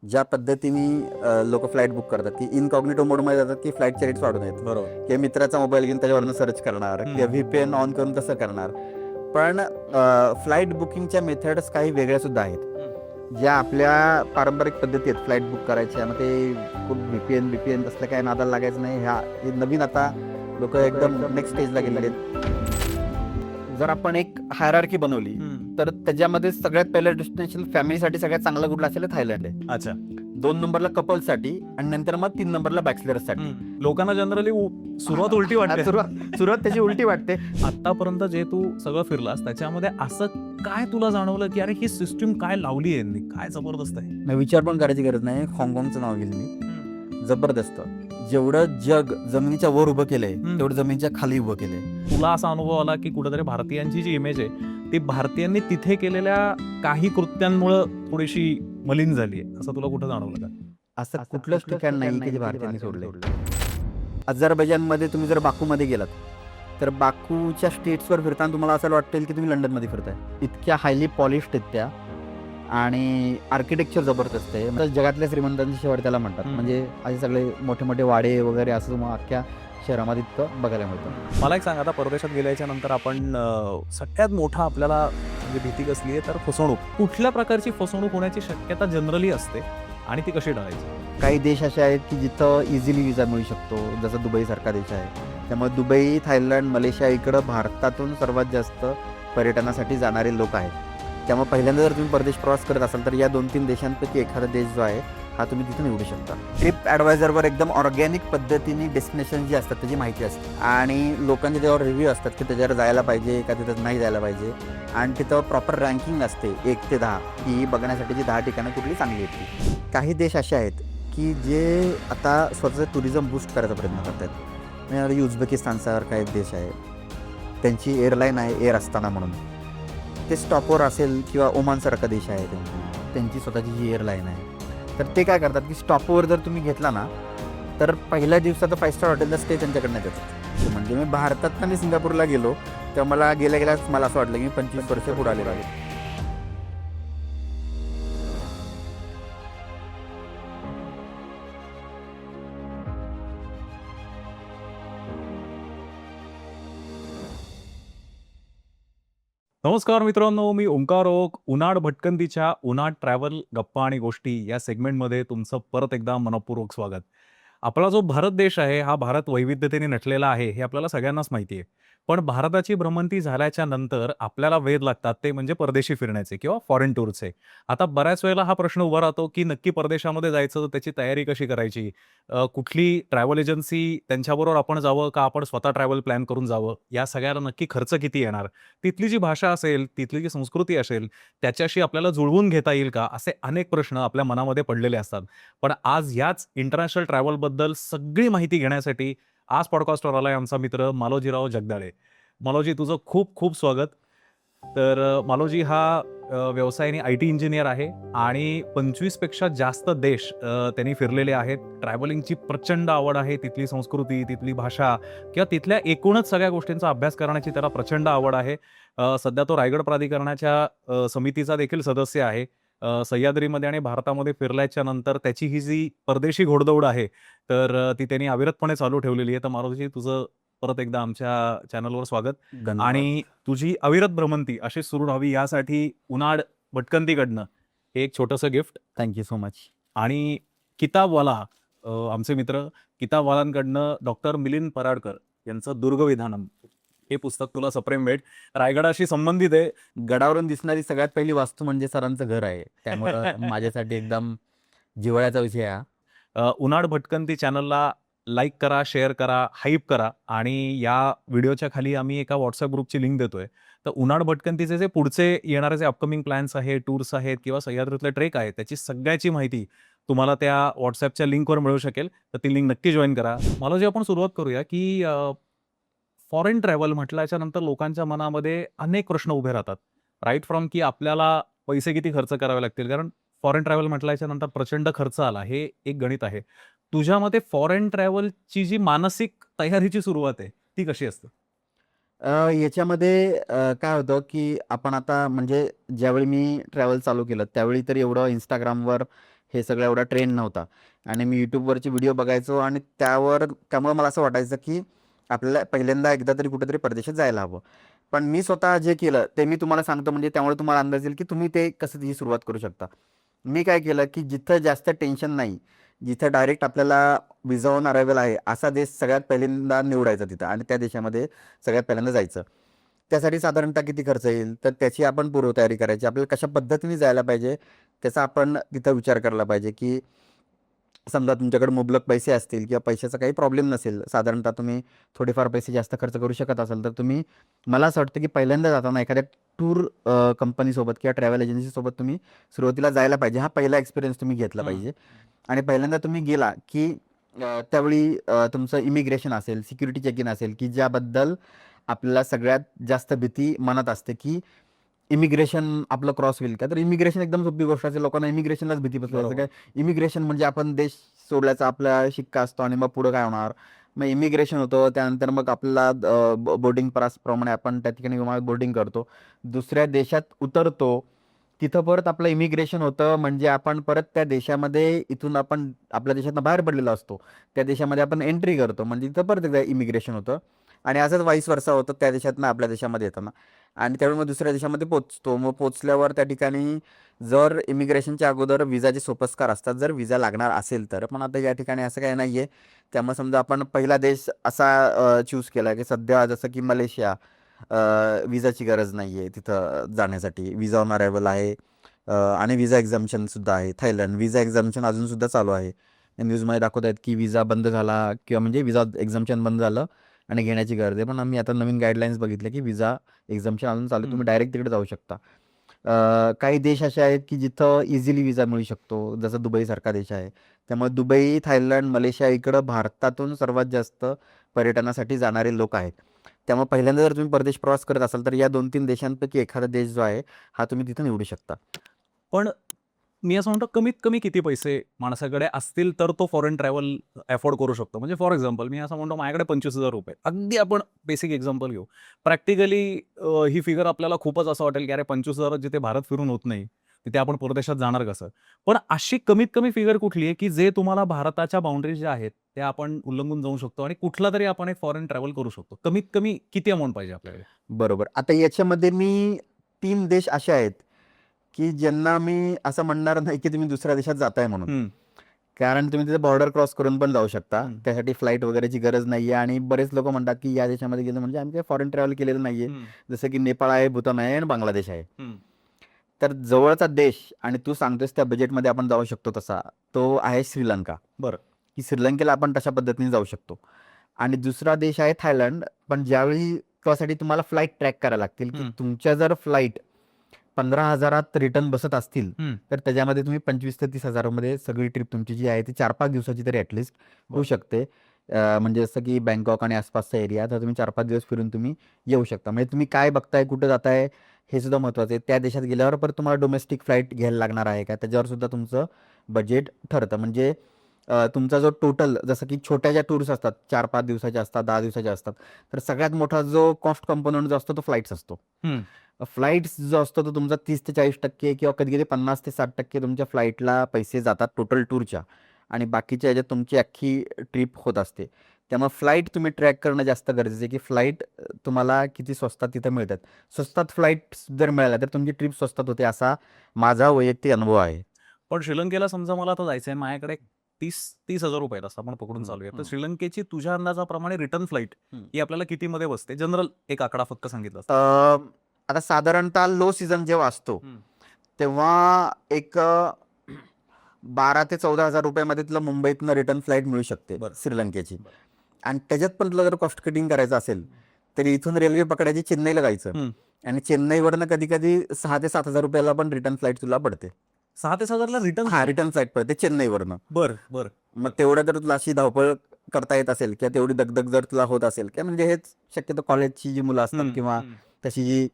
ज्या पद्धतीने लोक फ्लाईट बुक करतात की इनकॉग्निटो मोडमध्ये जातात की फ्लाईटचे रेट्स वाढून आहेत, बरोबर. किंवा मित्राचा मोबाईल घेऊन त्याच्यावरनं सर्च करणार किंवा VPN ऑन करून तसं करणार. पण फ्लाईट बुकिंगच्या मेथड्स काही वेगळ्या सुद्धा आहेत, ज्या आपल्या पारंपरिक पद्धती आहेत फ्लाईट बुक करायच्या. मग ते VPN तसलं काय नादाला लागायचं नाही. हे नवीन आता लोक एकदम नेक्स्ट स्टेजला गेलेले आहेत. जर आपण एक हायरार्की बनवली तर त्याच्यामध्ये सगळ्यात पहिलं डेस्टिनेशन फॅमिलीसाठी सगळ्यात चांगलं कुठलं असेल थायलंड आहे. अच्छा. 2 नंबरला कपल्ससाठी आणि नंतर मग 3 नंबरला बॅचलर्ससाठी. लोकांना जनरली सुरुवात उलटी वाटते. सुरुवात त्याची उलटी वाटते. आतापर्यंत जे तू सगळं फिरलास त्याच्यामध्ये असं काय तुला जाणवलं की अरे ही सिस्टीम काय लावली आहे, काय जबरदस्त आहे? नाही, विचार पण करायची गरज नाही. हाँगकाँगचं नाव घेईल मी. जबरदस्त. जेवढं जग जमिनीच्या वर उभं केलंय तेवढं जमिनीच्या खाली उभं केलंय. तुला असा अनुभव आला की कुठेतरी भारतीयांची जी इमेज आहे ती भारतीयांनी तिथे केलेल्या काही कृत्यांमुळे थोडीशी मलिन झाली आहे, असं तुला कुठं जाणवलं का? असं कुठलंच ठिकाण नाही की जे भारतीयांनी सोडलंय. अझरबैजानमध्ये तुम्ही जर बाकूमध्ये गेलात तर बाकूच्या स्टेट्सवर फिरताना तुम्हाला असं वाटेल की तुम्ही लंडनमध्ये फिरताय. इतक्या हायली पॉलिश्ड आहेत त्या, आणि आर्किटेक्चर जबरदस्त आहे. तर जगातल्या श्रीमंतांची शहर त्याला म्हणतात. म्हणजे असे सगळे मोठे मोठे वाडे वगैरे असं मग अख्ख्या शहरामध्ये इतकं बघायला मिळतं. मला एक सांग, आता परदेशात गेल्याच्या नंतर आपण सगळ्यात मोठा आपल्याला म्हणजे भीती कसली आहे तर फसवणूक. कुठल्या प्रकारची फसवणूक होण्याची शक्यता जनरली असते आणि ती कशी टाळायची? काही देश असे आहेत की जिथं इझिली विजा मिळू शकतो, जसं दुबईसारखा देश आहे. त्यामुळे दुबई, थायलंड, मलेशिया इकडं भारतातून सर्वात जास्त पर्यटनासाठी जाणारे लोक आहेत. त्यामुळे पहिल्यांदा जर तुम्ही परदेश प्रवास करत असाल तर या 2-3 देशांपैकी एखादा देश जो आहे हा तुम्ही तिथून निवडू शकता. ट्रिप ॲडवायझरवर एकदम ऑर्गॅनिक पद्धतीने डेस्टिनेशन जी असतात त्याची माहिती असते, आणि लोकांचे त्यावर रिव्ह्यू असतात की त्याच्यावर जायला पाहिजे का तिथं नाही जायला पाहिजे. आणि तिथं प्रॉपर रँकिंग असते 1 ते 10 की बघण्यासाठीची 10 ठिकाणं कुठली चांगली आहेत. काही देश असे आहेत की जे आता स्वतःचं टुरिझम बूस्ट करायचा प्रयत्न करतात. म्हणजे उझबेकिस्तानसारखा एक देश आहे, त्यांची एअरलाईन आहे एअर अस्ताना म्हणून. ते स्टॉपवर असेल, किंवा ओमानसारखा देश आहे त्यांची स्वतःची जी एअरलाईन आहे. तर ते काय करतात की स्टॉपवर जर तुम्ही घेतला ना तर पहिल्या दिवसाचं 5 स्टार हॉटेलचा स्टे त्यांच्याकडनं देतात. म्हणजे मी भारतात आणि सिंगापूरला गेलो तेव्हा मला गेल्या मला असं वाटलं की मी 25 वर्ष पुढे आलेलो आहे. नमस्कार मित्रांनो, मी ओंकार ओक. उनाड भटकंतीच्या उनाड ट्रॅव्हल गप्पा आणि गोष्टी या सेगमेंटमध्ये तुमचं परत एकदा मनपूर्वक स्वागत. आपला जो भारत देश आहे हा भारत वैविध्यतेने नटलेला आहे हे आपल्याला सगळ्यांनाच माहिती आहे. पण भारताची भ्रमंती झाल्याच्या नंतर आपल्याला वेध लागतात ते म्हणजे परदेशी फिरण्याचे किंवा फॉरेन टूरचे. आता बऱ्याच वेळेला हा प्रश्न उभा राहतो की नक्की परदेशामध्ये जायचं तर त्याची तयारी कशी करायची? कुठली ट्रॅव्हल एजन्सी त्यांच्याबरोबर आपण जावं का आपण स्वतः ट्रॅव्हल प्लॅन करून जावं? या सगळ्याला नक्की खर्च किती येणार? तिथली जी भाषा असेल, तिथली जी संस्कृती असेल, त्याच्याशी आपल्याला जुळवून घेता येईल का? असे अनेक प्रश्न आपल्या मनामध्ये पडलेले असतात. पण आज याच इंटरनॅशनल ट्रॅव्हलबद्दल सगळी माहिती घेण्यासाठी आज पॉडकास्टवर आलाय आमचा मित्र मालोजीराव जगदाळे. मालोजी, तुझं खूप खूप स्वागत. तर मालोजी हा व्यवसायाने IT इंजिनियर आहे आणि 25 पेक्षा जास्त देश त्यांनी फिरलेले आहेत. ट्रॅव्हलिंगची प्रचंड आवड आहे. तिथली संस्कृती, तिथली भाषा किंवा तिथल्या एकूणच सगळ्या गोष्टींचा अभ्यास करण्याची त्याला प्रचंड आवड आहे. सध्या तो रायगड प्राधिकरणाच्या समितीचा देखील सदस्य आहे. सह्याद्रीमध्ये आणि भारतामध्ये फिरल्याच्या नंतर त्याची ही जी परदेशी घोडदौड आहे, तर ती त्यांनी अविरतपणे चालू ठेवलेली आहे. तर मारुती, तुझं परत एकदा आमच्या चॅनलवर स्वागत. धन्यवाद. आणि तुझी अविरत भ्रमंती अशी सुरू राहावी यासाठी उनाड भटकंतीकडनं हे एक छोटंसं गिफ्ट. Thank you so much. आणि किताबवाला आमचे मित्र किताबवालांकडनं डॉक्टर मिलिंद पराडकर यांचं दुर्गविधानम हे पुस्तक तुला सप्रेम भेट. रायगडाशी संबंधित आहे. गडावरून दिसणारी सगळ्यात पहिली वास्तू म्हणजे सरांचं घर आहे. त्यामुळं माझ्यासाठी एकदम जिव्हाळ्याचा विषय आहे. उनाड भटकंती चॅनलला लाईक करा, शेअर करा, हाईप करा. आणि या व्हिडिओच्या खाली आम्ही एका व्हॉट्सअप ग्रुपची लिंक देतोय. तर उनाड भटकंतीचे जे पुढचे येणारे जे अपकमिंग प्लॅन्स आहेत, टूर्स आहेत किंवा सह्याद्रीतले ट्रेक आहेत, त्याची सगळ्याची माहिती तुम्हाला त्या व्हॉट्सअपच्या लिंकवर मिळू शकेल. तर ती लिंक नक्की जॉईन करा. मला जे आपण सुरुवात करूया की फॉरेन ट्रॅव्हल म्हटल्याच्या नंतर लोकांच्या मनामध्ये अनेक प्रश्न उभे राहतात. राईट फ्रॉम की आपल्याला पैसे किती खर्च करावे लागतील, कारण फॉरेन ट्रॅव्हल म्हटल्याच्या नंतर प्रचंड खर्च आला, हे एक गणित आहे. तुझ्या मते फॉरेन ट्रॅव्हलची जी मानसिक तयारीची सुरुवात आहे ती कशी असते? याच्यामध्ये काय होतं की आपण आता म्हणजे ज्यावेळी मी ट्रॅव्हल चालू केलं त्यावेळी तर एवढं Instagramवर हे सगळं एवढा ट्रेंड नव्हता आणि मी यूट्यूबवरचे व्हिडिओ बघायचो आणि त्यामुळे मला असं वाटायचं की आपल्याला पहिल्यांदा एकदा तरी कुठेतरी परदेशात जायला हवं. पण मी स्वतः जे केलं ते मी तुम्हाला सांगतो, म्हणजे त्यामुळे तुम्हाला अंदाज येईल की तुम्ही ते कसं त्याची सुरुवात करू शकता. मी काय केलं की जिथं जास्त टेन्शन नाही, जिथं डायरेक्ट आपल्याला व्हिसा ऑन अरायव्हल आहे असा देश सगळ्यात पहिल्यांदा निवडायचा तिथं आणि त्या देशामध्ये सगळ्यात पहिल्यांदा जायचं. त्यासाठी साधारणतः किती खर्च येईल तर त्याची आपण पूर्वतयारी करायची. आपल्याला कशा पद्धतीने जायला पाहिजे त्याचा आपण तिथं विचार करायला पाहिजे की समजा तुमच्याकडे मुबलक पैसे असतील किंवा पैशाचा काही प्रॉब्लेम नसेल, साधारणतः तुम्ही थोडेफार पैसे जास्त खर्च करू शकत असाल, तर तुम्ही, मला असं वाटतं की पहिल्यांदा जाताना एखाद्या टूर कंपनीसोबत किंवा ट्रॅव्हल एजन्सीसोबत तुम्ही सुरुवातीला जायला पाहिजे. हा पहिला एक्सपिरियन्स तुम्ही घेतला हम्म. पाहिजे. आणि पहिल्यांदा तुम्ही गेला की त्यावेळी तुमचं इमिग्रेशन असेल, सिक्युरिटी चेक इन असेल, की ज्याबद्दल आपल्याला सगळ्यात जास्त भीती मनात असते की इमिग्रेशन आपलं क्रॉस होईल का. तर इमिग्रेशन एकदम सोपी गोष्ट असते, लोकांना इमिग्रेशनलाच भीती बसली असते. बरोबर. काय इमिग्रेशन म्हणजे आपण देश सोडल्याचा आपला शिक्का असतो आणि मग पुढं काय होणार. मग इमिग्रेशन होतं, त्यानंतर मग आपल्याला बोर्डिंग पास प्रमाणे आपण त्या ठिकाणी विमानात बोर्डिंग करतो, दुसऱ्या देशात उतरतो, तिथं परत आपलं इमिग्रेशन होतं, म्हणजे आपण परत त्या देशामध्ये इथून आपण आपल्या देशातनं बाहेर पडलेलो असतो, त्या देशामध्ये आपण एंट्री करतो, म्हणजे तिथं परत एकदा इमिग्रेशन होतं. आणि असंच वाईस वर्षा होतं त्या देशातनं आपल्या देशामध्ये येताना. आणि त्यावेळी मग दुसऱ्या देशामध्ये पोचतो. मग पोचल्यावर त्या ठिकाणी जर इमिग्रेशनच्या अगोदर विजाचे सोपस्कार असतात, जर विजा लागणार असेल तर. पण आता या ठिकाणी असं काही नाही आहे. त्यामुळे समजा आपण पहिला देश असा चूज केला की सध्या जसं की मलेशिया, विजाची गरज नाही आहे तिथं जाण्यासाठी, विजा ऑन अरायव्हल आहे. आणि विजा एक्झाम्पशनसुद्धा आहे. थायलंड विजा एक्झाम्पशन अजूनसुद्धा चालू आहे. न्यूजमध्ये दाखवत आहेत की विजा बंद झाला किंवा म्हणजे विजा एक्झाम्पशन बंद झालं आणि घेण्याची गरज आहे. पण आम्ही आता नवीन गाईडलाईन्स बघितले की विजा एक्झाम्पशन अजून चालू आहे, तुम्ही डायरेक्ट तिकडे जाऊ शकता. काही देश असे आहेत की जिथं इझिली विजा मिळू शकतो, जसं दुबईसारखा देश आहे. त्यामुळे दुबई, थायलंड, मलेशिया इकडं भारतातून सर्वात जास्त पर्यटनासाठी जाणारे लोक आहेत. त्यामुळे पहिल्यांदा जर तुम्ही परदेश प्रवास करत असाल तर या 2-3 देशांपैकी एखादा देश जो आहे हा तुम्ही तिथं निवडू शकता. पण मी असं म्हणतो, कमीत कमी किती पैसे माणसाकडे असतील तर तो फॉरेन ट्रॅव्हल अफोर्ड करू शकतो. म्हणजे फॉर एक्झाम्पल मी असं म्हणतो, माझ्याकडे ₹25,000, अगदी आपण बेसिक एक्झाम्पल घेऊ. प्रॅक्टिकली ही फिगर आपल्याला खूपच असं वाटेल की अरे 25,000 जिथे भारत फिरून होत नाही, तिथे आपण परदेशात जाणार कसं. पण अशी कमीत कमी फिगर कुठली आहे की जे तुम्हाला भारताच्या बाउंड्रीज ज्या आहेत त्या आपण उल्लंघून जाऊ शकतो आणि कुठला तरी आपण एक फॉरेन ट्रॅव्हल करू शकतो. कमीत कमी किती अमाऊंट पाहिजे आपल्याकडे? बरोबर. आता याच्यामध्ये मी 3 देश असे आहेत की ज्यांना मी असं म्हणणार नाही की तुम्ही दुसऱ्या देशात जाताय म्हणून. हम्म, कारण तुम्ही तिथे बॉर्डर क्रॉस करून पण जाऊ शकता. हम्म, त्यासाठी फ्लाईट वगैरेची गरज नाही आहे. आणि बरेच लोक म्हणतात की या देशामध्ये गेलं म्हणजे आम्ही काही फॉरेन ट्रॅव्हल केलेलं नाही आहे. हम्म, जसं की नेपाळ आहे, भूतान आहे आणि बांगलादेश आहे. हम्म. तर जवळचा देश आणि तू सांगतोस त्या बजेटमध्ये आपण जाऊ शकतो तसा, तो आहे श्रीलंका. बरं. की श्रीलंकेला आपण तशा पद्धतीने जाऊ शकतो. आणि दुसरा देश आहे थायलंड. पण ज्यावेळी त्यासाठी तुम्हाला फ्लाईट ट्रॅक करायला लागतील की हम्म. तुमच्या जर फ्लाईट 15,000त रिटर्न बसत असतील हम्म. तर त्याच्यामध्ये तुम्ही 25,000 ते 30,000मध्ये सगळी ट्रिप तुमची जी आहे ती 4-5 दिवसाची तरी ॲटलिस्ट होऊ शकते. म्हणजे जसं की बँकॉक आणि आसपासचा एरिया, तर तुम्ही 4-5 दिवस फिरून तुम्ही येऊ शकता. म्हणजे तुम्ही काय बघताय, कुठं जाताय हे सुद्धा महत्त्वाचं आहे. त्या देशात गेल्यावर परत तुम्हाला डोमेस्टिक फ्लाईट घ्यायला लागणार आहे का, त्याच्यावर सुद्धा तुमचं बजेट ठरतं. म्हणजे तुमचा जो टोटल, जसं की छोट्या ज्या टूर्स असतात 4-5 दिवसाच्या असतात, 10 दिवसाच्या असतात, तर सगळ्यात मोठा जो कॉस्ट कंपोनंट जो असतो तो फ्लाईट्स असतो. हम्म. फ्लाईट्स जो असतो तो तुमचा 30 ते 40% किंवा कधी कधी 50 ते 60% तुमच्या फ्लाईटला पैसे जातात टोटल टूरच्या. आणि बाकीच्या ह्याच्यात तुमची अख्खी ट्रिप होत असते. त्यामुळे फ्लाईट तुम्ही ट्रॅक करणं जास्त गरजेचं आहे की फ्लाईट तुम्हाला किती स्वस्तात तिथं मिळतात. स्वस्तात फ्लाईट जर मिळाल्या तर तुमची ट्रिप स्वस्तात होते, असा माझा वैयक्तिक अनुभव आहे. पण श्रीलंकेला समजा मला आता जायचं आहे, माझ्याकडे 30,000 रुपये असं आपण पकडून चालूया. तर श्रीलंकेची तुझ्या अंदाजाप्रमाणे रिटर्न फ्लाईट ही आपल्याला कितीमध्ये बसते? जनरल एक आकडा फक्त सांगितला असता. आता साधारणतः लो सीझन जेव्हा असतो तेव्हा एक 12,000 ते 14,000 रुपयामध्ये तुला मुंबईतनं रिटर्न फ्लाईट मिळू शकते बरं. श्रीलंकेची. बरं. आणि त्याच्यात पण तुला जर कॉस्ट कटिंग करायचं असेल तर इथून रेल्वे पकडायची, चेन्नईला जायचं. आणि चेन्नईवरनं कधी कधी 6,000 ते 7,000 रुपयाला पण रिटर्न फ्लाईट तुला पडते. 6,000 ते 7,000ला रिटर्न? हा, रिटर्न फ्लाईट पडते चेन्नईवरनं. बरं बरं. मग तेवढं जर तुला अशी धावपळ करता येत असेल किंवा तेवढी दगदग जर तुला होत असेल, किंवा म्हणजे हेच शक्यतो कॉलेजची जी मुलं असतात किंवा तशी जी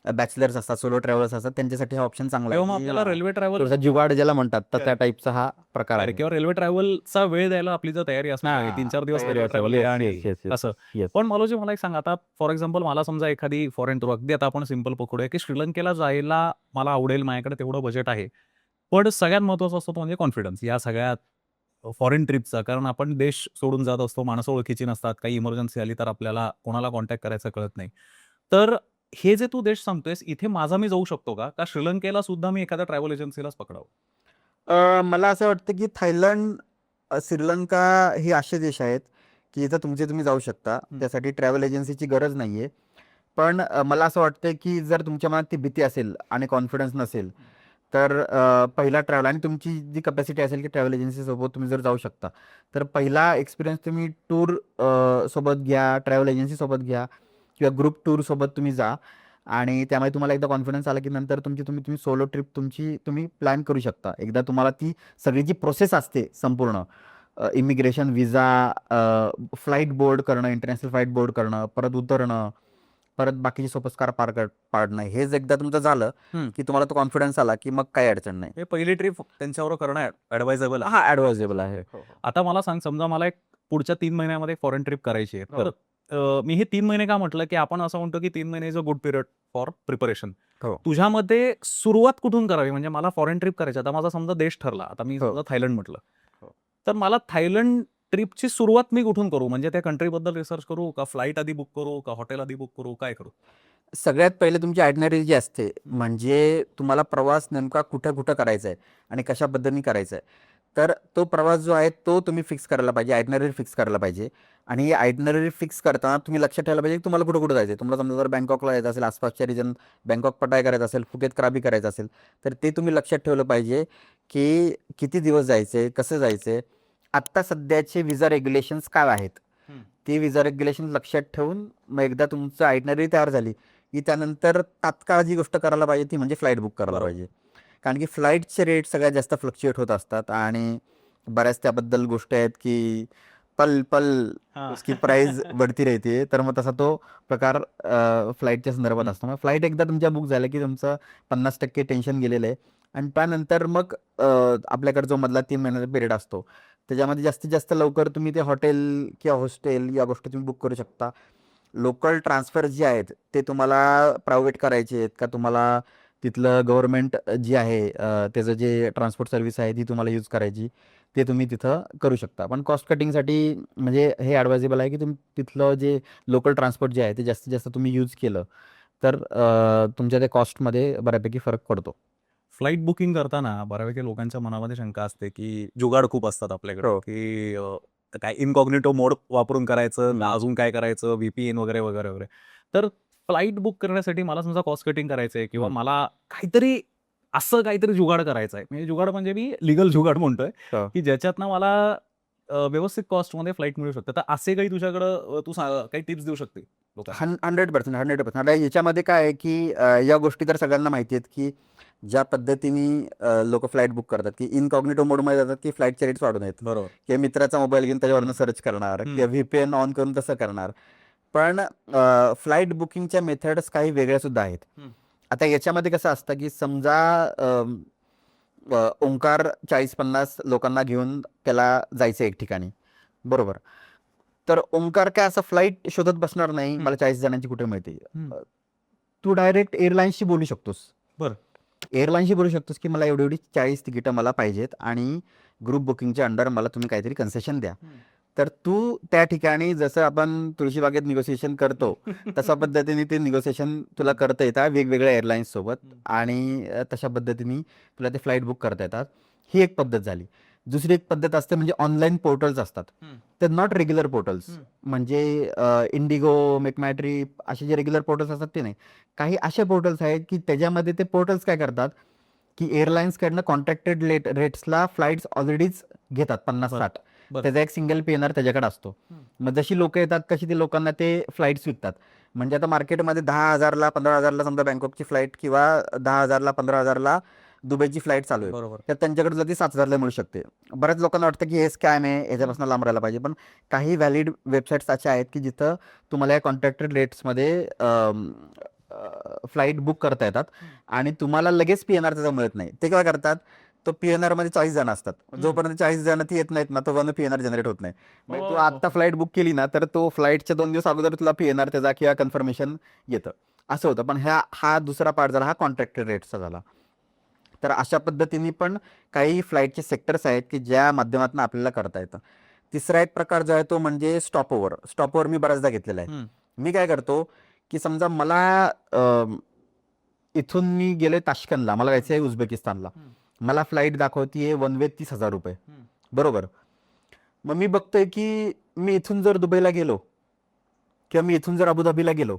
बॅचलर्स असतात, सोलो ट्रॅव्हलर्स असतात, त्यांच्यासाठी हा ऑप्शन चांगला तेव्हा मग आहे. आपल्याला रेल्वे ट्रॅव्हल थोडासा जुगाड ज्याला म्हणतात तर त्या टाईपचा हा प्रकार आहे. किंवा रेल्वे ट्रॅव्हलचा वेळ द्यायला आपली जर तयारी असणार आहे, 3-4 दिवस तयारी रेल्वे ट्रॅव्हल असेल, आणि yes, yes, yes. असं. Yes. पण मला मला एक सांग, आता फॉर एक्झाम्पल मला समजा एखादी फॉरेन टूर, अगदी आता आपण सिंपल पकडूया की श्रीलंकेला जायला मला आवडेल, माझ्याकडे तेवढं बजेट आहे, पण सगळ्यात महत्त्वाचा असतो तो म्हणजे कॉन्फिडन्स या सगळ्यात फॉरेन ट्रिपचा. कारण आपण देश सोडून जात असतो, माणसं ओळखीची नसतात, काही इमर्जन्सी आली तर आपल्याला कोणाला कॉन्टॅक्ट करायचं कळत नाही. तर हे जे तू देश सांगतोयस, इथे माझा मी जाऊ शकतो का? का श्रीलंकेला सुद्धा मी एखाद्या ट्रॅव्हल एजन्सीलाच पकडावं? मला असं वाटतं की थायलंड, श्रीलंका हे असे देश आहेत की इथं तुम्ही जाऊ शकता. त्यासाठी ट्रॅव्हल एजन्सीची गरज नाही आहे. पण मला असं वाटतं की जर तुमच्या मनात ती भीती असेल आणि कॉन्फिडन्स नसेल, तर पहिला ट्रॅव्हल आणि तुमची जी कपॅसिटी असेल की ट्रॅव्हल एजन्सीसोबत तुम्ही जर जाऊ शकता, तर पहिला एक्सपिरियन्स तुम्ही टूर सोबत घ्या, ट्रॅव्हल एजन्सीसोबत घ्या किंवा ग्रुप टूरसोबत तुम्ही जा. आणि त्यामुळे तुम्हाला एकदा कॉन्फिडन्स आला की नंतर तुमची तुम्ही तुम्ही सोलो ट्रिप तुम्ही प्लॅन करू शकता. एकदा तुम्हाला ती सगळी जी प्रोसेस असते संपूर्ण, इमिग्रेशन, व्हिसा, फ्लाईट बोर्ड करणं, इंटरनॅशनल फ्लाईट बोर्ड करणं, परत उतरणं, परत बाकीची सोपस्कार पाडणं, हे जर एकदा तुमचं झालं की तुम्हाला तो कॉन्फिडन्स आला की मग काही अडचण नाही. हे पहिली ट्रिप त्यांच्याबरोबर करणं ॲडवायझेबल आहे. हा ॲडवायझेबल आहे. आता मला सांग, समजा मला एक पुढच्या 3 महिन्यामध्ये फॉरेन ट्रिप करायची आहे. तर मी हे 3 महिने का म्हटलं, की आपण असं म्हणतो, की 3 महिने is a good period for preparation. हो. तुझ्या मते सुरुवात कुठून करावी? म्हणजे मला फॉरेन ट्रिप करायची. आता माझा समजा देश ठरला. आता मी हो. समजा थायलंड म्हटलं. हो. तर मला थायलंड ट्रिपची सुरुवात मी कुठून करू? म्हणजे त्या कंट्रीबद्दल रिसर्च करू का फ्लाइट आधी बुक करू का हॉटेल आधी बुक करू? काय करू? सगळ्यात पहिले तुमची आयडनरी जी असते, म्हणजे तुम्हाला प्रवास नेमका कुठं करायचा आहे आणि कशा पद्धतीने करायचा आहे. तर तो प्रवास जो आहे तो तुम्ही फिक्स करायला पाहिजे, आयडनरी फिक्स करायला पाहिजे. आणि आयडनरी फिक्स करताना तुम्ही लक्षात ठेवायला पाहिजे की तुम्हाला कुठं जायचं आहे. तुम्हाला समजा जर बँकॉकला जायचं असेल, आसपासच्या रिजन बँकॉक पटाय करायचं असेल, फुकेत क्राबी करायचं असेल, तर ते तुम्ही लक्षात ठेवलं पाहिजे की किती दिवस जायचं आहे, कसं जायचं आहे, आत्ता सध्याचे व्हिसा रेग्युलेशन्स काय आहेत. ते व्हिसा रेग्युलेशन लक्षात ठेवून मग एकदा तुमचं आयडनरी तयार झाली की त्यानंतर तात्काळ जी गोष्ट करायला पाहिजे ती म्हणजे फ्लाईट बुक करायला बरोबर. पाहिजे. कारण की फ्लाईटचे रेट सगळ्यात जास्त फ्लक्च्युएट होत असतात आणि बऱ्याच त्याबद्दल गोष्टी आहेत की पल पल उसकी प्राइस बढ़ती रहती है. तर मग तसा तो प्रकार फ्लाईटच्या संदर्भात असतो. मग फ्लाईट एकदा तुमच्या बुक झाल्या की तुमचं 50% टेन्शन गेलेलं आहे. आणि त्यानंतर मग आपल्याकडे जो मधला 3 महिन्याचा पिरियड असतो, त्याच्यामध्ये जास्तीत जास्त लवकर तुम्ही ते हॉटेल किंवा हॉस्टेल या गोष्टी तुम्ही बुक करू शकता. लोकल ट्रान्सफर जे आहेत ते तुम्हाला प्रायव्हेट करायचे आहेत का तुम्हाला तिथलं गव्हर्नमेंट जे आहे, त्याचं जे ट्रान्सपोर्ट सर्व्हिस आहे ती तुम्हाला यूज करायची, ते तुम्ही तिथं करू शकता. पण कॉस्ट कटिंगसाठी म्हणजे हे ॲडवायझेबल आहे की तुम्ही तिथलं जे लोकल ट्रान्सपोर्ट जे आहे ते जास्तीत जास्त तुम्ही यूज केलं तर तुमच्या त्या कॉस्टमध्ये बऱ्यापैकी फरक पडतो. फ्लाइट बुकिंग करताना बऱ्यापैकी लोकांच्या मनामध्ये शंका असते, की जुगाड खूप असतात आपल्याकडे, हो. की काय इनकॉग्निटो मोड वापरून करायचं, हम्म. का अजून काय करायचं, व्ही-पी-एन वगैरे, वगैरे, वगैरे. तर फ्लाइट बुक करण्यासाठी मला समजा कॉस्ट कटिंग करायचं आहे किंवा मला काहीतरी असं काहीतरी जुगाड करायचं आहे. म्हणजे जुगाड म्हणजे मी लीगल जुगाड म्हणतोय, हो. की ज्याच्यातनं मला व्यवस्थित कॉस्टमध्ये फ्लाइट मिळू शकते. तर असे काही तुझ्याकडं काही टिप्स देऊ शकते लोकांना? 100%. आता याच्यामध्ये काय आहे की या गोष्टी तर सगळ्यांना माहिती आहेत की ज्या पद्धतीने लोक फ्लाईट बुक करतात की इनकॉग्निटो मोडमध्ये जातात की फ्लाईटचे रेट्स वाढून आहेत बरोबर. किंवा मित्राचा मोबाईल घेऊन त्याच्यावरनं सर्च करणार किंवा व्हीपीएन ऑन करून तसं करणार. पण फ्लाईट बुकिंगच्या मेथड्स काही वेगळ्या सुद्धा आहेत. आता याच्यामध्ये कसं असतं की समजा ओंकार 40-50 लोकांना घेऊन त्याला जायचं एक ठिकाणी, बरोबर. तर ओंकार काय असं फ्लाईट शोधत बसणार नाही मला 40 जणांची कुठे मिळते. तू डायरेक्ट एअरलाईन्सशी बोलू शकतोस. बरं. एअरलाईन्सशी बोलू शकतोस की मला एवढी 40 तिकीटं मला पाहिजेत आणि ग्रुप बुकिंगच्या अंडर मला तुम्ही काहीतरी कन्सेशन द्या. तर तू त्या ठिकाणी जसं आपण तुळशीबागेत निगोसिएशन करतो तशा पद्धतीने ते निगोसिएशन तुला करता येतात वेगवेगळ्या एअरलाईन्स सोबत आणि तशा पद्धतीने तुला ते फ्लाईट बुक करता येतात. ही एक पद्धत झाली. दुसरी एक पद्धत असते म्हणजे ऑनलाईन पोर्टल्स असतात. तर नॉट रेग्युलर पोर्टल्स, म्हणजे इंडिगो, मेकमॅट्रिप असे जे रेग्युलर पोर्टल्स असतात ते नाही. काही असे पोर्टल्स आहेत की त्याच्यामध्ये ते पोर्टल्स काय करतात की एअरलाईन्सकडनं कॉन्ट्रॅक्टेड रेट्सला फ्लाईट्स ऑलरेडीच घेतात 50-60. त्याचा एक सिंगल पीएनआर त्याच्याकडे असतो. मग जशी लोक येतात कशी ते लोकांना ते फ्लाईट्स विकतात. म्हणजे आता मार्केटमध्ये 10,000ला 15,000ला समजा बँकॉकची फ्लाईट किंवा 10,000ला 15,000ला दुबईची फ्लाईट चालू आहे. बरोबर. तर त्यांच्याकडे जर ती 7,000ला मिळू शकते. बऱ्याच लोकांना वाटतं की हे स्कॅम आहे, याच्यापासून लांब राहायला पाहिजे. पण काही व्हॅलिड वेबसाईट्स अशा आहेत की जिथं तुम्हाला या कॉन्ट्रॅक्टेड रेट्समध्ये फ्लाईट बुक करता येतात आणि तुम्हाला लगेच पीएनआर त्याचा मिळत नाही. ते काय करतात, तो पीएनआर मध्ये 40 जण असतात. जोपर्यंत 40 जण ती येत नाहीत ना तोपर्यंत पीएनआर जनरेट होत नाही. मग तू आता फ्लाईट बुक केली ना तर तो फ्लाईटच्या 2 दिवस अगोदर तुला पीएनआर त्याचा किंवा कन्फर्मेशन येतं. असं होतं. पण हा दुसरा पार्ट झाला, हा कॉन्ट्रॅक्टेड रेट्सचा झाला. तर अशा पद्धतीने पण काही फ्लाईटचे सेक्टर्स आहेत की ज्या माध्यमातून आपल्याला करता येतं. तिसरा एक प्रकार जो आहे तो म्हणजे स्टॉपओव्हर. स्टॉपओव्हर मी बऱ्याचदा घेतलेला आहे. मी काय करतो की समजा मला इथून मी गेलोय ताश्कंदला, मला जायचं आहे उझबेकिस्तानला. मला फ्लाईट दाखवतीये वन वे 30,000 रुपये, बरोबर. मग मी बघतोय की मी इथून जर दुबईला गेलो किंवा मी इथून जर अबुधाबीला गेलो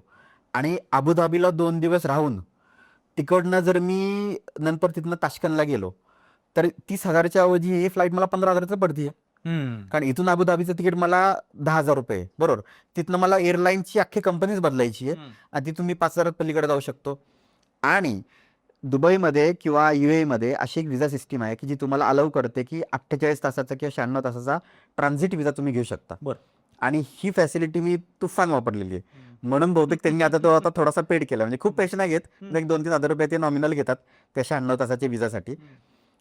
आणि अबुधाबीला 2 दिवस राहून तिकडनं जर मी नंतर तिथनं ताश्कंदला गेलो तर 30,000च्या ऐवजी ही फ्लाईट मला 15,000चं पडतीये. कारण इथून अबुधाबीचं तिकीट मला 10,000 रुपये, बरोबर. तिथनं मला एअरलाईनची अख्खी कंपनीच बदलायची आहे आणि तिथून मी 5,000 पलीकडे जाऊ शकतो. आणि दुबईमध्ये किंवा UAE मध्ये अशी एक व्हिसा सिस्टीम आहे की जी तुम्हाला अलाउ करते की 48 तासाचा किंवा 96 तासाचा ट्रान्झिट व्हिसा तुम्ही घेऊ शकता. बरं. आणि ही फॅसिलिटी मी तुफान वापरलेली आहे. म्हणून बहुतेक त्यांनी आता थोडासा पेड केला, म्हणजे खूप पैसे नाही घेत, एक 2-3 हजार रुपये ते नॉमिनल घेतात त्या 96 तासाच्या व्हिसासाठी.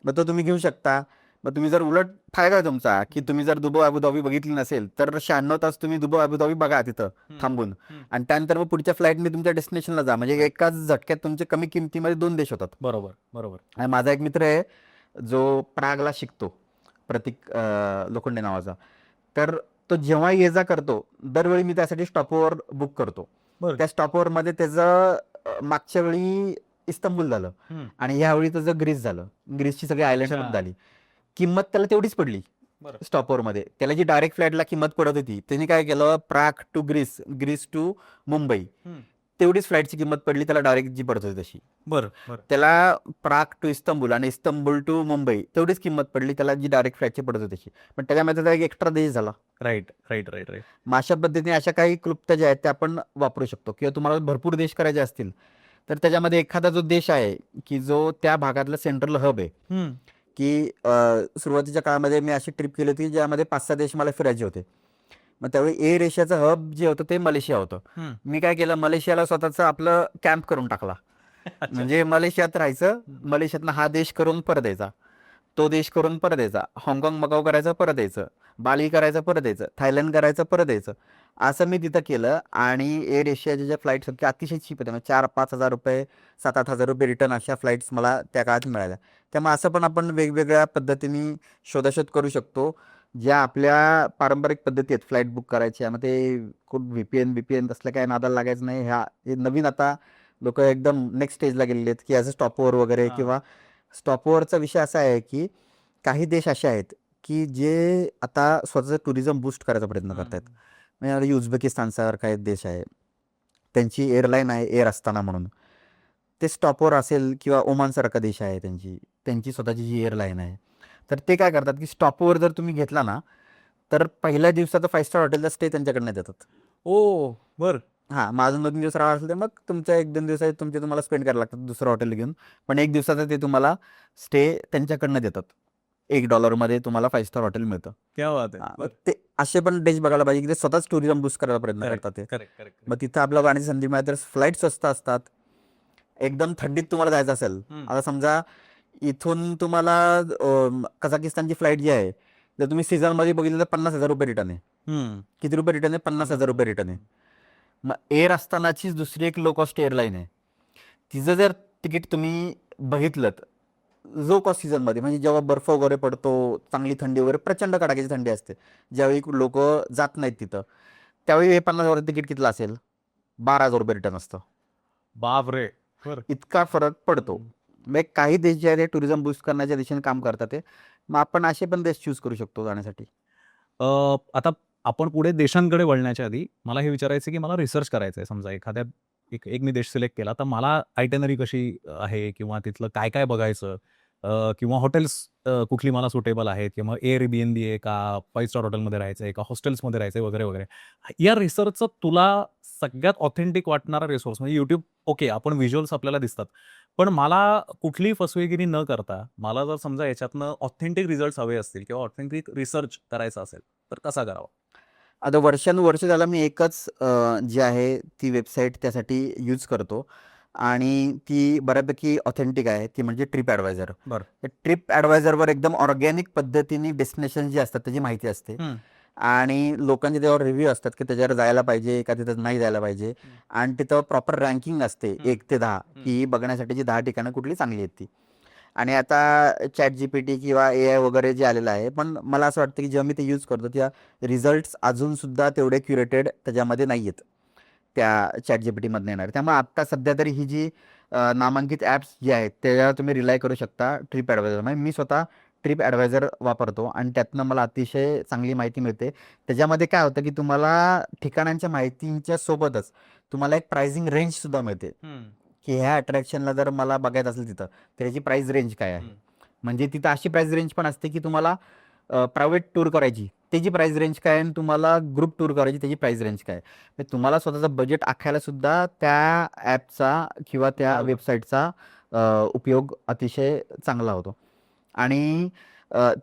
मग तो तुम्ही घेऊ शकता. मग तुम्ही जर उलट फायदा आहे तुमचा की तुम्ही जर दुबई अबुधाबी बघितली नसेल तर 96 तास तुम्ही दुबई अबुधाबी बघा तिथं थांबून, आणि त्यानंतर मग पुढच्या फ्लाईटने तुमच्या डेस्टिनेशनला जा. म्हणजे एकाच झटक्यात तुमचे कमी किमतीमध्ये 2 देश होतात. बरोबर बरोबर. आणि माझा एक मित्र आहे जो प्रागला शिकतो, प्रतीक लोखंडे नावाचा. तर तो जेव्हा ये जा करतो दरवेळी मी त्यासाठी स्टॉपओव्हर बुक करतो. बरं. त्या स्टॉपओव्हर मध्ये त्याचं मागच्या वेळी इस्तंबूल झालं आणि यावेळी त्याचं ग्रीस झालं. ग्रीसची सगळी आयलंड अच्छा. पण झाली. किंमत त्याला तेवढीच पडली बरं. स्टॉपओव्हर मध्ये. त्याला जी डायरेक्ट फ्लाईटला किंमत पडत होती त्यांनी काय केलं, Prague to Greece, Greece to Mumbai, तेवढीच फ्लाईटची किंमत पडली त्याला डायरेक्ट जी पडत होती तशी. बरं बरं. त्याला प्राग टू इस्तंबूल आणि इस्तंबूल टू मुंबई तेवढीच किंमत पडली त्याला जी डायरेक्ट फ्लाईटची पडत होती तशी. पण त्याच्यामध्ये त्याचा एक एक्स्ट्रा देश झाला. Right right right right. मग अशा पद्धतीने अशा काही क्लुप्त्या ज्या आहेत त्या आपण वापरू शकतो. किंवा तुम्हाला भरपूर देश करायचे असतील तर त्याच्यामध्ये एखादा जो देश आहे की जो त्या भागातला सेंट्रल हब आहे, की सुरुवातीच्या काळामध्ये मी अशी ट्रिप केली होती ज्यामध्ये 5-6 देश मला फिरायचे होते. मग त्यावेळी एअर एशियाचं हब जे होतं ते मलेशिया होतं. मी काय केलं, मलेशियाला स्वतःचं आपलं कॅम्प करून टाकला. म्हणजे मलेशियात राहायचं, मलेशियातनं हा देश करून परत यायचा, तो देश करून परत यायचा, हाँगकाँग मकाऊ करायचं परत यायचं, बाली करायचं परत यायचं, थायलंड करायचं परत यायचं. असं मी तिथं केलं. आणि एअर एशियाच्या ज्या फ्लाईट्स होत्या अतिशय चीप होत्या, 4-5 हजार रुपये, 7-8 हजार रुपये रिटर्न अशा फ्लाईट्स मला त्या काळात मिळाल्या. त्यामुळे असं पण आपण वेगवेगळ्या पद्धतीने शोधाशोध करू शकतो. ज्या आपल्या पारंपरिक पद्धती आहेत फ्लाईट बुक करायच्या, मग ते खूप VPN तसलं काय नादाला लागायचं नाही. हे नवीन आता लोक एकदम नेक्स्ट स्टेजला गेलेले आहेत की ॲज अ स्टॉपओव्हर वगैरे. किंवा स्टॉपओव्हरचा विषय असा आहे की काही देश असे आहेत की जे आता स्वतःचं टुरिझम बूस्ट करायचा प्रयत्न करतात. म्हणजे उझबेकिस्तानसारखा एक देश आहे, त्यांची एअरलाईन आहे एअर अस्ताना म्हणून. ते स्टॉपओव्हर असेल, किंवा ओमानसारखा देश आहे त्यांची स्वतःची जी एअरलाईन आहे. तर ते काय करतात की स्टॉपओव्हर जर तुम्ही घेतला ना तर पहिल्या दिवसाचा 5 स्टार हॉटेलचा स्टे त्यांच्याकडनं देतात. ओ बरं. हां, मग अजून 2-3 दिवस राहावं असेल तर मग तुमच्या 1-2 दिवस तुम्हाला स्पेंड करायला लागतात दुसरं हॉटेल घेऊन. पण 1 दिवसाचा ते तुम्हाला स्टे त्यांच्याकडनं देतात. $1 तुम्हाला 5 स्टार हॉटेल मिळतं. क्या बात आहे. मग ते असे पण देश बघायला पाहिजे की ते स्वतःच टुरिझम बूस्ट करायला प्रयत्न करतात ते. Correct correct. मग तिथं आपल्याला जाण्याची संधी मिळाली तर फ्लाईट स्वस्त असतात. एकदम थंडीत तुम्हाला जायचं असेल, आता समजा इथून तुम्हाला कझाकिस्तानची फ्लाईट जी आहे जर तुम्ही सीझनमध्ये बघितलं तर 50,000 रुपये रिटर्न आहे. किती रुपये रिटर्न आहे? 50,000 रुपये रिटर्न आहे. मग एअर अस्तानाचीच दुसरी एक लो कॉस्ट एअरलाईन आहे, तिचं जर तिकीट तुम्ही बघितलं लो कॉस्ट सीझनमध्ये, म्हणजे जेव्हा बर्फ वगैरे पडतो, चांगली थंडी वगैरे, प्रचंड कडाक्याची थंडी असते, ज्यावेळी लोक जात नाहीत तिथं, त्यावेळी हे 50,000 तिकीट कितीला असेल? 12,000 रुपये रिटर्न असतं. बाप रे. बरं. इतका फरक पडतो. मग काही देश जे आहे ते टुरिझम बूस्ट करण्याच्या दिशेने काम करतात ते. मग आपण असे पण देश चूज करू शकतो जाण्यासाठी. आता आपण पुढे देशांकडे वळण्याच्या आधी मला हे विचारायचं की मला रिसर्च करायचं आहे. समजा एखाद्या एक मी देश सिलेक्ट केला तर मला आयटेनरी कशी आहे किंवा तिथलं काय काय बघायचं, किंवा हॉटेल्स कुठली मला सुटेबल आहेत, किंवा Airbnb आहे का, 5 स्टार हॉटेलमध्ये राहायचं आहे का, हॉस्टेल्समध्ये राहायचं आहे वगैरे वगैरे. या रिसर्चचं तुला सगळ्यात ऑथेंटिक वाटणारा रिसोर्स म्हणजे यूट्यूब. ओके, आपण व्हिज्युअल्स आपल्याला दिसतात, पण मला कुठलीही फसवेगिरी न करता मला जर समजा याच्यातनं ऑथेंटिक रिझल्ट्स हवे असतील किंवा ऑथेंटिक रिसर्च करायचा असेल तर कसा करावा? आता वर्षानुवर्ष झाला मी एकच जी आहे ती वेबसाईट त्यासाठी यूज करतो आणि ती बऱ्यापैकी ऑथेंटिक आहे, ती म्हणजे ट्रिप ॲडवायझर. बरं. ट्रिप ॲडवायझरवर एकदम ऑर्गॅनिक पद्धतीने डेस्टिनेशन जी असतात त्याची माहिती असते आणि लोकांचे त्यावर रिव्ह्यू असतात की त्याच्यावर जायला पाहिजे का तिथं नाही जायला पाहिजे. आणि तिथं प्रॉपर रँकिंग असते 1 ते 10 की बघण्यासाठीची 10 ठिकाणं कुठली चांगली आहेत ती. आणि आता चॅट जीपीटी किंवा AI वगैरे जे आलेलं आहे, पण मला असं वाटतं की जेव्हा मी ते यूज करतो त्या रिझल्ट्स अजूनसुद्धा तेवढे क्युरेटेड त्याच्यामध्ये नाही आहेत त्या चॅट जीपीटीमधनं येणार. त्यामुळे आत्ता सध्या तरी ही जी नामांकित ॲप्स जे आहेत त्याच्यावर तुम्ही रिलाय करू शकता ट्रिप ॲडवायझर. म्हणजे मी स्वतः ट्रिप ॲडवायझर वापरतो आणि त्यातनं मला अतिशय चांगली माहिती मिळते. त्याच्यामध्ये काय होतं की तुम्हाला ठिकाणांच्या माहितीच्या सोबतच तुम्हाला एक प्राइसिंग रेंजसुद्धा मिळते, की ह्या अट्रॅक्शनला जर मला बघायचं असेल तिथं, तर त्याची प्राइस रेंज काय आहे. म्हणजे तिथं अशी प्राइस रेंज पण असते की तुम्हाला प्रायव्हेट टूर करायची त्याची प्राइस रेंज काय आहे आणि तुम्हाला ग्रुप टूर करायची त्याची प्राइस रेंज काय आहे. म्हणजे तुम्हाला स्वतःचं बजेट आखायला सुद्धा त्या ॲपचा किंवा त्या बरोबर. वेबसाईटचा उपयोग अतिशय चांगला होतो. आणि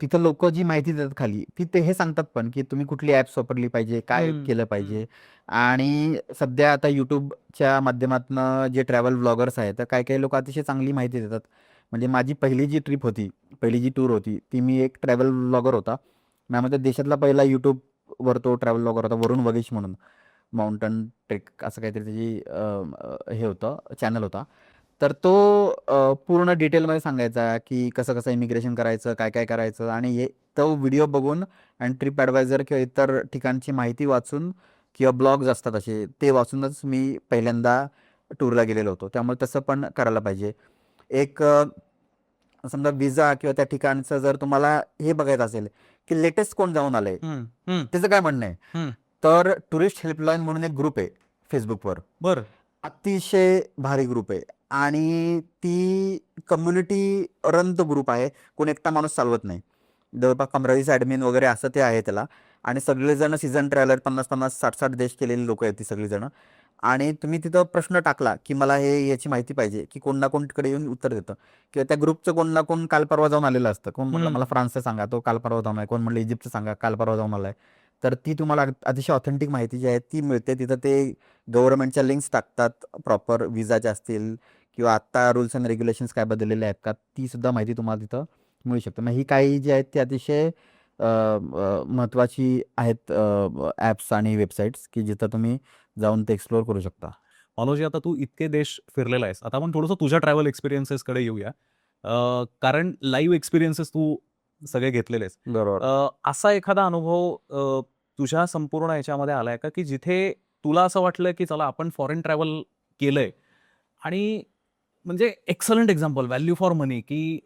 तिथं लोकं जी माहिती देतात खाली, ती ते हे सांगतात पण, की तुम्ही कुठली ॲप्स वापरली पाहिजे, काय केलं पाहिजे. आणि सध्या आता YouTubeच्या माध्यमातनं जे ट्रॅव्हल व्लॉगर्स आहेत, तर काही-काही लोकं अतिशय चांगली माहिती देतात. म्हणजे माझी पहिली जी ट्रिप होती, पहिली जी टूर होती, ती मी एक ट्रॅव्हल व्लॉगर होता. त्यामध्ये देशातला पहिला YouTubeवर तो ट्रॅव्हल व्लॉगर होता, वरुण वगेश म्हणून. माउंटन ट्रेक असं काहीतरी त्याची हे होतं, चॅनल होता. तर तो पूर्ण डिटेलमध्ये सांगायचा, की कसं-कसं इमिग्रेशन करायचं, काय-काय करायचं आणि हे तो व्हिडिओ बघून आणि ट्रिप ॲडवायझर किंवा इतर ठिकाणची माहिती वाचून किंवा ब्लॉग्स असतात असे, ते वाचूनच मी पहिल्यांदा टूरला गेलेलो होतो. त्यामुळे तसं पण करायला पाहिजे. एक समजा व्हिसा किंवा त्या ठिकाणचं जर तुम्हाला हे बघायचं असेल, की लेटेस्ट कोण जाऊन आलंय, त्याचं काय म्हणणं आहे. तर टुरिस्ट हेल्पलाईन म्हणून एक ग्रुप आहे Facebookवर. बरं. अतिशय भारी ग्रुप आहे आणि ती कम्युनिटी रन तो ग्रुप आहे. कोण एकटा माणूस चालवत नाही. जवळपास 15-20 ॲडमिन वगैरे असं ते आहे त्याला आणि सगळेजण सीझन ट्रॅव्हलर 50-50, 60-60 देश केलेली लोकं आहेत ती सगळीजणं. आणि तुम्ही तिथं प्रश्न टाकला, की मला याची माहिती पाहिजे, की कोण ना कोण तिकडे येऊन उत्तर देतं किंवा त्या ग्रुपचं कोण ना कोण काल परवा जाऊन आलेलं असतं. कोण म्हटलं मला फ्रान्सचं सांगा, तो काल परवा जाऊन आहे. कोण म्हटलं इजिप्तचं सांगा, काल परवा जाऊन आलाय. तर ती तुम्हाला अतिशय ऑथेंटिक माहिती जी आहे ती मिळते. तिथं ते गव्हर्नमेंटच्या लिंक्स टाकतात प्रॉपर व्हिसाच्या असतील किंवा आत्ता रूल्स अँड रेग्युलेशन्स काय बदललेले आहेत का, ती सुद्धा माहिती तुम्हाला तिथं मिळू शकते. मग ही काही जी आहेत ती अतिशय महत्त्वाची आहेत ॲप्स आणि वेबसाईट्स, की जिथं तुम्ही जाऊन ते एक्सप्लोअर करू शकता. मनोजी, आता तू इतके देश फिरलेला आहेस. आता आपण थोडंसं तुझ्या ट्रॅव्हल एक्सपिरियन्सेसकडे येऊया. कारण लाईव्ह एक्सपिरियन्सेस तू सगळे घेतलेले आहेस. बरोबर. असा एखादा अनुभव तुझ्या संपूर्ण ह्याच्यामध्ये आलाय का, की जिथे तुला असं वाटलं, की चला आपण फॉरेन ट्रॅव्हल केलंय आणि म्हणजे एक्सलंट एक्झाम्पल व्हॅल्यू फॉर मनी, की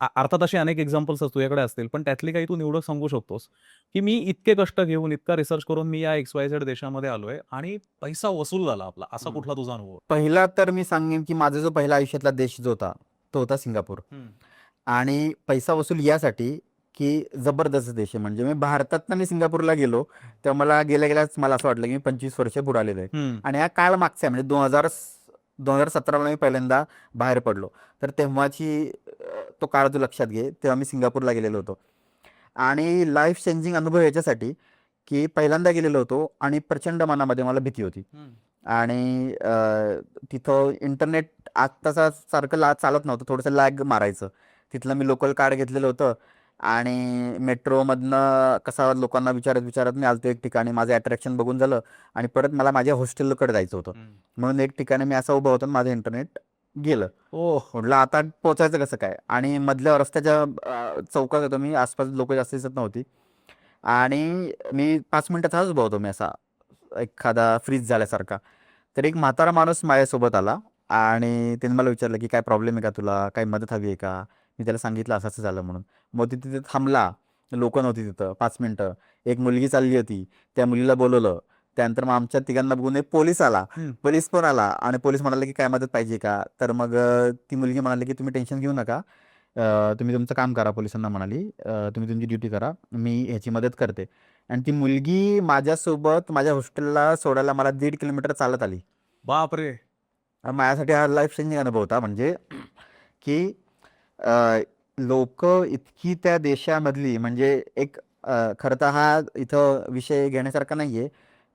अर्थात असे अनेक एक्झाम्पल्स तुझ्याकडे असतील, पण त्यातली काही तू निवडक सांगू शकतोस, की मी इतके कष्ट घेऊन, इतका रिसर्च करून मी या XYZ देशामध्ये आलोय आणि पैसा वसूल झाला आपला. असा कुठला तुझा अनुभव? पहिला तर मी सांगेन, की माझा जो पहिला आयुष्यातला देश जो होता, तो होता सिंगापूर. आणि पैसा वसूल यासाठी, की जबरदस्त देश आहे. म्हणजे मी भारतातनं मी सिंगापूरला गेलो, तेव्हा मला गेल्या-गेल्याच मला असं वाटलं, की मी 25 वर्ष बुडालेलो आहे. आणि हा काळ मागचा आहे म्हणजे 2017ला मी पहिल्यांदा बाहेर पडलो. तर तेव्हाची तो काळ तू लक्षात घे. तेव्हा मी सिंगापूरला गेलेलो होतो. आणि लाईफ चेंजिंग अनुभव याच्यासाठी, की पहिल्यांदा गेलेलो होतो आणि प्रचंड मनामध्ये मला भीती होती. आणि तिथं इंटरनेट आत्ताचा सारखं चालत नव्हतं. थोडंसं लॅग मारायचं. तिथलं मी लोकल कार्ड घेतलेलं होतं आणि मेट्रोमधनं कसा लोकांना विचारत मी आलतो एक ठिकाणी. माझं अट्रॅक्शन बघून झालं आणि परत मला माझ्या हॉस्टेलकडे जायचं होतं. म्हणून एक ठिकाणी मी असा उभा होतो आणि माझं इंटरनेट गेलं. म्हटलं आता पोचायचं कसं काय? आणि मधल्या रस्त्याच्या चौकात होतो मी. आसपास लोकं जास्त दिसत नव्हती. आणि मी 5 मिनिटं तसाच उभा होतो मी असा, एखादा फ्रीज झाल्यासारखा. तर एक म्हातारा माणूस माझ्यासोबत आला आणि त्याने मला विचारलं, की "काय प्रॉब्लेम आहे का तुला? काही मदत हवी आहे का?" मी त्याला सांगितलं असं-असं झालं म्हणून. मग तिथे थांबला. लोकं नव्हती तिथं 5 मिनिटं. एक मुलगी चालली होती. त्या मुलीला बोलवलं. त्यानंतर मग आमच्या तिघांना बघून एक पोलीस आला. पोलीस पण आला आणि पोलीस म्हणाले, की "काय मदत पाहिजे का?" तर मग ती मुलगी म्हणाली, की "तुम्ही टेन्शन घेऊ नका. तुम्ही तुमचं काम करा." पोलिसांना म्हणाली. "तुम्ही तुमची ड्युटी करा. मी ह्याची मदत करते." आणि ती मुलगी माझ्यासोबत माझ्या हॉस्टेलला सोडायला मला 1.5 किलोमीटर चालत आली. बापरे! माझ्यासाठी हा लाईफ चेंजिंग अनुभव होता. म्हणजे की लोकं इतकी त्या देशामधली म्हणजे एक खरं तर हा इथं विषय घेण्यासारखा नाही आहे.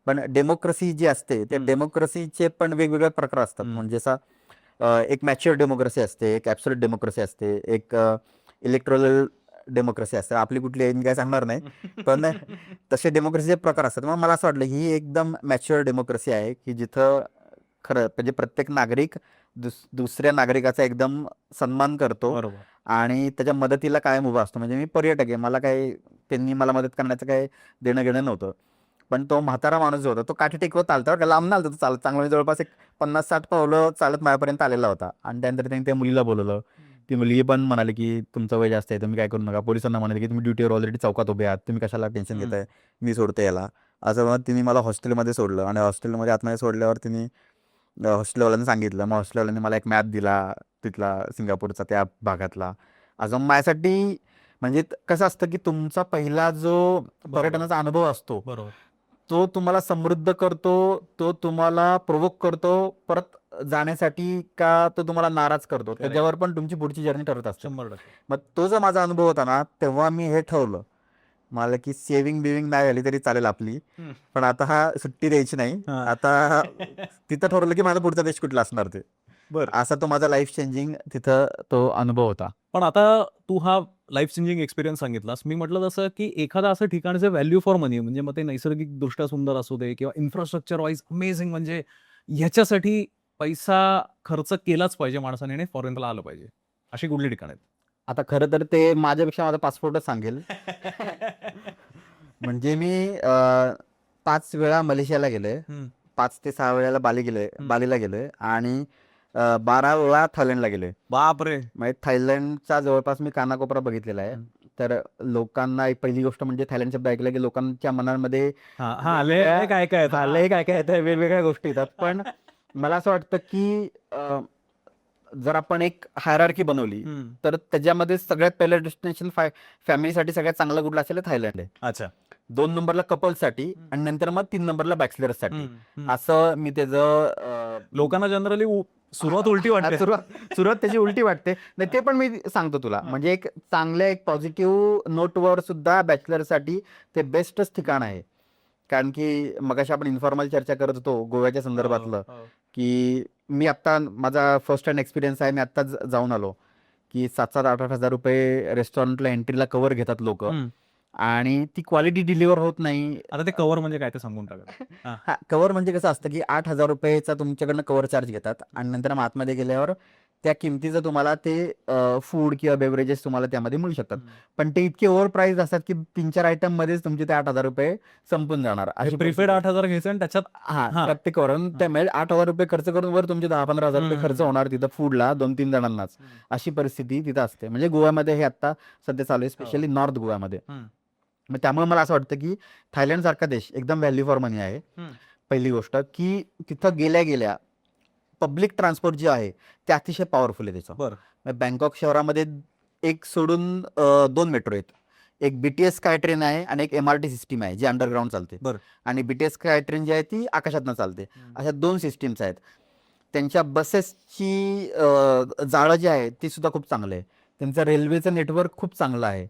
पण डेमोक्रसी जी असते, त्या डेमोक्रसीचे पण वेगवेगळे प्रकार असतात. म्हणजे असा एक मॅच्युअर डेमोक्रसी असते, एक ॲब्सोल्यूट डेमोक्रसी असते, एक इलेक्टोरल डेमोक्रसी असते. आपली कुठली आहे मी काय सांगणार नाही. पण तसे डेमोक्रसीचे प्रकार असतात. मग मला असं वाटलं ही एकदम मॅच्युअर डेमोक्रसी आहे, की जिथं खरं म्हणजे प्रत्येक नागरिक दुसऱ्या नागरिकाचा एकदम सन्मान करतो. बरोबर. आणि त्याच्या मदतीला कायम उभा असतो. म्हणजे मी पर्यटक आहे, मला काही त्यांनी मला मदत करण्याचं काही देणं घेणं नव्हतं. पण तो म्हातारा माणूस जो होता तो काठी टेकवत चालता बरं का, लांब नाही आलता तो चालत, चांगलं म्हणजे जवळपास एक 50-60 पावलं चालत माझ्यापर्यंत आलेला होता. आणि त्यानंतर त्यांनी त्या मुलीला बोलवलं. ती मुलगी पण म्हणाली की तुमचं वय जास्त आहे, तुम्ही काय करू नका. पोलिसांना म्हणाले की तुम्ही ड्युटीवर ऑलरेडी चौकात उभे आहात, तुम्ही कशाला टेन्शन हम्म. घेताय, मी सोडते याला. असं म्हणत तिने मला हॉस्टेलमध्ये सोडलं. आणि हॉस्टेलमध्ये आतमध्ये सोडल्यावर तिने हॉस्टेलवाल्यांनी सांगितलं. मग हॉस्टेलवाल्यांनी मला एक मॅप दिला तिथला, सिंगापूरचा, त्या भागातला. अजून माझ्यासाठी म्हणजे कसं असतं की तुमचा पहिला जो बरोबर पर्यटनाचा अनुभव असतो बरोबर तो तुम्हाला समृद्ध करतो, तो तुम्हाला प्रोवोक करतो परत जाण्यासाठी, का तो तुम्हाला नाराज करतो, Correct. त्याच्यावर पण तुमची पुढची जर्नी ठरत असते. 100%. मग तो जो माझा अनुभव होता ना, तेव्हा मी हे ठरवलं मला की सेविंग बिविंग नाही झाली तरी चालेल आपली, हम्म. पण आता हा सुट्टी द्यायची नाही. हा. आता तिथं ठरवलं की माझा पुढचा देश कुठला असणार ते. बर असा तो माझा लाईफ चेंजिंग तिथं तो अनुभव होता. पण आता तू हा लाईफ चेंजिंग एक्सपिरियन्स सांगितलास. मी म्हटलं तसं की एखादा असं ठिकाण जे व्हॅल्यू फॉर मनी, म्हणजे मग ते नैसर्गिक दृष्ट्या सुंदर असू दे किंवा इन्फ्रास्ट्रक्चर वाईज अमेझिंग, म्हणजे ह्याच्यासाठी पैसा खर्च केलाच पाहिजे माणसाने आणि फॉरेनला आलं पाहिजे, अशी कुठली ठिकाण आहेत? आता खरं तर ते माझ्यापेक्षा माझा पासपोर्टच सांगेल. म्हणजे मी 5 वेळा मलेशियाला गेलोय, हम्म. 5 ते 6 वेळेला हम्म. बालीला गेलोय आणि 12 वेळा थायलंडला गेलोय. बापरे. म्हणजे थायलंडचा जवळपास मी कानाकोपरा बघितलेला आहे. हम्म. तर लोकांना एक पहिली गोष्ट म्हणजे थायलंड शब्द ऐकला की लोकांच्या मनामध्ये हा हा लय लय काय काय येतं. लय काय काय येतं, वेगवेगळ्या गोष्टी येतात. पण मला असं वाटतं की जर आपण एक हायरार्की बनवली हम्म. तर त्याच्यामध्ये सगळ्यात पहिलं डेस्टिनेशन फॅमिलीसाठी सगळ्यात चांगलं कुठलं असेल तर थायलंड आहे. अच्छा. 2 नंबरला कपल्ससाठी आणि नंतर मग 3 नंबरला बॅचलर्ससाठी. हम्म. हम्म. असं मी त्याचं लोकांना जनरली सुरुवात उलटी वाटते. सुरुवात त्याची उलटी वाटते. नाही ते पण मी सांगतो तुला, म्हणजे एक चांगल्या एक पॉझिटिव्ह नोटवर सुद्धा बॅचलरसाठी ते बेस्टच ठिकाण आहे. कारण की मगाशी आपण इन्फॉर्मल चर्चा करत होतो गोव्याच्या संदर्भातलं, की मी आत्ता माझा फर्स्ट हँड एक्सपिरियन्स आहे. मी आत्ताच जाऊन आलो की 7-7, 8-8 हजार रुपये रेस्टॉरंटला एंट्रीला कवर घेतात लोक, हम्म. आणि ती क्वालिटी डिलिव्हर होत नाही. आता ते कव्हर म्हणजे काय ते सांगून टाका. हा. हा, कवर म्हणजे कसं असतं की 8,000 रुपयेचा तुमच्याकडनं कवर चार्ज घेतात आणि नंतर मग आतमध्ये गेल्यावर त्या किमतीचं तुम्हाला ते फूड किंवा बेवरेजेस तुम्हाला त्यामध्ये मिळू शकतात. पण ते इतके ओव्हर प्राईस असतात की 3-4 आयटम मध्येच तुमचे ते 8,000 रुपये संपून जाणार. अशी प्रिफेड 8,000 घ्यायचं आणि त्याच्यात हा हा. प्रत्येक करून त्यामुळे 8,000 रुपये खर्च करून वर तुमचे 10-15 हजार रुपये खर्च होणार तिथं फूडला 2-3 जणांनाच. अशी परिस्थिती तिथं असते. म्हणजे गोव्यामध्ये हे आता सध्या चालू आहे, स्पेशली नॉर्थ गोव्यामध्ये. मग त्यामुळे मला असं वाटतं की थायलंड सारखा देश एकदम व्हॅल्यू फॉर मनी आहे. पहिली गोष्ट की तिथं गेल्या गेल्या पब्लिक ट्रान्सपोर्ट जे आहे ते अतिशय पॉवरफुल आहे त्याचं. बरं. बँकॉक शहरामध्ये एक सोडून 2 मेट्रो आहेत. एक BTS स्काय ट्रेन आहे आणि एक MRT सिस्टीम आहे जी अंडरग्राऊंड चालते. बरं. आणि BTS स्काय ट्रेन जी आहे ती आकाशातनं चालते. अशा 2 सिस्टीम्स आहेत. त्यांच्या बसेसची जाळं जे आहे ती सुद्धा खूप चांगलं आहे. त्यांचं रेल्वेचं नेटवर्क खूप चांगलं आहे.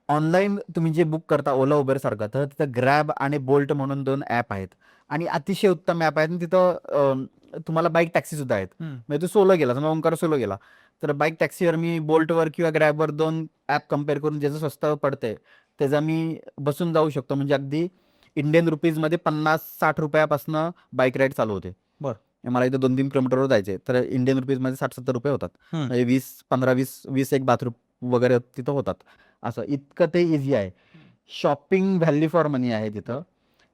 ऑनलाईन तुम्ही जे बुक करता ओला उबेर सारखं, तर तिथं ग्रॅब आणि बोल्ट म्हणून 2 ॲप आहेत आणि अतिशय उत्तम ॲप आहेत. आणि तिथं तुम्हाला बाईक टॅक्सी सुद्धा आहेत. म्हणजे तू सोलो गेला, समजा ओंकार सोलो गेला तर बाईक टॅक्सीवर मी बोल्टवर किंवा ग्रॅबवर 2 ॲप कम्पेअर करून ज्याचं स्वस्त पडतंय त्याचा मी बसून जाऊ शकतो. म्हणजे अगदी इंडियन रुपीजमध्ये 50-60 रुपयापासून बाईक राईड चालू होते. मला इथं 2-3 किलोमीटरवर जायचे तर इंडियन रुपीजमध्ये 60-70 रुपये होतात. म्हणजे 20-15-20 एक बाथरूम वगैरे तिथं होतात. असं इतकं ते इझी आहे. शॉपिंग व्हॅल्यू फॉर मनी आहे तिथं.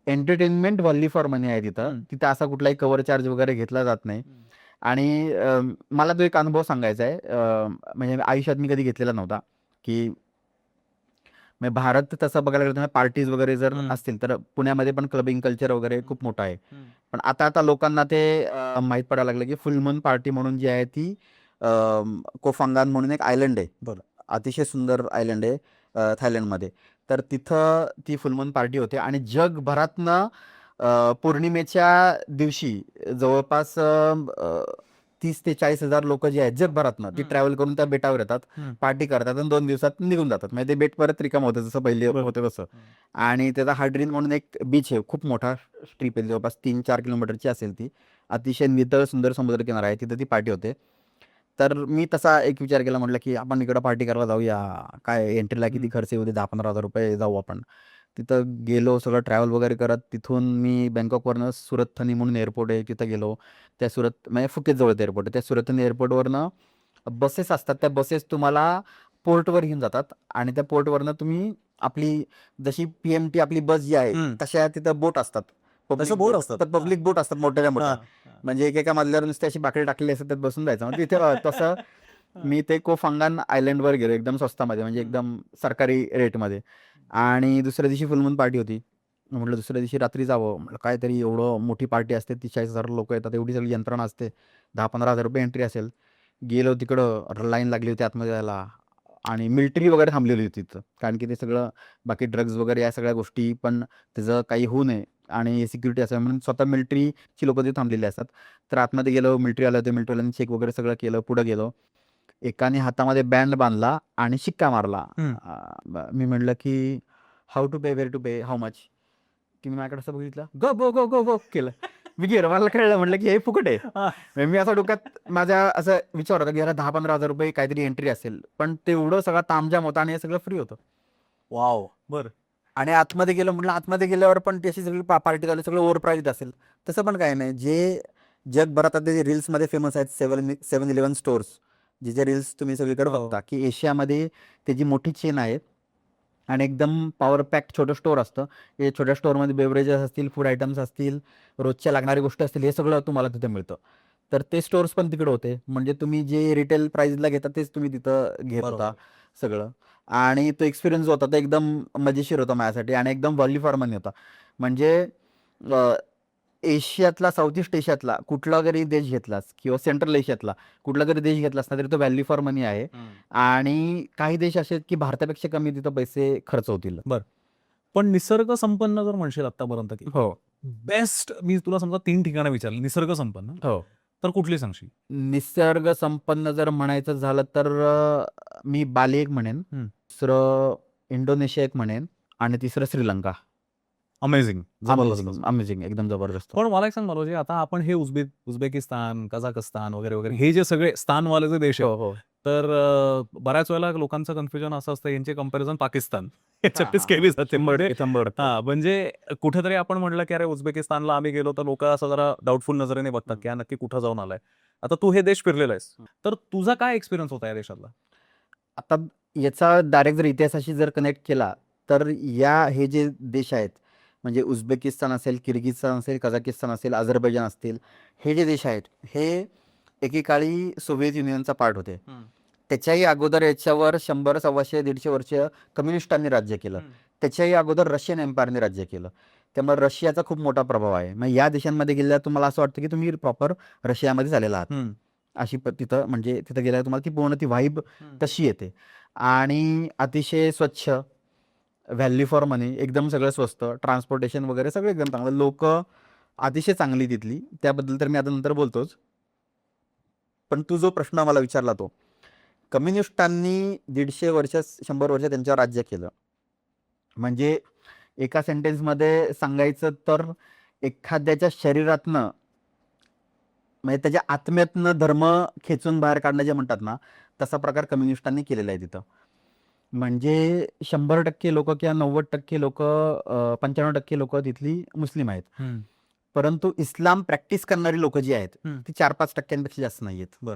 एंटरटेनमेंट व्हॅल्यू फॉर मनी आहे तिथं. तिथं असा कुठलाही कव्हर चार्ज वगैरे घेतला जात नाही. आणि मला तो एक अनुभव सांगायचा आहे, म्हणजे आयुष्यात मी कधी घेतलेला नव्हता की म्हणजे भारत तसं बघायला गेलं तर पार्टीज वगैरे जर असतील तर पुण्यामध्ये पण क्लबिंग कल्चर वगैरे खूप मोठं आहे. पण आता लोकांना ते माहीत पडायला लागलं की फुल मून पार्टी म्हणून जी आहे ती कोफांगान म्हणून एक आयलंड आहे. बरं. अतिशय सुंदर आयलंड आहे थायलंडमध्ये. तर तिथं ती फुल मून पार्टी होते आणि जगभरातनं पौर्णिमेच्या दिवशी जवळपास 30 ते 40 हजार लोक जे आहेत जगभरातनं ती ट्रॅव्हल करून त्या बेटावर येतात, पार्टी करतात आणि 2 दिवसात निघून जातात. म्हणजे ते बेट परत रिकाम होतं जसं पहिले होतं तसं. आणि त्याचा हार्ड्रीन म्हणून एक बीच आहे, खूप मोठा स्ट्रीप आहे, जवळपास 3-4 किलोमीटरची असेल ती. अतिशय नितळ सुंदर समुद्रकिनारा आहे, तिथं ती पार्टी होते. तर मी तसा एक विचार केला, म्हटलं की आपण इकडं पार्टी करायला जाऊया, काय एंट्रीला किती खर्च येऊ दे, 10-15 हजार रुपये, जाऊ आपण. तिथं गेलो, सगळं ट्रॅव्हल वगैरे करत. तिथून मी बँकॉकवरनं सुरत थनी म्हणून एअरपोर्ट आहे तिथं गेलो. त्या सुरत म्हणजे फुकेतजवळ एअरपोर्ट आहे, त्या सुरत थनी एअरपोर्टवरनं बसेस असतात, त्या बसेस तुम्हाला पोर्टवर घेऊन जातात आणि त्या पोर्टवरनं तुम्ही आपली जशी PMT आपली बस जी आहे हम्म. तशा तिथं बोट असतात, तशा boat असतात? पब्लिक बोट असतात मोठ्या मोठ्या. हा. म्हणजे एकेका मजल्यावर नुसते अशी बाकडी टाकलेली असतात, त्यात बसून जायचं. मग तिथे तसं मी ते कोफांगान आयलंडवर गेलो एकदम स्वस्तामध्ये, म्हणजे एकदम सरकारी रेटमध्ये. आणि दुसऱ्या दिवशी फुलमून पार्टी होती. म्हटलं दुसऱ्या दिवशी रात्री जावं. म्हटलं काहीतरी एवढं मोठी पार्टी असते, 30-40,000 लोक येतात, एवढी सगळी यंत्रणा असते, 10-15 हजार रुपये एंट्री असेल. गेलो तिकडं, लाईन लागली होती आतमध्ये जायला आणि मिलिटरी वगैरे थांबलेली होती तिथं, कारण की ते सगळं बाकी ड्रग्ज वगैरे या सगळ्या गोष्टी पण त्याचं काही होऊ नये आणि सिक्युरिटी असेल म्हणून स्वतः मिलिटरीची लोक तिथे थांबलेली असतात. तर आतमध्ये गेलो, मिलिटरी आलं होते, मिलिटरीवाल्यांनी चेक वगैरे सगळं केलं. पुढे गेलो, एकाने हातामध्ये बँड बांधला आणि शिक्का मारला. मी म्हटलं की how to pay, where to pay, how much. की मी माझ्याकडे असं बघितलं, गो गो गो गो गो केलं. मी गेलो, मला कळलं, म्हटलं की हे फुकट आहे. म्हणजे मी असं डोक्यात माझ्या असं विचार होता की याला 10-15 हजार रुपये काहीतरी एंट्री असेल, पण तेवढं सगळा तामजाम होता आणि हे सगळं फ्री होतं. वाव. बर. आणि आतमध्ये गेलो, म्हटलं आतमध्ये गेल्यावर पण ती अशी सगळी पार्टी झाली, सगळं ओव्हर प्राईज असेल. तसं पण काही नाही. जे जगभरात आता जे रील्समध्ये फेमस आहेत, 7-11 स्टोअर्स, जे रील्स तुम्ही सगळीकडे हो. बघता, की एशियामध्ये त्याची मोठी चेन आहे आणि एकदम पॉवर पॅक छोटं स्टोअर असतं. हे छोट्या स्टोअरमध्ये बेवरेजेस असतील, फूड आयटम्स असतील, रोजच्या लागणारी गोष्टी असतील, हे सगळं तुम्हाला तिथे मिळतं. तर ते स्टोअर्स पण तिकडे होते. म्हणजे तुम्ही जे रिटेल प्राइसला घेता तेच तुम्ही तिथं घेत होता सगळं. आणि तो एक्सपिरियन्स जो होता तो एकदम मजेशीर होता माझ्यासाठी आणि एकदम व्हॅल्यू फॉर मनी होता. म्हणजे एशियातला, साऊथ ईस्ट एशियातला कुठला जरी देश घेतलास किंवा सेंट्रल एशियातला कुठला जरी देश घेतलास ना, तरी तो व्हॅल्यू फॉर मनी आहे. आणि काही देश असे आहेत की भारतापेक्षा कमी तिथं पैसे खर्च होतील. पण निसर्ग संपन्न जर म्हणशील आतापर्यंत की हो बेस्ट, मी तुला समजा 3 ठिकाणं विचारली निसर्ग संपन्न, हो. तर कुठली सांगशील? निसर्ग संपन्न जर म्हणायचं झालं तर मी बाली एक म्हणेन, दुसरं इंडोनेशिया एक म्हणेन आणि तिसरं श्रीलंका. अमेझिंग, जबरदस्त. अमेझिंग, एकदम जबरदस्त. पण मला एक सांग मालोजी, आता आपण हे उझबेकिस्तान, कझाकस्तान वगैरे वगैरे हे जे सगळे स्थानवाले जे देश हो आहेत, हो. तर बऱ्याच वेळेला लोकांचं कन्फ्युजन असं असतं, यांचे कंपॅरिझन पाकिस्तान याच्यातच हां, केली जाते. 100%. हा, म्हणजे कुठेतरी आपण म्हटलं की अरे उझबेकिस्तानला आम्ही गेलो, तर लोक असं जरा डाऊटफुल नजरेने बघतात की हा नक्की कुठं जाऊन आलाय. आता तू हे देश फिरलेला आहेस, तर तुझा काय एक्सपिरियन्स होता या देशातला? आता याचा डायरेक्ट जर इतिहासाशी जर कनेक्ट केला तर हे जे देश आहेत, म्हणजे उझबेकिस्तान असेल, किर्गिझस्तान असेल, कझाकिस्तान असेल, अझरबैजान असतील, हे जे देश आहेत हे एकेकाळी सोव्हिएत युनियनचा पार्ट होते. त्याच्याही अगोदर याच्यावर 100, 125, 150 वर्ष कम्युनिस्टांनी राज्य केलं. त्याच्याही अगोदर रशियन एम्पायरने राज्य केलं. त्यामुळे रशियाचा खूप मोठा प्रभाव आहे. मग या देशांमध्ये गेल्यावर तुम्हाला असं वाटतं की तुम्ही प्रॉपर रशियामध्ये झालेला आहात. अशी तिथं म्हणजे तिथं गेल्यावर तुम्हाला ती पूर्ण ती व्हाईब तशी येते. आणि अतिशय स्वच्छ, व्हॅल्यू फॉर मनी, एकदम सगळं स्वस्त, ट्रान्सपोर्टेशन वगैरे सगळं एकदम चांगलं, लोक अतिशय चांगली तिथली, त्याबद्दल तर मी आता नंतर बोलतोच. पण तू जो प्रश्न मला विचारला तो, कम्युनिस्टांनी 150 वर्ष 100 वर्ष त्यांच्यावर राज्य केलं. म्हणजे एका सेंटेन्समध्ये सांगायचं तर एखाद्याच्या शरीरातनं, म्हणजे त्याच्या आत्म्यातनं धर्म खेचून बाहेर काढणं जे म्हणतात ना, तसा प्रकार कम्युनिस्टांनी केलेला आहे तिथं. म्हणजे 100% लोक किंवा 90% लोक, 95% लोक तिथली मुस्लिम आहेत. परंतु इस्लाम प्रॅक्टिस करणारी लोक जी आहेत ती 4-5% जास्त नाही आहेत.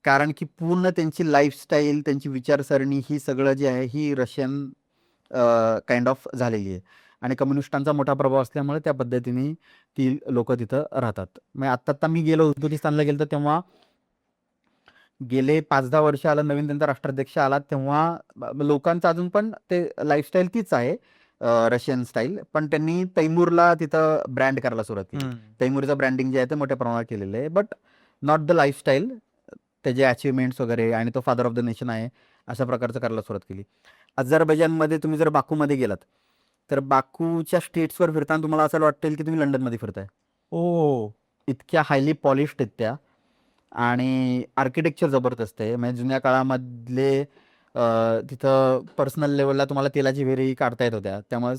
कारण की पूर्ण त्यांची लाईफस्टाईल, त्यांची विचारसरणी ही सगळं जे आहे ही रशियन काइंड ऑफ झालेली आहे. आणि कम्युनिस्टांचा मोठा प्रभाव असल्यामुळे त्या पद्धतीने ती लोक तिथं राहतात. मग आत्ता मी गेलो उझबेकिस्तानला गेलो तर तेव्हा गेले 5-10 वर्ष आला नवीन त्यांचा राष्ट्राध्यक्ष आला, तेव्हा लोकांचं अजून पण ते लाईफस्टाईल तीच आहे, रशियन स्टाईल. पण त्यांनी तैमूरला तिथं ब्रँड करायला सुरुवात केली. तैमूरचं ब्रँडिंग जे आहे ते मोठ्या प्रमाणात केलेलं आहे, बट नॉट द लाईफस्टाईल, त्याचे अचिव्हमेंट्स वगैरे, आणि तो फादर ऑफ द नेशन आहे अशा प्रकारचं करायला सुरुवात केली. अझरबैजानमध्ये तुम्ही जर बाकूमध्ये गेलात तर बाकूच्या स्ट्रीट्सवर फिरताना तुम्हाला असं वाटेल की तुम्ही लंडनमध्ये फिरताय. इतक्या हायली पॉलिश्ड आहेत त्या, आणि आर्किटेक्चर जबरदस्त आहे. म्हणजे जुन्या काळामधले तिथं पर्सनल लेवलला तुम्हाला तेलाची विहिरी काढता येत होत्या. त्यामुळे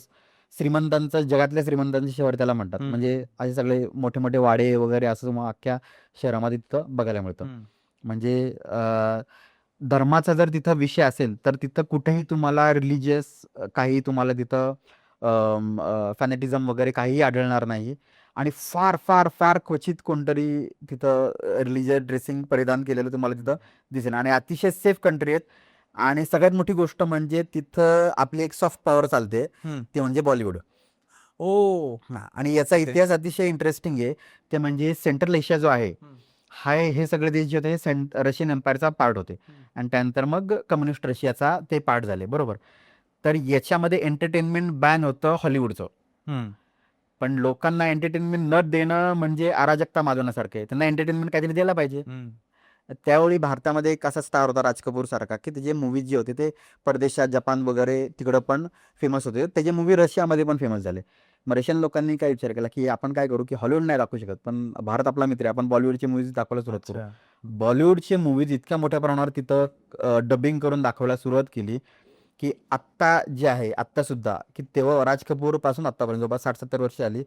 श्रीमंतांचं, जगातल्या श्रीमंतांचं शहर त्याला म्हणतात. म्हणजे असे सगळे मोठे मोठे वाडे वगैरे असं मग अख्ख्या शहरामध्ये तिथं बघायला मिळतं. म्हणजे धर्माचा जर तिथं विषय असेल तर तिथं कुठेही तुम्हाला रिलिजियस काही तुम्हाला तिथं फॅनेटिझम वगैरे काहीही आढळणार नाही. आणि फार फार फार क्वचित कोणतरी तिथं रिलिजियस ड्रेसिंग परिधान केलेलं तुम्हाला तिथं दिसेल आणि अतिशय सेफ कंट्री आहेत. आणि सगळ्यात मोठी गोष्ट म्हणजे तिथं आपली एक सॉफ्ट पॉवर चालते, ती म्हणजे बॉलिवूड. ओ आणि याचा ओके. इतिहास अतिशय इंटरेस्टिंग आहे. ते म्हणजे सेंट्रल एशिया जो आहे, हे सगळे देश जे होते हे रशियन एम्पायरचा पार्ट होते. आणि त्यानंतर मग कम्युनिस्ट रशियाचा ते पार्ट झाले, बरोबर. तर याच्यामध्ये एंटरटेनमेंट बॅन होतं हॉलिवूडचं. पण लोकांना एंटरटेनमेंट न देणं म्हणजे अराजकता माजवण्यासारखं आहे. त्यांना एंटरटेनमेंट काहीतरी द्यायला पाहिजे. त्यावेळी भारतामध्ये एक असा स्टार होता राज कपूर सारखा, की त्याचे मूवीज जे होते ते परदेशात, जपान वगैरे तिकडं पण फेमस होते. त्याचे मूवी रशियामध्ये पण फेमस झाले. मग रशियन लोकांनी काय विचार केला, की आपण काय करू, की हॉलिवूड नाही दाखवू शकत, पण भारत आपला मित्र आहे, आपण बॉलिवूडचे मूवीज दाखवायला सुरुवात करू. बॉलिवूडचे मूवीज इतक्या मोठ्या प्रमाणावर तिथं डबिंग करून दाखवायला सुरुवात केली, की आत्ता जे आहे आत्तासुद्धा, की तेव्हा राज कपूरपासून आत्तापर्यंत जवळपास 60-70 वर्ष आली,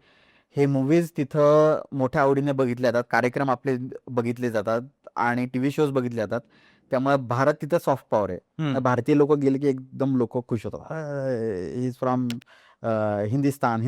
हे मूवीज तिथं मोठ्या आवडीने बघितले जातात, कार्यक्रम आपले बघितले जातात आणि टीव्ही शोज बघितले जातात. त्यामुळे भारत तिथं सॉफ्ट पॉवर आहे. भारतीय लोक गेले की एकदम लोक खुश होतात. इज फ्रॉम हिंदुस्तान,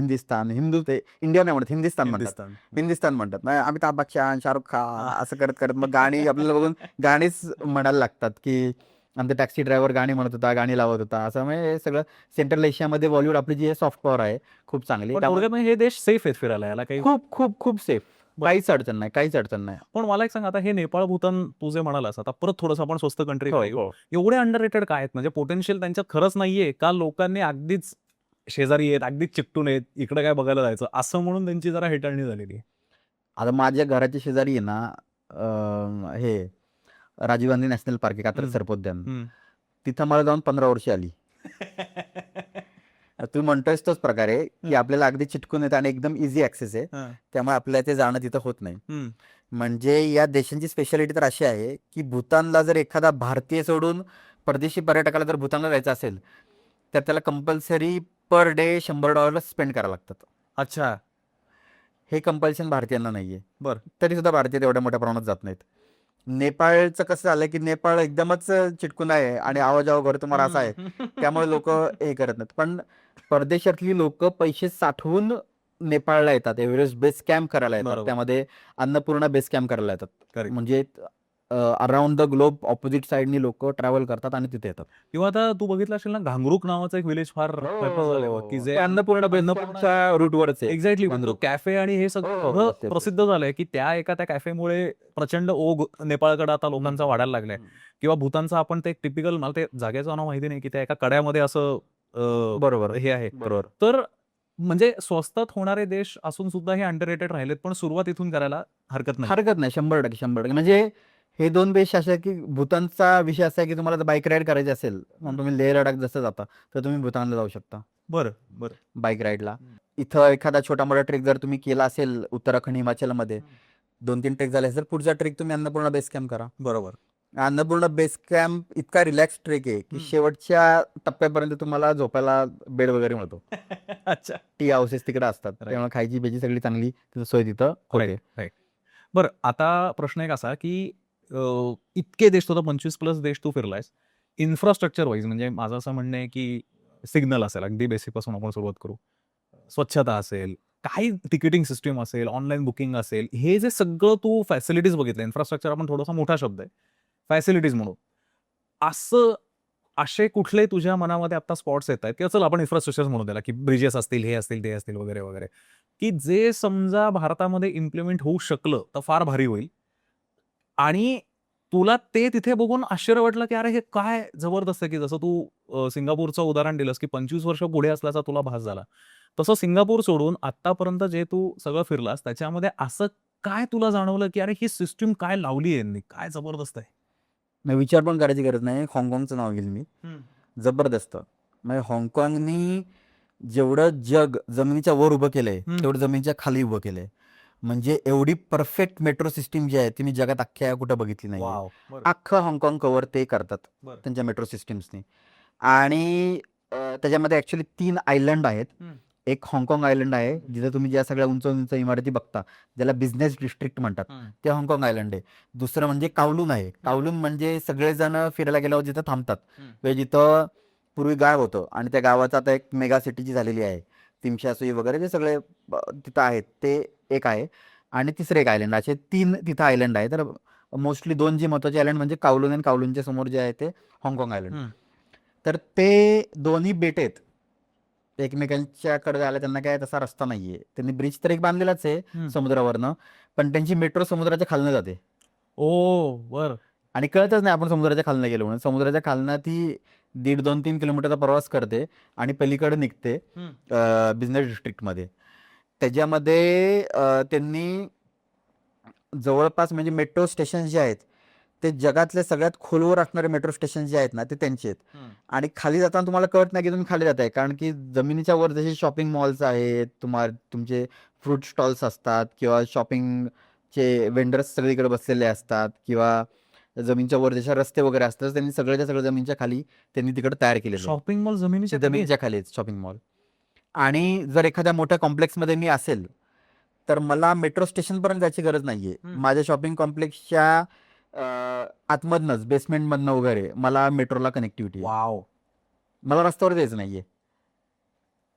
हिंदू ते इंडिया नाही म्हणत, हिंदुस्तान म्हणतात. हिंदुस्तान म्हणतात. नाही, अमिताभ बच्चन, शाहरुख खान असं करत करत मग गाणी आपल्याला बघून गाणीच म्हणायला लागतात, की आमचा टॅक्सी ड्रायव्हर गाणी म्हणत होता, गाणी लावत होता. असं म्हणजे हे सगळं सेंट्रल एशियामध्ये बॉलिवूड आपली जी सॉफ्ट पॉवर आहे खूप चांगली. पण थोडक्यात म्हणजे हे देश सेफ आहेत फिरायला, याला काही. खूप खूप खूप सेफ, काहीच अडचण नाही, काहीच अडचण नाही. पण मला एक सांग, आता हे नेपाळ, भूतान तू जे म्हणालास, आता परत थोडंसं आपण स्वस्त कंट्री हो, एवढे अंडररेटेड काय आहेत? म्हणजे पोटेन्शियल त्यांच्यात खरंच नाहीये का? लोकांनी अगदीच शेजारी आहेत, अगदीच चिकटून आहेत, इकडे काय बघायला जायचं असं म्हणून त्यांची जरा हेटाळणी झालेली आहे. आता माझ्या घराच्या शेजारी आहे ना, हे राजीव गांधी नॅशनल पार्क आहे, कात्रज सर्पोद्यान. तिथं मला जाऊन 15 वर्ष आली. तू म्हणतोयस तोच प्रकार आहे, की आपल्याला अगदी चिटकून येतं आणि एकदम इझी ऍक्सेस आहे. त्यामुळे आपल्याला ते जाणं तिथं होत नाही. म्हणजे या देशांची स्पेशालिटी तर अशी आहे, की भूतानला जर एखादा भारतीय सोडून परदेशी पर्यटकाला जर भूतानला जायचं असेल, तर त्याला कंपल्सरी पर डे $100 स्पेंड करावं लागतात. अच्छा. हे कंपल्शन भारतीयांना नाहीये. बरं. तरी सुद्धा भारतीय तेवढ्या मोठ्या प्रमाणात जात नाहीत. नेपाळचं कसं झालं, की नेपाळ एकदमच चिटकून आहे आणि आवाजाव घर तुम्हाला असा आहे. त्यामुळे लोक हे करत नाहीत. पण परदेशातली लोक पैसे साठवून नेपाळला येतात, एव्हरेस्ट बेस कॅम्प करायला येतात, बरोबर. त्यामध्ये अन्नपूर्णा बेस कॅम्प करायला येतात. Correct. म्हणजे अराउंड द ग्लोब ऑपोजिट साईडनी लोक ट्रॅव्हल करतात आणि तिथे येतात. किंवा आता तू बघितलं असेल ना, घांगरूक नावाचं एक विलेज फार famous झालंय बघ, की जे अन्नपूर्णा रूटवरच आहे. एक्झॅक्टली कॅफे आणि हे सगळं प्रसिद्ध झालंय, की त्या कॅफेमुळे प्रचंड ओघ नेपाळकडे आता लोकांचा वाढायला लागलाय. किंवा भूतानचा आपण ते टिपिकल, मला ते जागेचं नाव माहिती नाही, की त्या एका कड्यामध्ये असं बरोबर हे आहे. बरोबर. तर म्हणजे स्वस्तात होणारे देश असून सुद्धा हे अंडररेटेड राहिलेत, पण सुरुवात इथून करायला हरकत नाही. हरकत नाही, 100%. म्हणजे हे 2 देश असे आहेत, की भूतानचा विषय असा आहे, की तुम्हाला बाईक राईड करायची असेल, मग तुम्ही लेह लडाख जसं जाता, तर तुम्ही भूतानला जाऊ शकता बरं बरं. बाईक राईडला. इथं एखादा छोटा मोठा ट्रेक जर तुम्ही केला असेल उत्तराखंड, हिमाचलमध्ये 2-3 ट्रेक झाले असेल, पुढचा ट्रेक तुम्ही अन्नपूर्णा बेस कॅम्प करा. बरोबर. अन्नपूर्णा बेस कॅम्प इतका रिलॅक्स ट्रेक आहे, की शेवटच्या टप्प्यापर्यंत तुम्हाला झोपायला बेड वगैरे मिळतो. अच्छा. टी हाऊसेस तिकडे असतात, त्यामुळे खायची बेची सगळी चांगली सोय तिथं होते. राईट. बरं, आता प्रश्न एक असा, की इतके देश, तुला 25+ देश तू फिरलायस, इन्फ्रास्ट्रक्चर वाईज म्हणजे माझं असं म्हणणं आहे, की सिग्नल असेल, अगदी बेसिक पासून आपण सुरुवात करू, स्वच्छता असेल, काही तिकिटिंग सिस्टीम असेल, ऑनलाईन बुकिंग असेल, हे जे सगळं तू फॅसिलिटीज बघितलं, इन्फ्रास्ट्रक्चर आपण थोडासा मोठा शब्द आहे, फॅसिलिटीज म्हणून असं, असे कुठले तुझ्या मनामध्ये आता स्पॉट्स येत आहेत, किंवा चल आपण इन्फ्रास्ट्रक्चर म्हणू त्याला, की ब्रिजेस असतील, हे असतील, ते असतील, वगैरे वगैरे, की जे समजा भारतामध्ये इम्प्लिमेंट होऊ शकलं तर फार भारी होईल, आणि तुला ते तिथे बघून आश्चर्य वाटलं, की अरे हे काय जबरदस्त आहे, की जसं तू सिंगापूरचं उदाहरण दिलंस, की 25 वर्ष पुढे असल्याचा तुला भास झाला, तसं सिंगापूर सोडून आतापर्यंत जे तू सगळं फिरलास त्याच्यामध्ये असं काय तुला जाणवलं, की अरे ही सिस्टीम काय लावली आहे यांनी, काय जबरदस्त आहे? नाही, विचार पण करायची गरज नाही. हाँगकाँगचं नाव घेईल मी. जबरदस्त. म्हणजे हाँगकाँगनी जेवढं जग जमिनीच्या वर उभं केलंय, तेवढं जमिनीच्या खाली उभं केलंय. म्हणजे एवढी परफेक्ट मेट्रो सिस्टीम जी आहे ती मी जगात अख्ख्या कुठं बघितली नाही. अख्खं हाँगकाँग कव्हर ते करतात त्यांच्या मेट्रो सिस्टीम्सनी. आणि त्याच्यामध्ये ऍक्च्युली 3 आयलंड आहेत. एक हाँगकाँग आयलंड आहे, जिथे तुम्ही ज्या सगळ्या उंच उंच इमारती बघता, ज्याला बिझनेस डिस्ट्रिक्ट म्हणतात, ते हाँगकाँग आयलंड आहे. दुसरं म्हणजे कावलून आहे. कावलून म्हणजे सगळेजण फिरायला गेल्यावर जिथं थांबतात, जिथं पूर्वी गाव होतं आणि त्या गावाचं आता एक मेगा सिटी जी झालेली आहे, तिमशा सुई वगैरे जे सगळे तिथं आहेत ते एक आहे. आणि तिसरं एक आयलंड, असे 3 तिथं आयलंड आहे. तर मोस्टली 2 जी महत्त्वाची आयलंड म्हणजे कावलून आणि कावलूनच्या समोर जे आहे ते हाँगकाँग आयलंड. हम्म. तर ते दोन्ही बेट आहेत. एकमेकांच्याकडे जायला त्यांना काय तसा रस्ता नाहीये. त्यांनी ब्रिज तर एक बांधलेलाच आहे हम्म. समुद्रावरनं, पण त्यांची मेट्रो समुद्राच्या खालनं जाते. ओ बर. आणि कळतच नाही आपण समुद्राच्या खालनं गेलो म्हणून. समुद्राच्या खालनं ती 1.5-2-3 किलोमीटरचा प्रवास करते आणि पलीकडे निघते बिझनेस डिस्ट्रिक्टमध्ये. त्याच्यामध्ये त्यांनी जवळपास म्हणजे मेट्रो स्टेशन जे आहेत ते जगातले सगळ्यात खोलवर असणारे मेट्रो स्टेशन जे आहेत ना ते त्यांचे आहेत. आणि खाली जाताना तुम्हाला कळत नाही की तुम्ही खाली जाताय, कारण की जमिनीच्या वर जसे शॉपिंग मॉल्स आहेत, तुमचे फ्रूट स्टॉल्स असतात किंवा शॉपिंगचे वेंडर्स सगळीकडे बसलेले असतात, किंवा जमिनीच्या वर जसे रस्ते वगैरे असतात, त्यांनी सगळ्याच्या सगळं जमिनीच्या खाली त्यांनी तिकडे तयार केलेलं आहे. शॉपिंग मॉल जमिनीच्या ते खाली? जमिनीच्या खाली आहेत शॉपिंग मॉल. आणि जर एखाद्या मोठ्या कॉम्प्लेक्समध्ये मी असेल तर मला मेट्रो स्टेशनपर्यंत जायची गरज नाहीये. माझ्या शॉपिंग कॉम्प्लेक्सच्या आतमधनंच बेसमेंटमधनं वगैरे मला मेट्रोला कनेक्टिव्हिटी आहे. वाव. मला रस्त्यावर जायचं नाहीये.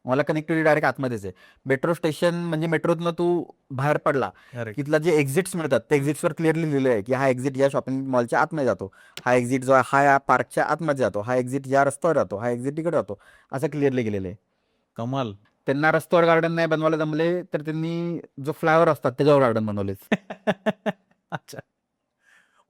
मला कनेक्टिव्हिटी डायरेक्ट आतमध्येच आहे. मेट्रो स्टेशन म्हणजे मेट्रोतनं तू बाहेर पडला Correct. तिथला जे एक्झिट्स मिळतात त्या एक्झिट्सवर क्लिअरली लिहिलं आहे की हा एक्झिट या शॉपिंग मॉलच्या आतमध्ये जातो, हा एक्झिट जो आहे हा या पार्कच्या आतमध्ये जातो, हा एक्झिट या रस्त्यावर जातो, हा एक्झिट इकडे जातो, असं क्लिअरली गेलेलं आहे. कमाल. त्यांना रस्त्यावर गार्डन नाही बनवायला जमले तर त्यांनी जो फ्लायओव्हर असतात त्याच्यावर गार्डन बनवलेच. अच्छा.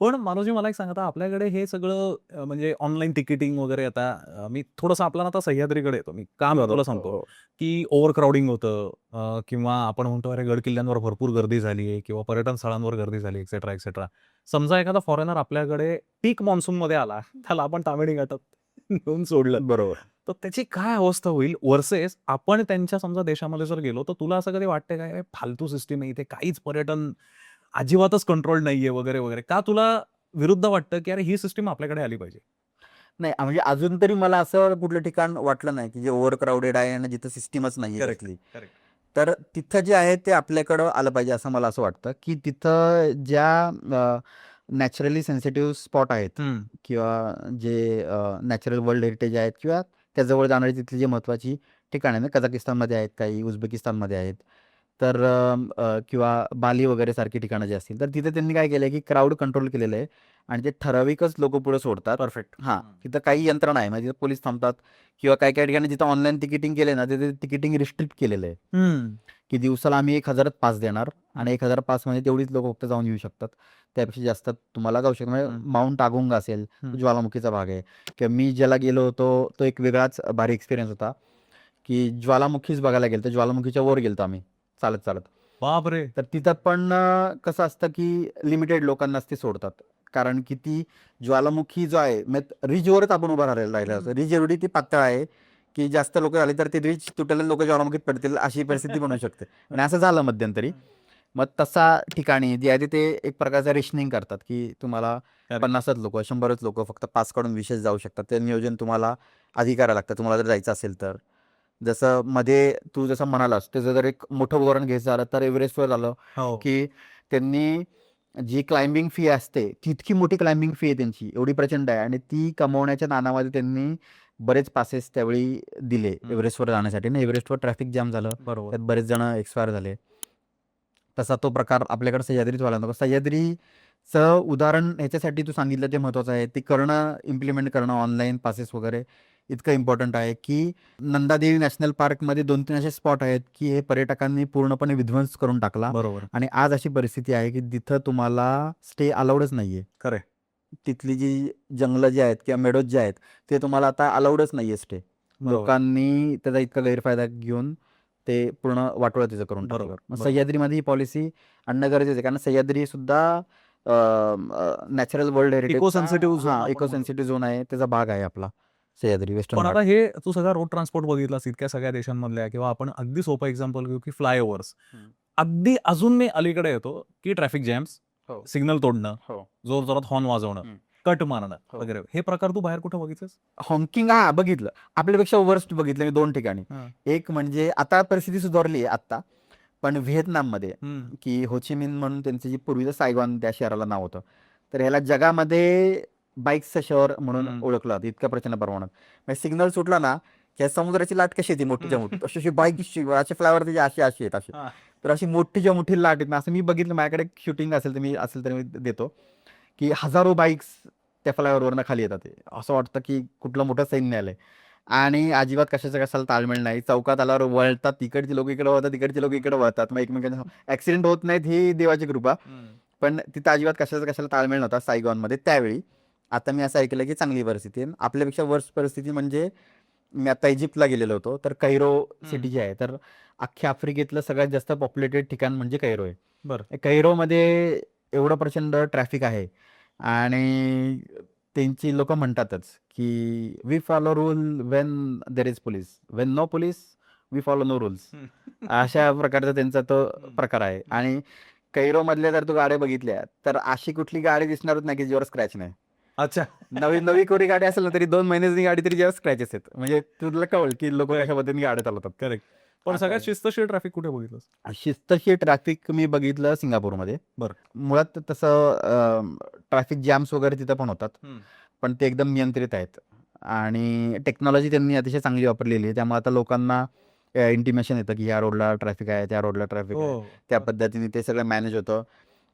पण मानवजी मला एक सांगा, आता आपल्याकडे हे सगळं म्हणजे ऑनलाईन तिकिटिंग वगैरे, आता मी थोडंसं आपल्याला आता सह्याद्रीकडे येतो. मी का मी तुला सांगतो की ओव्हर क्राऊडिंग होतं, किंवा आपण म्हणतो अरे गड किल्ल्यांवर भरपूर गर्दी झाली आहे किंवा पर्यटन स्थळांवर गर्दी झाली, एक्सेट्रा एक्सेट्रा. समजा एखादा फॉरेनर आपल्याकडे पीक मध्ये आला, त्याला आपण तामिळी घाटात घेऊन सोडलं, बरोबर. तर त्याची काय अवस्था होईल वर्सेस आपण त्यांच्या समजा देशामध्ये जर गेलो, तर तुला असं कधी वाटतंय काय फालतू सिस्टीम आहे इथे, काहीच पर्यटन अजिबातच कंट्रोल नाहीये वगैरे वगैरे, का तुला विरुद्ध वाटतं की अरे ही सिस्टीम आपल्याकडे आली पाहिजे? नाही म्हणजे अजून तरी मला असं कुठलं ठिकाण वाटलं नाही की जे ओव्हर क्राऊडेड आहे आणि जिथं सिस्टीमच नाही आहे कसली. तर तिथं जे आहे ते आपल्याकडं आलं पाहिजे असं मला असं वाटतं की तिथं ज्या नॅचरली सेन्सिटिव्ह स्पॉट आहेत किंवा जे नॅचरल वर्ल्ड हेरिटेज आहेत किंवा त्याजवळ जाणारी तिथली जी महत्त्वाची ठिकाणं आहेत, कझाकिस्तानमध्ये आहेत, काही उझबेकिस्तानमध्ये आहेत, तर किंवा बाली वगैरे सारखी ठिकाणं जी असतील तर तिथे त्यांनी काय केलं आहे की क्राऊड कंट्रोल केलेलं आहे आणि ते ठराविकच लोक पुढे सोडतात. परफेक्ट. हां, तिथं काही यंत्रणा आहे म्हणजे पोलीस थांबतात किंवा काही काही ठिकाणी जिथं ऑनलाईन तिकिटिंग केले ना तिथे तिकिटिंग रिस्ट्रिक्ट केलेलं आहे की दिवसाला आम्ही 1,000 पास देणार आणि 1,000 पास म्हणजे तेवढीच लोक फक्त जाऊन येऊ शकतात, त्यापेक्षा जास्त तुम्हाला जाऊ शकतात. म्हणजे माउंट आगुंग असेल, तो ज्वालामुखीचा भाग आहे, किंवा मी ज्याला गेलो होतो तो एक वेगळाच भारी एक्सपिरियन्स होता की ज्वालामुखीच बघायला गेलो, तर ज्वालामुखीच्या वर गेलो आम्ही चालत चालत. बापरे. तर तिथं पण कसं असतं की लिमिटेड लोकांनाच ते सोडतात, कारण की ती ज्वालामुखी जो आहे रिजवरच आपण उभं राहिला असतो. रिज एवढी ती पातळ आहे की जास्त लोक झाले तर ते रिज तुटलेले लोक ज्वालामुखीत पडतील अशी परिस्थिती बनू शकते. आणि असं झालं मध्यंतरी. मग तसा ठिकाणी जे आहे ते एक प्रकारचं रेशनिंग करतात की तुम्हाला 50च लोक 100च लोक फक्त पास काढून विशेष जाऊ शकतात. ते नियोजन तुम्हाला आधी करायला लागतं तुम्हाला जर जायचं असेल तर. जसं मध्ये तू जसं म्हणालास त्याचं जर एक मोठं उदाहरण घ्यायचं झालं तर एव्हरेस्टवर झालं की त्यांनी जी क्लाइम्बिंग फी असते ती इतकी मोठी क्लाइम्बिंग फी आहे त्यांची, एवढी प्रचंड आहे, आणि ती कमवण्याच्या नादामध्ये त्यांनी बरेच पासेस त्यावेळी दिले एव्हरेस्टवर जाण्यासाठी. आणि एव्हरेस्टवर ट्रॅफिक जाम झालं, बरोबर. त्यात बरेच जण एक्सपायर झाले. तसा तो प्रकार आपल्याकडे सह्याद्रीत व्हायला नको. सह्याद्रीचं उदाहरण ह्याच्यासाठी तू सांगितलं ते महत्त्वाचं आहे. ते करणं, इम्प्लिमेंट करणं ऑनलाईन पासेस वगैरे इतकं इम्पॉर्टंट आहे की नंदादेवी नॅशनल पार्कमध्ये 2-3 असे स्पॉट आहेत की हे पर्यटकांनी पूर्णपणे विध्वंस करून टाकला. बरोबर. आणि आज अशी परिस्थिती आहे की तिथं तुम्हाला स्टे अलाउडच नाहीये. खरंय. तिथली जी जंगलं जी आहेत किंवा मेडोज जे आहेत ते तुम्हाला आता अलाउडच नाहीये स्टे. लोकांनी त्याचा इतका गैरफायदा घेऊन ते पूर्ण वाटोळं त्याचं करून टाकलं. बरोबर. मग सह्याद्रीमध्ये ही पॉलिसी आणणं गरजेचं आहे, कारण सह्याद्री सुद्धा natural world heritage eco sensitive zone आपण इको सेन्सिटिव्ह झोन आहे, त्याचा भाग आहे आपला सह्याद्री वेस्टर्न पण घाट. आता हे तू सगळा रोड ट्रान्सपोर्ट बघितलास इतक्या सगळ्या देशांमधल्या, किंवा आपण अगदी सोपं एक्झाम्पल घेऊ की फ्लायओव्हर्स. अगदी अजून मी अलीकडे येतो की ट्रॅफिक जॅम्स, सिग्नल तोडणं, जोर जोरात हॉर्न वाजवणं, कट मारणं वगैरे, हे प्रकार तू बाहेर कुठं बघितलंस? हॉकिंग बघितलं, आपल्यापेक्षा वर्स्ट बघितलं मी 2 ठिकाणी. एक म्हणजे आता परिस्थिती सुधारली आहे आत्ता, पण व्हिएतनाममध्ये की होचिमिन म्हणून त्यांचं जी पूर्वीचं सायगॉन त्या शहराला नाव होतं, तर ह्याला जगामध्ये बाईक्सचं शहर म्हणून ओळखलं जातं इतक्या प्रचंड प्रमाणात. म्हणजे सिग्नल सुटला ना की समुद्राची लाट कशी येते मोठीच्या मोठी, अशी अशी बाईक असे फ्लायवर त्याचे असे असे आहेत असे. हा. तर अशी मोठीच्या मोठी लाट येत, असं मी बघितलं. माझ्याकडे शूटिंग असेल तर मी देतो, की हजारो बाईक्स त्या फ्लायओव्हरवरनं खाली येतात. ते असं वाटतं की कुठलं मोठं सैन्य आलंय. आणि अजिबात कशाचा कशाला ताळमेळ नाही. चौकात आल्यावर वळतात, तिकडची लोक इकडे वळतात, तिकडची लोक इकडे वळतात. मग एकमेकांना ऍक्सिडेंट होत नाहीत, ही देवाची कृपा. पण तिथं अजिबात कशाचा कशाला ताळमेळ नव्हता सायगॉनमध्ये त्यावेळी. आता मी असं ऐकलं की चांगली परिस्थिती आहे. आपल्यापेक्षा वर्स्ट परिस्थिती म्हणजे, मी आता इजिप्तला गेलेलो होतो, तर कैरो सिटी जी आहे, तर अख्ख्या आफ्रिकेतलं सगळ्यात जास्त पॉप्युलेटेड ठिकाण म्हणजे कैरो आहे. बरं. कैरोमध्ये एवढं प्रचंड ट्रॅफिक आहे, आणि त्यांची लोक म्हणतातच की we follow rule when there is police, when no police we follow no rules. अशा प्रकारचा त्यांचा तो प्रकार आहे. आणि कैरोमधल्या जर तू गाड्या बघितल्या तर अशी कुठली गाडी दिसणारच नाही की ज्यावर स्क्रॅच नाही. अच्छा. नवी नवी कोरी गाडी असेल ना तरी 2 महिन्याची गाडी तरी ज्यावर स्क्रॅचेस आहेत, म्हणजे तुला कळलं की लोक Correct. कशा पद्धतीने गाड्या चालवतात. करेक्ट. पण असं सगळ्यात आहे. शिस्तशीर ट्रॅफिक कुठे बघितलं? शिस्तशीर ट्रॅफिक मी बघितलं सिंगापूरमध्ये. बरं. मुळात तसं ट्रॅफिक जॅम्स वगैरे तिथं पण होतात, पण ते एकदम नियंत्रित आहेत. आणि टेक्नॉलॉजी त्यांनी अतिशय चांगली वापरलेली आहे. त्यामुळे आता लोकांना इंटिमेशन येतं की या रोडला ट्रॅफिक आहे, त्या रोडला ट्रॅफिक आहे. हो. त्या पद्धतीने ते सगळं मॅनेज होतं.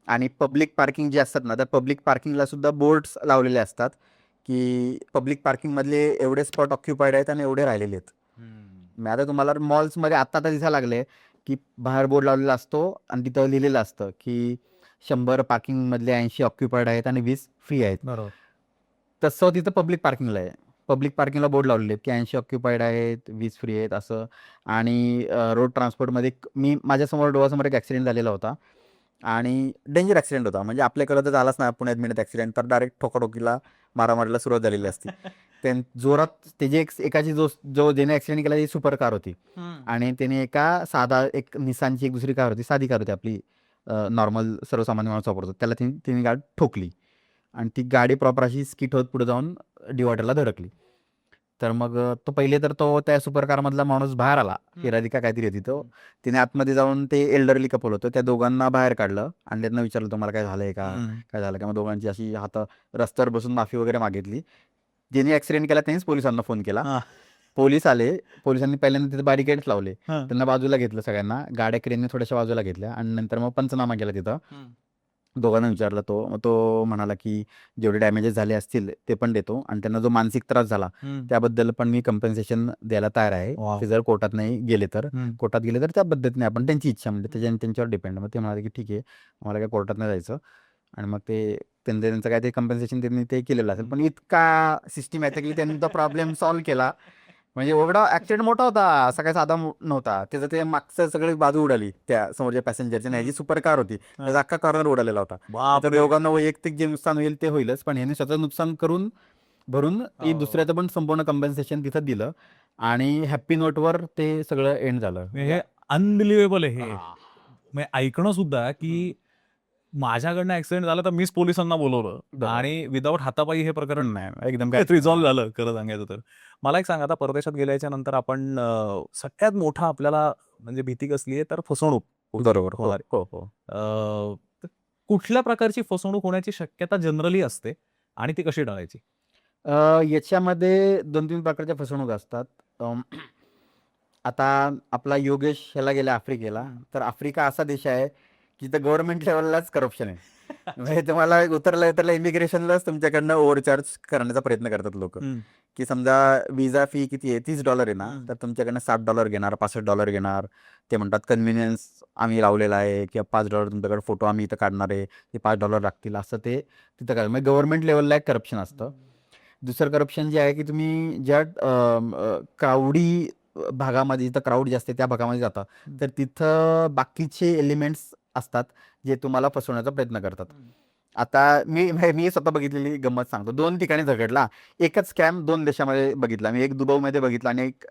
आणि पब्लिक पार्किंग जे असतात ना, तर पब्लिक पार्किंगला सुद्धा बोर्ड्स लावलेले असतात की पब्लिक पार्किंगमधले एवढे स्पॉट ऑक्युपाईड आहेत आणि एवढे राहिलेले आहेत. मी आता तुम्हाला मॉल्समध्ये आता दिसायला लागले की बाहेर बोर्ड लावलेला असतो आणि तिथं लिहिलेलं असतं की 100 पार्किंगमधले 80 ऑक्युपाईड आहेत आणि 20 फ्री आहेत. बरोबर. तसं तिथं पब्लिक पार्किंगला आहे. पब्लिक पार्किंगला बोर्ड लावलेले आहेत की 80 ऑक्युपाईड आहेत, 20 फ्री आहेत असं. आणि रोड ट्रान्सपोर्टमध्ये माझ्यासमोर डोळ्यासमोर एक ॲक्सिडेंट झालेला होता, आणि डेंजर ॲक्सिडेंट होता. म्हणजे आपल्याकडं तर झालाच नाही पुण्यात मिनिट ॲक्सिडेंट, तर डायरेक्ट ठोकाठोकीला मारामारीला सुरुवात झालेली असती. जोरात त्याची एकाची जो ज्याने ॲक्सिडेंट केला ती सुपर कार होती, आणि त्याने साधा एक निसानची एक दुसरी कार होती, साधी कार होती आपली, नॉर्मल सर्वसामान्य माणूस वापरतो, त्याला तिने गाडी ठोकली. आणि ती गाडी प्रॉपर अशी स्किट होत पुढे जाऊन डिवायडरला धडकली. तर मग तो त्या सुपर कारमधला माणूस बाहेर आला, हिराधिका काहीतरी होती तो. तिने आतमध्ये जाऊन ते एल्डरली कपल होतं, त्या दोघांना बाहेर काढलं आणि त्यांना विचारलं तुम्हाला काय झालंय का, काय झालं का. मग दोघांची अशी हात रस्त्यावर बसून माफी वगैरे मागितली. ज्यांनी ॲक्सिडेंट केला त्यांनीच पोलिसांना फोन केला. पोलीस आले. पोलिसांनी पहिल्यांदा तिथे बॅरिकेड्स लावले, त्यांना बाजूला घेतलं सगळ्यांना, गाड्या क्रेनने थोड्याशा बाजूला घेतल्या, आणि नंतर मग पंचनामा केला तिथं. दोघांना विचारलं. मग तो म्हणाला की जेवढे डॅमेजेस झाले असतील ते पण देतो, आणि त्यांना जो मानसिक त्रास झाला त्याबद्दल पण मी कम्पेन्सेशन द्यायला तयार आहे. Wow. ते जर कोर्टात गेले तर त्या पद्धतीने आपण, त्यांची इच्छा म्हणजे त्यांच्यावर डिपेंड. मग ते म्हणाले की ठीक आहे, आम्हाला काय कोर्टात नाही जायचं. आणि मग त्यांचं काय ते कम्पेन्सेशन त्यांनी ते केलेलं असेल. पण इतका सिस्टमॅटिकली त्यांनी तो प्रॉब्लेम सॉल्व्ह केला. म्हणजे एवढा ऍक्सिडेंट मोठा होता, असा काही साधा नव्हता. त्याचं ते मागचं सगळी बाजू उडाली त्या समोरच्या पॅसेंजरची. नाही, जी सुपर कार होती त्याचा अख्खा कॉर्नर उडालेला होता. तर दोघांना वैयक्तिक जे नुकसान होईल ते होईलच, पण ह्यांनी स्वतः नुकसान भरून दुसऱ्याचं पण संपूर्ण कम्पेन्सेशन तिथं दिलं, आणि हॅप्पी नोटवर ते सगळं एंड झालं. हे अनबिलिव्हेबल आहे हे. म्हणजे ऐकणं सुद्धा की माझ्याकडनं ऍक्सिडेंट झाला तर मीच पोलिसांना बोलवलं आणि विदाऊट हातापायी हे प्रकरण नाही एकदम रिझॉल्व्ह झालं, खरं सांगायचं तर. मला एक सांग, आता परदेशात गेल्याच्या नंतर आपण सगळ्यात मोठा आपल्याला म्हणजे भीती कसली आहे तर फसवणूक. बरोबर. होणार हो हो. तर कुठल्या प्रकारची फसवणूक होण्याची शक्यता जनरली असते आणि ती कशी टाळायची? याच्यामध्ये 2-3 प्रकारच्या फसवणूक असतात. आता आपला योगेश ह्याला गेला आफ्रिकेला, तर आफ्रिका असा देश आहे की तिथं गव्हर्नमेंट लेवललाच करप्शन आहे. म्हणजे तुम्हाला उतरला इमिग्रेशनलाच तुमच्याकडनं ओव्हरचार्ज करण्याचा प्रयत्न करतात लोक. की समजा विजा फी किती आहे, $30 आहे ना, तर तुमच्याकडनं $60 घेणार, $65 घेणार. ते म्हणतात कन्व्हिनियन्स आम्ही लावलेला आहे, किंवा $5 तुमच्याकडे फोटो आम्ही इथं काढणार आहे, ते $5 लागतील, असं ते तिथं काय. म्हणजे गव्हर्नमेंट लेवलला एक करप्शन असतं. दुसरं करप्शन जे आहे की तुम्ही ज्या क्राऊडी भागामध्ये, जिथं क्राऊड जास्त आहे त्या भागामध्ये जाता, तर तिथं बाकीचे एलिमेंट्स असतात जे तुम्हाला फसवण्याचा प्रयत्न करतात. आता मी स्वतः बघितलेली गंमत सांगतो. 2 ठिकाणी झगडला. एकच स्कॅम 2 देशामध्ये बघितला मी. एक दुबईमध्ये बघितला आणि एक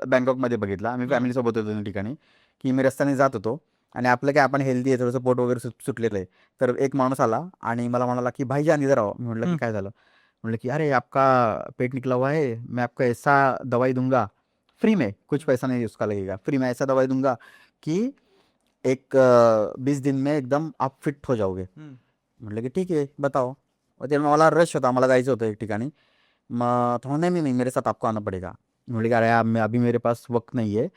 बँकॉकमध्ये बघितला. आम्ही फॅमिलीसोबत होतो दोन्ही ठिकाणी. की मी रस्त्याने जात होतो आणि आपलं काय, आपण हेल्दी आहे, थोडंसं पोट वगैरे सुटलेलं आहे. तर एक माणूस आला आणि मला म्हणाला की भाईजान इधर आओ. मी म्हटलं की काय झालं. म्हटलं की अरे आपका पेट निकला हुआ है, मैं आपको ऐसा दवाई दूंगा फ्री में, कुछ पैसा नहीं उसका लगेगा, फ्री में ऐसा दवाई दूंगा कि एक 20 दिन में एकदम आप फिट हो जाओगे. म्हटलं की ठीक आहे बताओ. मग ते मला रश होता, मला जायचं होतं एक ठिकाणी. मग तो नाही नाही मेरे साथ आपको आना पडेगा. बोले अरे अभी मेरे पास वक्त नहीं है,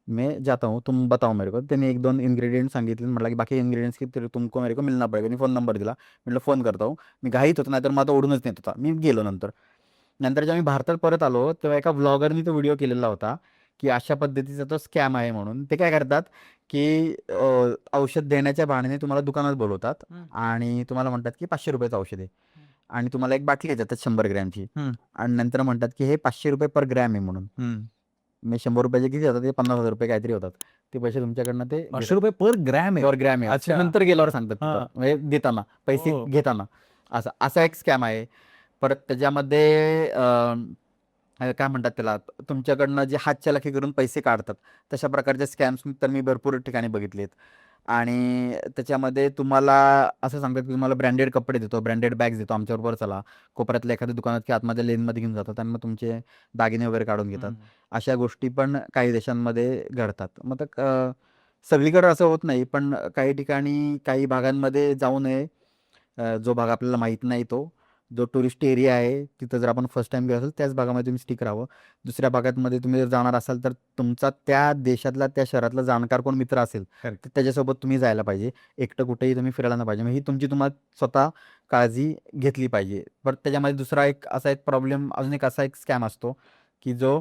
मैं जाता हूँ, तुम बताओ मेरे को. त्यांनी 1-2 इन्ग्रेडियंट सांगितले. म्हटलं की बाकी इन्ग्रेडियंट्स की तेरे तुमको मेरे को मिलना पडेगा. त्यांनी फोन नंबर दिला. म्हटलं फोन करता हूँ. मी घाईत होतो, नाहीतर माझा ओढूनच नेत होता. मी गेलो नंतर. नंतर जेव्हा मी भारतात परत आलो, तेव्हा एका व्लॉगरनी तो व्हिडिओ केलेला होता, की अशा पद्धतीचा तो स्कॅम आहे म्हणून. ते काय करतात, की औषध देण्याच्या बहाण्याने तुम्हाला दुकानात बोलवतात आणि तुम्हाला म्हणतात, की ₹500 औषध आहे आणि तुम्हाला एक बाटली देतात 100 ग्रॅमची आणि नंतर म्हणतात, की हे ₹500 पर ग्रॅम आहे म्हणून. मी ₹100 किती होतात, ते ₹50,000 काहीतरी होतात. ते पैसे तुमच्याकडनं ते घेतात. ₹500 पर ग्रॅम आहे. पर ग्रॅम आहे. अच्छा. नंतर गेल्यावर सांगतात हां. तिथं, म्हणजे देताना, पैसे हो. घेताना. असा असा एक स्कॅम आहे. परत त्याच्यामध्ये काय म्हणतात त्याला, तुमच्याकडनं जे हातचलाखी करून पैसे काढतात, तशा प्रकारचे स्कॅम्स तर मी भरपूर ठिकाणी बघितलेत. आणि त्याच्यामध्ये तुम्हाला असं सांगतात, की तुम्हाला ब्रँडेड कपडे देतो, ब्रँडेड बॅग्स देतो, आमच्याबरोबर चला. कोपऱ्यातल्या एखाद्या दुकानात की आतमधल्या लेनमध्ये घेऊन जातात आणि मग तुमचे दागिने वगैरे काढून घेतात. अशा गोष्टी पण काही देशांमध्ये घडतात. मग सगळीकडे असं होत नाही, पण काही ठिकाणी, काही भागांमध्ये जाऊ नये. जो भाग आपल्याला माहीत नाही तो, जो टुरिस्ट एरिया आहे, तिथं जर आपण फर्स्ट टाईम गेलो असेल, त्याच भागामध्ये तुम्ही स्टिक राहावं. दुसऱ्या भागांमध्ये तुम्ही जर जाणार असाल, तर तुमचा त्या देशातला, त्या शहरातला जाणकार कोण मित्र असेल, Correct. तर त्याच्यासोबत तुम्ही जायला पाहिजे. एकटं कुठेही तुम्ही फिरायला नाही पाहिजे. मग ही तुमची तुम्हाला स्वतः काळजी घेतली पाहिजे. परत त्याच्यामध्ये दुसरा एक असा एक प्रॉब्लेम, अजून एक असा एक स्कॅम असतो, की जो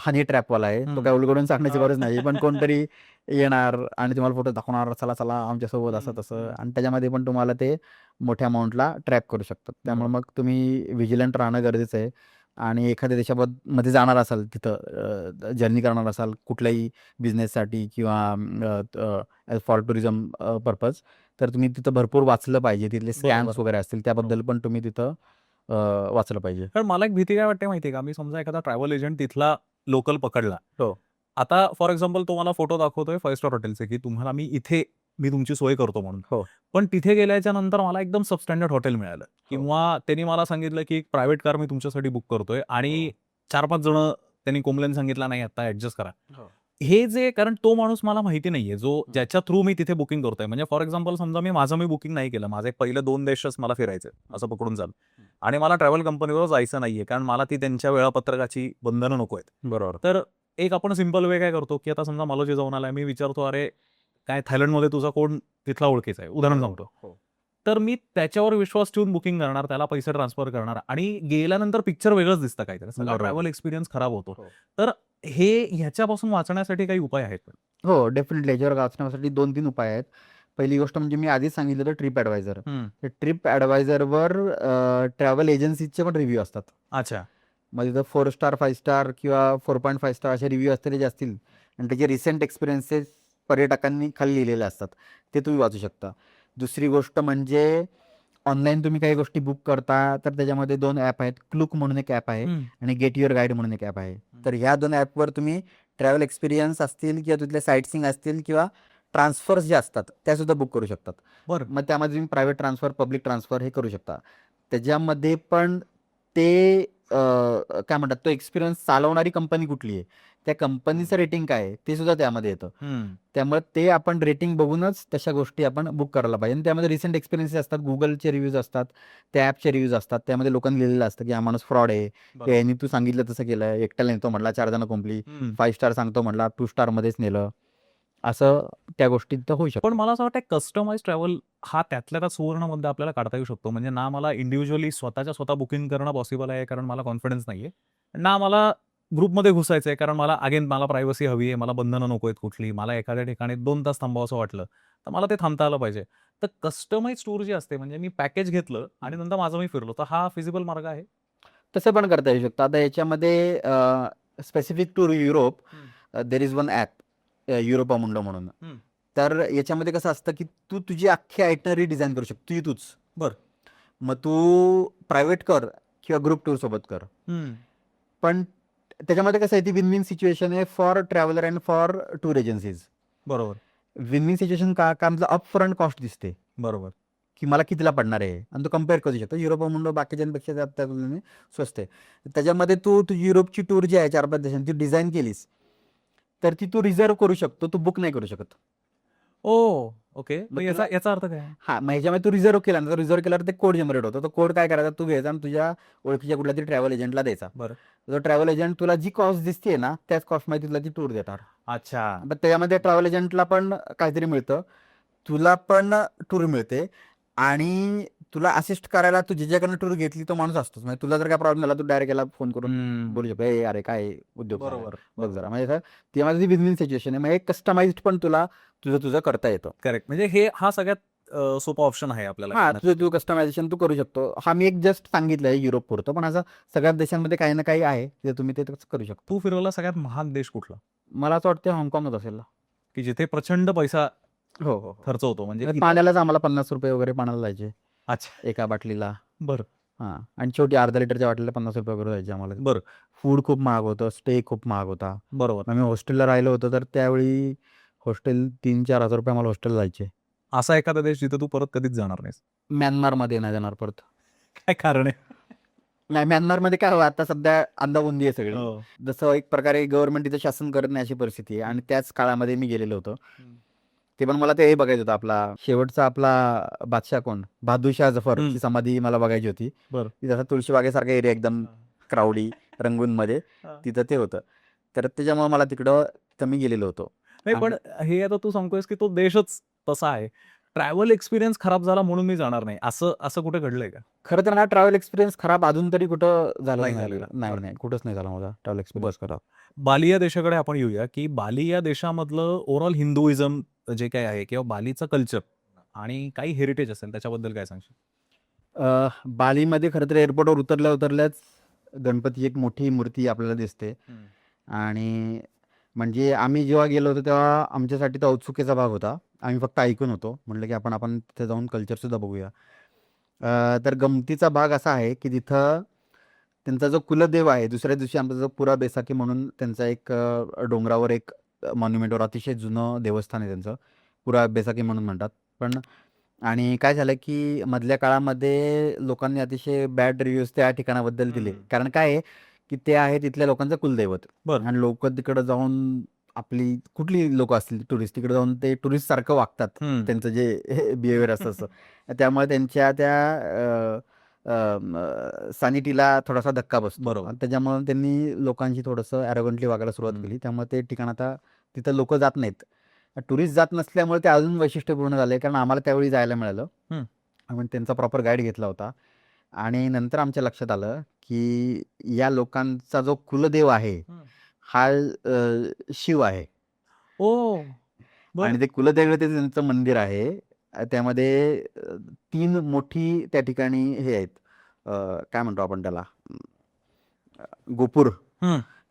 हनी ट्रॅपवाला आहे. तो काय उलगडून सांगण्याची गरज नाही, पण कोणतरी येणार आणि तुम्हाला फोटो दाखवणार, चला चला आमच्यासोबत असं तसं, आणि त्याच्यामध्ये पण तुम्हाला ते मोठ्या अमाऊंटला ट्रॅप करू शकतात. त्यामुळे मग तुम्ही व्हिजिलंट राहणं गरजेचं आहे. आणि एखाद्या देशामध्ये जाणार असाल, तिथं जर्नी करणार असाल कुठल्याही बिझनेससाठी किंवा फॉर टुरिझम पर्पज, तर तुम्ही तिथं भरपूर वाचलं पाहिजे. तिथले स्कॅम्स बरोबर. वगैरे असतील त्याबद्दल पण तुम्ही तिथं वाचलं पाहिजे. कारण मला एक भीती काय वाटते माहिती आहे का, मी समजा एखादा ट्रॅव्हल एजंट तिथला लोकल पकडला. हो. आता फॉर एक्झाम्पल तो मला फोटो दाखवतोय 5 स्टार हॉटेलचे, की तुम्हाला मी तुमची सोय करतो म्हणून. हो. पण तिथे गेल्याच्या नंतर मला एकदम सबस्टँडर्ड हॉटेल मिळालं किंवा त्यांनी मला सांगितलं, की एक प्रायव्हेट कार मी तुमच्यासाठी बुक करतोय आणि 4-5 जण त्यांनी कोंबल्याने सांगितलं, "नाही आता ॲडजस्ट करा." हो. हे जे, कारण तो माणूस मला माहिती नाहीये, ज्याच्या थ्रू मी तिथे बुकिंग करतोय. म्हणजे फॉर एक्झाम्पल समजा मी बुकिंग नाही केलं. माझे पहिले 2 देशच मला फिरायचे असं पकडून चाल. आणि मला ट्रॅव्हल कंपनीवर जायचं नाहीये, कारण मला ती त्यांच्या वेळापत्रकाची बंधनं नको आहेत. बरोबर. तर एक आपण सिंपल वे काय करतो, की आता समजा मालोजी जाऊन आलाय, मी विचारतो, "अरे, काय थायलंडमध्ये तुझा कोण तिथला ओळखीचा आहे?" उदाहरण सांगतो. हो. तर मी त्याच्यावर विश्वास ठेवून बुकिंग करणार, त्याला पैसे ट्रान्सफर करणार आणि गेल्यानंतर पिक्चर वेगळंच दिसतं काहीतरी. सगळा बरोबर. ट्रॅव्हल एक्सपिरियन्स खराब होतो. हो. तर ह्याच्यापासून वाचण्यासाठी काही उपाय आहेत का? हो, डेफिनेटली याच्यावर वाचण्यासाठी 2-3 उपाय आहेत. पहिली गोष्ट म्हणजे मी आधीच सांगितलं होतं ट्रिप ॲडवायझर. तर ट्रिप ॲडवायझरवर ट्रॅव्हल एजन्सीजचे पण रिव्ह्यू असतात. अच्छा. मग तिथं 4 स्टार, 5 स्टार किंवा 4.5 स्टार असे रिव्ह्यू असलेले जे असतील आणि त्याचे रिसेंट एक्सपिरियन्सेस पर्यटकांनी खाली लिहिलेले असतात, ते तुम्ही वाचू शकता. दुसरी गोष्ट म्हणजे ऑनलाईन तुम्ही काही गोष्टी बुक करता, तर त्याच्यामध्ये 2 ॲप आहेत. क्लूक म्हणून एक ॲप आहे आणि गेट युअर गाईड म्हणून एक ॲप आहे. तर ह्या 2 ॲपवर तुम्ही ट्रॅव्हल एक्सपिरियन्स असतील किंवा तिथले साईट सीइंग असतील किंवा ट्रान्सफर्स जे असतात त्यासुद्धा बुक करू शकतात. बरं. मग त्यामध्ये तुम्ही प्रायव्हेट ट्रान्सफर, पब्लिक ट्रान्सफर हे करू शकता. त्याच्यामध्ये पण ते काय म्हणतात, तो एक्सपिरियन्स चालवणारी कंपनी कुठली आहे, त्या कंपनीचं रेटिंग काय आहे, ते सुद्धा त्यामध्ये येतं. त्यामुळे ते आपण रेटिंग बघूनच तशा गोष्टी आपण बुक करायला पाहिजे. आणि त्यामध्ये रिसेंट एक्सपिरियन्सेस असतात, गुगलचे रिव्ह्यूज असतात, त्या ॲपचे रिव्ह्यूज असतात. त्यामध्ये लोकांनी लिहिलेलं असतं, की हा माणूस फ्रॉड आहे, की यांनी तू सांगितलं तसं केलं, एकट्याला नेतो म्हटला, 4 जण कोंबली, 5 स्टार सांगतो म्हटला, 2 स्टारमध्येच नेलं, असं त्या गोष्टी तर होऊ शकतं. पण मला असं वाटतं कस्टमाइज ट्रॅव्हल हा त्यातल्या त्यात सुवर्ण मुद्दा आपल्याला काढता येऊ शकतो. म्हणजे ना मला इंडिव्हिज्युअली स्वतःच्या स्वतः बुकिंग करणं पॉसिबल आहे, कारण मला कॉन्फिडन्स नाहीये. ना मला ग्रुपमध्ये घुसायचं आहे, कारण मला प्रायव्हसी हवी आहे, मला बंधनं नको आहेत कुठली. मला एखाद्या ठिकाणी 2 तास थांबावंसं वाटलं, तर मला ते थांबता आलं पाहिजे. तर कस्टमाइज टूर जी असते, म्हणजे मी पॅकेज घेतलं आणि नंतर माझं मी फिरलो, तर हा फिजिबल मार्ग आहे? तसं पण करता येऊ शकतं. आता याच्यामध्ये specific to Europe there is one app, Europa Mundo म्हणून. तर याच्यामध्ये कसं असतं, की तू तुझी अख्खी आयटनरी डिझाईन करू शकतो, तूच. बरं. मग तू प्रायव्हेट कर किंवा ग्रुप टूर सोबत कर. पण त्याच्यामध्ये कसं आहे, ती विन विन सिच्युएशन आहे for traveller and for tour agencies. बरोबर. विन विन सिच्युएशन का आमचं अप फ्रंट कॉस्ट दिसते, बरोबर. की मला कितीला पडणार आहे, आणि तो कम्पेअर करू शकतो. युरोपा मुंडो बाकीच्यांपेक्षा त्या तुलनेने स्वस्त आहे. त्याच्यामध्ये तू युरोपची टूर जी आहे 4-5 देशांची, ती डिझाईन केलीस तर ती तू रिझर्व करू शकतो, तू बुक नाही करू शकत. ओ ओके. मग मग याचा याचा अर्थ काय? हा, मग ह्याच्यामध्ये तू रिझर्व केला ना, तर रिझर्व केल्यावर ते कोड जनरेट होतो. तो कोड काय करायचा, तू घ्यायचा आणि तुझ्या ओळखीच्या कुठल्या तरी ट्रॅव्हल एजंटला द्यायचा. बरं. तो ट्रॅव्हल एजंट तुला जी कॉस्ट दिसते ना, त्याच कॉस्टमध्ये तुला ती टूर देणार. अच्छा. पण त्याच्यामध्ये ट्रॅव्हल एजंटला पण काहीतरी मिळतं, तुला पण टूर मिळते, आणि तुला असिस्ट करायला तू ज्याच्याकडनं टूर घेतली तो माणूस असतोच. म्हणजे तुला जर काय प्रॉब्लेम झाला, तू डायरेक्ट याला फोन करून हम्म. बोलू शकतो, "ए अरे काय उद्योग झाला, बरोबर बघ जरा." म्हणजे ती माझी विन सिच्युएशन आहे. मग एक कस्टमाइज्ड पण तुला तुझं करता येतं. करेक्ट. म्हणजे हा सगळ्यात सोपा ऑप्शन आहे आपल्याला हा, करण्यासाठी. तुझं कस्टमायझेशन तू करू शकतो. हा मी एक जस्ट सांगितलंय युरोप पुरतं, पण असं सगळ्याच देशांमध्ये काही ना काही आहे जे तुम्ही ते करू शकतो. तू फिरवला सगळ्यात महाग देश कुठला? मला असं वाटतं हाँगकाँगच असेल. की जिथे प्रचंड पैसा हो, हो, हो. खर्च होतो म्हणजे म्हणजे इथं- पाण्यालाच आम्हाला ₹50 वगैरे पाण्याला जायचे अच्छा. एका बाटलीला. बरं. हां, आणि छोटी अर्धा लिटरच्या बाटलीला ₹50 वगैरे जायचे आम्हाला. बरं. फूड खूप महाग होतं, स्टे खूप महाग होता. बरोबर. आम्ही हॉस्टेलला राहिलो होतो, तर त्यावेळी हॉस्टेल ₹3,000-4,000 आम्हाला हॉस्टेल जायचे. असा एखादा देश जिथे तू परत कधीच जाणार नाहीस. म्यानमारमध्ये नाही जाणार परत. काय कारण आहे? नाही, म्यानमारमध्ये काय हवं, आता सध्या अंदाबुंदी आहे सगळी. हो. जसं एक प्रकारे गव्हर्नमेंट तिथं शासन करत नाही अशी परिस्थिती आहे, आणि त्याच काळामध्ये मी गेलेलो होतो. ते पण मला ते बघायचं होतं, आपला शेवटचा आपला बादशाह कोण, बहादूर शाह जफरची समाधी मला बघायची होती. बरं. तिथं असं तुळशीबागेसारखा एरिया एकदम क्राऊडी रंगूनमध्ये, तिथं ते होतं. तर त्याच्यामुळे मला तिथं मी गेलेलो होतो. नाही, पण हे आता तू सांगतोयस की तो देशच तसा आहे. ट्रॅव्हल एक्सपिरियन्स खराब झाला म्हणून मी जाणार नाही. असं कुठे घडलंय का? खरं तर ना, ट्रॅव्हल एक्सपिरियन्स खराब अजून तरी कुठं झालं नाही नाही. झालेला. नाही, कुठंच नाही झाला माझा ट्रॅव्हल एक्सपिरियन्स खराब. बाली या देशाकडे आपण येऊया, की बाली या देशामधलं ओव्हरऑल हिंदुइझम जे काही आहे किंवा बालीचं कल्चर आणि काही हेरिटेज असेल त्याच्याबद्दल काय सांगशील? बालीमध्ये खरं तर एअरपोर्टवर उतरल्याच गणपती एक मोठी मूर्ती आपल्याला दिसते. आणि म्हणजे आम्ही जेव्हा गेलो होतो तेव्हा आमच्यासाठी तो औत्सुक्याचा भाग होता. आम्ही फक्त ऐकून होतो. म्हटलं की आपण तिथे जाऊन कल्चरसुद्धा बघूया. तर गमतीचा भाग असा आहे की तिथं त्यांचा जो कुलदेव आहे, दुसऱ्या दिवशी आमचा जो पुरा बैसाखी म्हणून त्यांचा एक डोंगरावर एक मॉन्युमेंटवर अतिशय जुनं देवस्थान आहे त्यांचं. पुरा बैसाखी म्हणून म्हणतात. पण आणि काय झालं की मधल्या काळामध्ये लोकांनी अतिशय बॅड रिव्ह्यूज त्या ठिकाणाबद्दल दिले. कारण काय आहे की ते आहे तिथल्या लोकांचं कुलदैवत. बरं. आणि लोकं तिकडं जाऊन, आपली कुठली लोकं असतील टुरिस्ट, तिकडे जाऊन ते टुरिस्ट सारखं वागतात. त्यांचं जे बिहेवियर असतं असं. त्यामुळे त्यांच्या त्या सॅनिटीला थोडासा धक्का बसतो. बरोबर. आणि त्याच्यामुळे त्यांनी लोकांशी थोडंसं ॲरोगंटली वागायला सुरुवात केली. त्यामुळे ते ठिकाण आता तिथं लोकं जात नाहीत. टुरिस्ट जात नसल्यामुळे ते अजून वैशिष्ट्यपूर्ण झाले, कारण आम्हाला त्यावेळी जायला मिळालं. आम्ही त्यांचा प्रॉपर गाईड घेतला होता. आणि नंतर आमच्या लक्षात आलं की या लोकांचा जो कुलदेव आहे हा शिव आहे. ओ. आणि ते कुलदैवतेचं त्यांचं मंदिर आहे. त्यामध्ये 3 मोठी त्या ठिकाणी हे आहेत, काय म्हणतो आपण त्याला, गोपूर.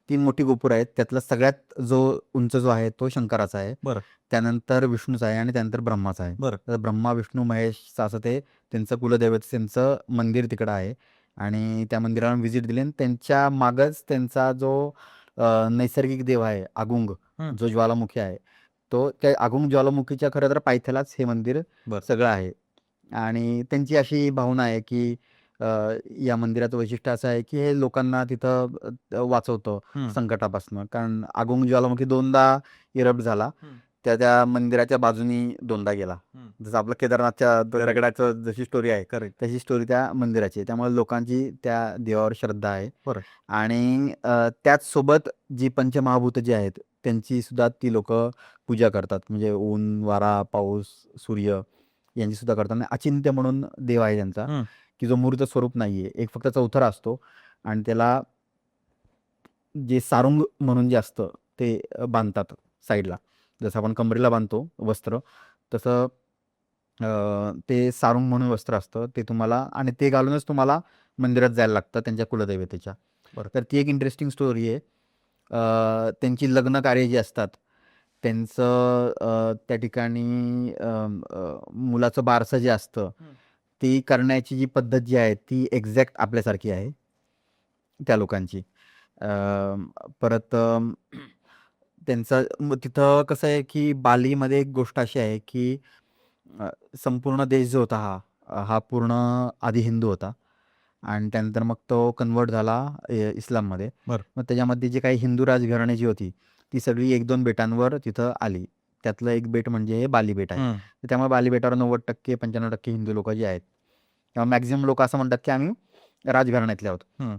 3 मोठी गोपूर आहेत. त्यातला सगळ्यात जो उंच जो आहे तो शंकराचा आहे. बरं. त्यानंतर विष्णूचा आहे आणि त्यानंतर ब्रह्माचा आहे. बरं. तर ब्रह्मा, विष्णू, महेशचं असं ते त्यांचं कुलदैवत, त्यांचं मंदिर तिकडं आहे. आणि त्या मंदिराला व्हिजिट दिली, आणि त्यांच्या मागच त्यांचा जो नैसर्गिक देव आहे अगुंग, जो ज्वालामुखी आहे, तो त्या अगुंग ज्वालामुखीच्या खरं तर पायथ्यालाच हे मंदिर सगळं आहे. आणि त्यांची अशी भावना आहे की या मंदिराचं वैशिष्ट्य असं आहे की हे लोकांना तिथं वाचवतं संकटापासून. कारण अगुंग ज्वालामुखी 2दा इरप्ट झाला. त्या मंदिराच्या बाजूनी 2दा गेला. जसं आपलं केदारनाथच्या दगडाचं जशी स्टोरी आहे, तशी स्टोरी त्या मंदिराची आहे. त्यामुळे लोकांची त्या देवावर श्रद्धा आहे. आणि त्याच सोबत जी पंचमहाभूत जी आहेत त्यांची सुद्धा ती लोक पूजा करतात. म्हणजे ऊन, वारा, पाऊस, सूर्य यांची सुद्धा करतात. आणि अचिंत्य म्हणून देव आहे त्यांचा, की जो मूर्त स्वरूप नाहीये, एक फक्त चौथरा असतो. आणि त्याला जे सारुंग म्हणून जे असतं ते बांधतात साईडला. जसं आपण कमरेला बांधतो वस्त्र, तसं ते सारुंग म्हणून वस्त्र असतं ते तुम्हाला, आणि ते घालूनच तुम्हाला मंदिरात जायला लागतं त्यांच्या कुलदैवतेच्या. तर ती एक इंटरेस्टिंग स्टोरी आहे. त्यांची लग्न कार्य जी असतात त्यांचं त्या ठिकाणी मुलाचं बारसं जे असतं ती करण्याची जी पद्धत जी आहे ती एक्झॅक्ट आपल्यासारखी आहे त्या लोकांची. परत त्यांचं तिथं कसं आहे की बालीमध्ये एक गोष्ट अशी आहे की संपूर्ण देश जो होता हा पूर्ण आधी हिंदू होता, आणि त्यानंतर मग तो कन्वर्ट झाला इस्लाममध्ये. मग त्याच्यामध्ये जी काही हिंदू राजघराणे जी होती ती सगळी 1-2 बेटांवर तिथं आली. त्यातलं एक बेट म्हणजे हे बाली बेट आहे. तर त्यामुळे बाली बेटावर 90% 95% हिंदू लोक जे आहेत, तेव्हा मॅक्झिमम लोक असं म्हणतात की आम्ही राजघराण्यातले आहोत.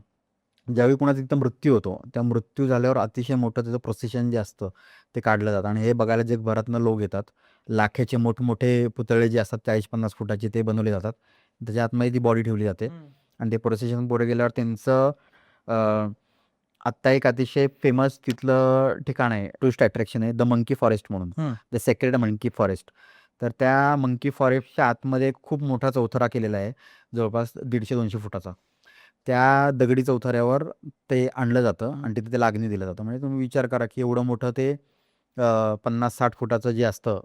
ज्यावेळी कुणाचा तिथं मृत्यू होतो, त्या मृत्यू झाल्यावर अतिशय मोठं त्याचं प्रोसेशन जे असतं ते काढलं जातं आणि हे बघायला जगभरातनं लोक येतात. लाखेचे मोठमोठे पुतळे जे असतात 40-50 फुटाचे ते बनवले जातात. त्याच्या आतमध्ये ती बॉडी ठेवली जाते आणि ते प्रोसेशन पुढे गेल्यावर त्यांचं आत्ता एक अतिशय फेमस तिथलं ठिकाण आहे, टुरिस्ट अट्रॅक्शन आहे, द मंकी फॉरेस्ट म्हणून, द सेक्रेड मंकी फॉरेस्ट. तर त्या मंकी फॉरेस्टच्या आतमध्ये खूप मोठा चौथरा केलेला आहे, जवळपास 150-200 फुटाचा. त्या दगडी चौथऱ्यावर ते आणलं जातं आणि तिथे त्याला अग्नी दिलं जातं. म्हणजे तुम्ही विचार करा की एवढं मोठं ते 50-60 फुटाचं जे असतं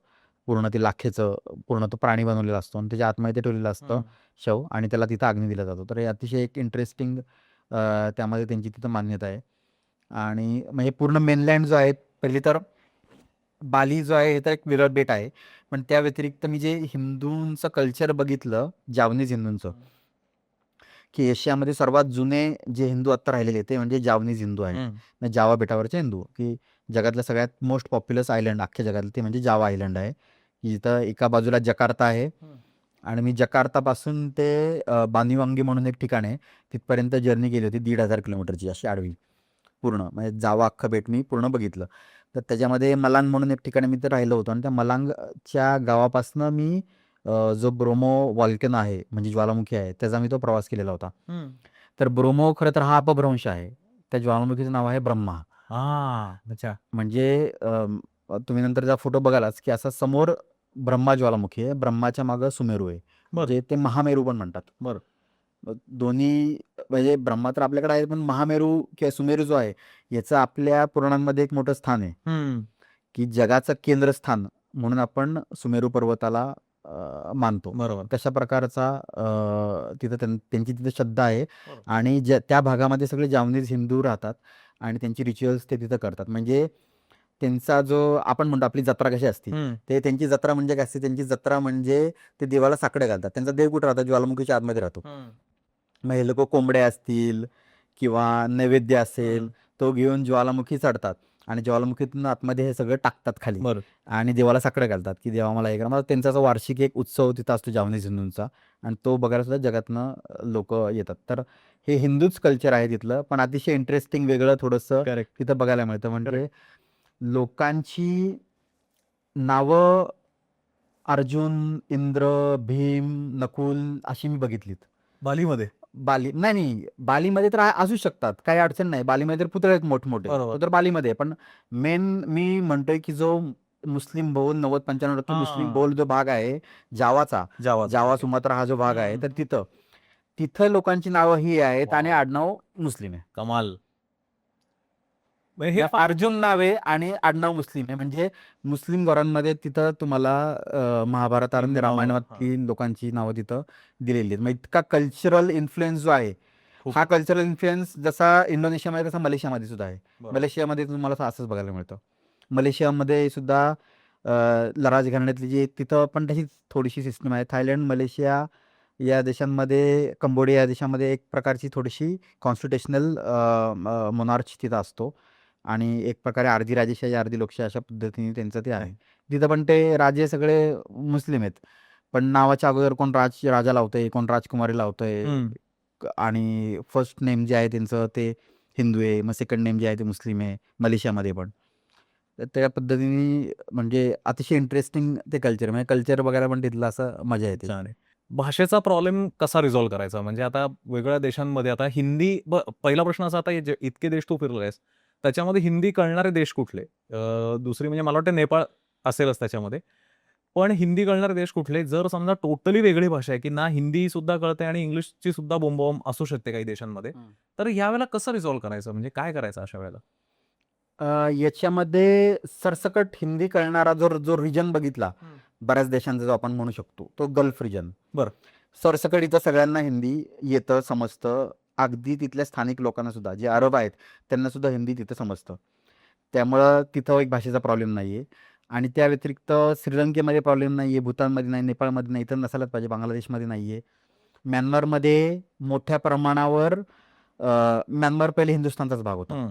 पूर्ण ते लाखेचं पूर्ण तो प्राणी बनवलेला असतो आणि त्याच्या आतमध्ये ते ठेवलेलं असतं शव आणि त्याला तिथं अग्नी दिला जातो. तर हे अतिशय एक इंटरेस्टिंग त्यामध्ये त्यांची तिथं मान्यता आहे. आणि म्हणजे पूर्ण मेनलँड जो आहे, पहिली तर बाली जो आहे हे तर एक विरळ बेट आहे, पण त्या व्यतिरिक्त मी जे हिंदूंचं कल्चर बघितलं, जावनीज हिंदूंचं, की एशियामध्ये सर्वात जुने जे हिंदू आत्ता राहिलेले ते म्हणजे जावनीज हिंदू आहेत. म्हणजे जावा बेटावरचे हिंदू, की जगातलं सगळ्यात मोस्ट पॉप्युलस आयलंड अख्ख्या जगातलं ते म्हणजे जावा आयलंड आहे, की जिथं एका बाजूला जकार्ता आहे आणि मी जकार्तापासून ते बानिवांगी म्हणून एक ठिकाण आहे, तिथपर्यंत जर्नी केली होती 1,500 किलोमीटरची अशी आडवी पूर्ण. म्हणजे जावा अख्खं बेट मी पूर्ण बघितलं. तर त्याच्यामध्ये मलांग म्हणून एक ठिकाणी मी तर राहिलो होतो आणि त्या मलांगच्या गावापासनं मी जो ब्रोमो व्हॉल्कॅनो आहे म्हणजे ज्वालामुखी आहे त्याचा मी तो प्रवास केलेला होता. तर ब्रोमो खरं तर हा अपभ्रंश आहे. त्या ज्वालामुखीचं नाव आहे ब्रह्मा. अच्छा. म्हणजे तुम्ही नंतर जर फोटो बघालाच की असा समोर ब्रह्मा ज्वालामुखी आहे, ब्रह्माच्या मागं सुमेरू आहे, म्हणजे ते महामेरू पण म्हणतात. बरं. दोन्ही म्हणजे ब्रह्मा तर आपल्याकडे आहे, पण महामेरू किंवा सुमेरू जो आहे याचं आपल्या पुराणांमध्ये एक मोठं स्थान आहे, की जगाचं केंद्रस्थान म्हणून आपण सुमेरू पर्वताला मानतो. बरोबर. तशा प्रकारचा तिथं त्यांची तिथं श्रद्धा आहे बरोबर. आणि त्या भागामध्ये सगळे जावनीज हिंदू राहतात आणि त्यांची रिच्युअल्स ते तिथं करतात. म्हणजे त्यांचा जो आपण म्हणतो आपली जत्रा कशी असते, ते त्यांची जत्रा म्हणजे काय असते, त्यांची जत्रा म्हणजे ते देवाला साकडे घालतात. त्यांचा देव कुठं राहतो, ज्वालामुखीच्या आतमध्ये राहतो. मग हे लोक कोंबड्या असतील किंवा नैवेद्य असेल तो घेऊन ज्वालामुखी चढतात आणि ज्वालामुखीतून आतमध्ये हे सगळं टाकतात खाली आणि देवाला साकडे घालतात की देवा मला हे करा. मग त्यांचा जो वार्षिक एक उत्सव तिथं असतो जावनीज हिंदूंचा आणि तो बघायला सुद्धा जगातनं लोक येतात. तर हे हिंदूच कल्चर आहे तिथलं, पण अतिशय इंटरेस्टिंग वेगळं थोडंसं तिथं बघायला मिळतं. म्हणजे लोकांची नावं अर्जुन, इंद्र, भीम, नकुल अशी मी बघितलीत बालीमध्ये. नाही, बालीमध्ये तर असू शकतात, काही अडचण नाही. बालीमध्ये तर पुतळे आहेत मोठमोठे, तो तर बालीमध्ये. पण मेन मी म्हणतोय की जो मुस्लिम बहुल 90-95% मुस्लिम बहुल जो भाग आहे जावाचा, जावा सुमात्रा हा जो भाग आहे, तर तिथं लोकांची नावं ही आहेत आणि आडनाव मुस्लिम आहे. कमाल. हे अर्जुन नाव आहे आणि आडनाव मुस्लिम आहे. म्हणजे मुस्लिम घरांमध्ये तिथं तुम्हाला महाभारत आणि रामायणातली लोकांची नावं तिथं दिलेली आहेत. मग इतका कल्चरल इन्फ्लुएन्स जो आहे, हा कल्चरल इन्फ्लुएन्स जसा इंडोनेशियामध्ये तसा मलेशियामध्ये सुद्धा आहे. मलेशियामध्ये तुम्हाला असंच बघायला मिळतं. मलेशियामध्ये सुद्धा राजघराण्यातली जी तिथं पण तशी थोडीशी सिस्टम आहे. थायलंड, मलेशिया या देशांमध्ये, कंबोडिया या देशामध्ये एक प्रकारची थोडीशी कॉन्स्टिट्युशनल मोनार्च तिथं असतो आणि एक प्रकारे अर्धी राजेशाही अर्धी लोकशाही अशा पद्धतीने त्यांचं ते आहे. तिथं पण ते राजे सगळे मुस्लिम आहेत, पण नावाच्या अगोदर कोण राजा लावतंय, कोण राजकुमारी लावतंय आणि फर्स्ट नेम जे आहे त्यांचं ते हिंदू आहे, मग सेकंड नेम जे आहे ते मुस्लिम आहे मलेशियामध्ये पण. तर त्या पद्धतीने म्हणजे अतिशय इंटरेस्टिंग ते कल्चर, म्हणजे कल्चर बघायला पण तिथलं असं मजा येते. भाषेचा प्रॉब्लेम कसा रिझॉल्व्ह करायचा? म्हणजे आता वेगवेगळ्या देशांमध्ये आता हिंदी पहिला प्रश्न असा, आता इतके देश तू फिरलायस त्याच्यामध्ये हिंदी कळणारे देश कुठले? दुसरी म्हणजे मला वाटतं नेपाळ असेलच त्याच्यामध्ये. पण हिंदी कळणारे देश कुठले? जर समजा टोटली वेगळी भाषा आहे, की ना हिंदी सुद्धा कळते आणि इंग्लिशची सुद्धा बोंबाबोंब असू शकते काही देशांमध्ये. तर यावेळेला कसं रिझॉल्व्ह करायचं? म्हणजे काय करायचं अशा वेळेला? याच्यामध्ये सरसकट हिंदी कळणारा जो रिजन बघितला बऱ्याच देशांचा जो आपण म्हणू शकतो तो गल्फ रिजन. बरं. सरसकट इथं सगळ्यांना हिंदी येतं, समजतं. अगदी तिथल्या स्थानिक लोकांना सुद्धा, जे अरब आहेत त्यांना सुद्धा हिंदी तिथं समजतं. त्यामुळं तिथं एक भाषेचा प्रॉब्लेम नाही आहे. आणि त्या व्यतिरिक्त श्रीलंकेमध्ये प्रॉब्लेम नाही आहे, भूतानमध्ये नाही, नेपाळमध्ये नाही, इथं नसायलाच पाहिजे, बांगलादेशमध्ये नाही आहे. म्यानमारमध्ये मोठ्या प्रमाणावर म्यानमार पहिले हिंदुस्थानचाच भाग होता.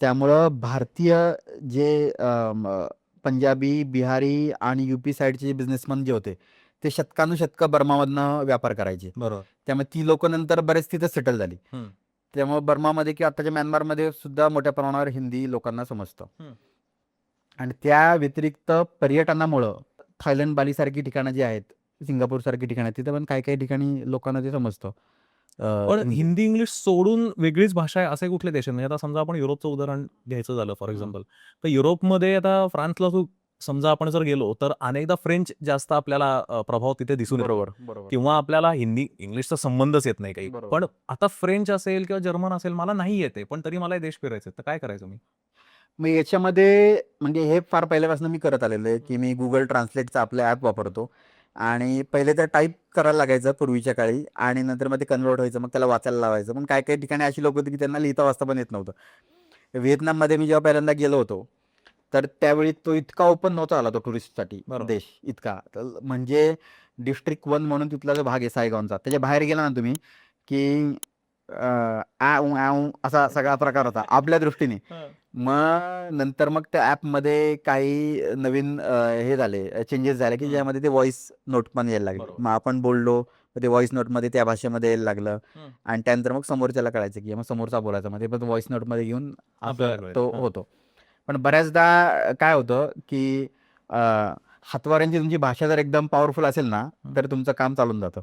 त्यामुळं भारतीय जे पंजाबी, बिहारी आणि युपी साईडचे जे बिझनेसमन जे होते ते शतकानुशतकं बर्मामधनं व्यापार करायचे. बरोबर. त्यामुळे ती लोक नंतर बरेच तिथं सेटल झाली. हम्म. त्यामुळे बर्मामध्ये किंवा आताच्या म्यानमारमध्ये सुद्धा मोठ्या प्रमाणावर हिंदी लोकांना समजतं. हम्म. आणि त्या व्यतिरिक्त पर्यटनामुळं थायलंड, बालीसारखी ठिकाणं जी आहेत, सिंगापूरसारखी ठिकाणं आहेत, तिथं पण काही काही ठिकाणी लोकांना ते समजतं पण हिंदी. हिंदी इंग्लिश सोडून वेगळीच भाषा आहे असे कुठले देश आहेत? म्हणजे आता समजा आपण युरोपचं उदाहरण घ्यायचं झालं फॉर एक्झाम्पल, तर युरोपमध्ये आता फ्रान्सला समजा आपण जर गेलो तर अनेकदा फ्रेंच जास्त आपल्याला प्रभाव तिथे दिसून येतो बरोबर बरोबर किंवा आपल्याला हिंदी इंग्लिशचा संबंधच येत नाही काही. बरोबर. पण आता फ्रेंच असेल किंवा जर्मन असेल मला नाही येते, पण तरी मला हे देश फिरायचे, तर काय करायचं मी? मग याच्यामध्ये म्हणजे हे फार पहिल्यापासून मी करत आलेलो आहे की मी गुगल ट्रान्सलेटचं आपलं ॲप वापरतो. आणि पहिले तर टाईप करायला लागायचं पूर्वीच्या काळी आणि नंतर मग ते कन्वर्ट व्हायचं, मग त्याला वाचायला लावायचं. पण काही काही ठिकाणी अशी लोक होती की त्यांना लिहिता वाचता पण येत नव्हतं. व्हिएतनाममध्ये मी जेव्हा पहिल्यांदा गेलो होतो तर त्यावेळी तो इतका ओपन नव्हता आला तो टुरिस्टसाठी बरोबर. देश इतका. तर म्हणजे डिस्ट्रिक्ट 1 म्हणून तिथला जो भाग आहे सायगॉनचा, त्याच्या बाहेर गेला ना तुम्ही की आऊ आऊ असा सगळा प्रकार होता आपल्या दृष्टीने. मग नंतर मग त्या ॲपमध्ये काही नवीन हे झाले, चेंजेस झाले की ज्यामध्ये ते व्हॉइस नोट पण यायला लागले. बरोबर. मग आपण बोललो तर ते व्हॉइस नोटमध्ये त्या भाषेमध्ये यायला लागलं. आणि त्यानंतर मग समोरच्याला कळायचं की मग समोरचा बोलायचा, मग ते पण व्हॉइस नोटमध्ये घेऊन आपल्याला असं कळायचं. तो हां. होतो. पण बऱ्याचदा काय होतं की हातवाऱ्यांची तुमची भाषा जर एकदम पॉवरफुल असेल ना तर तुमचं काम चालून जातं.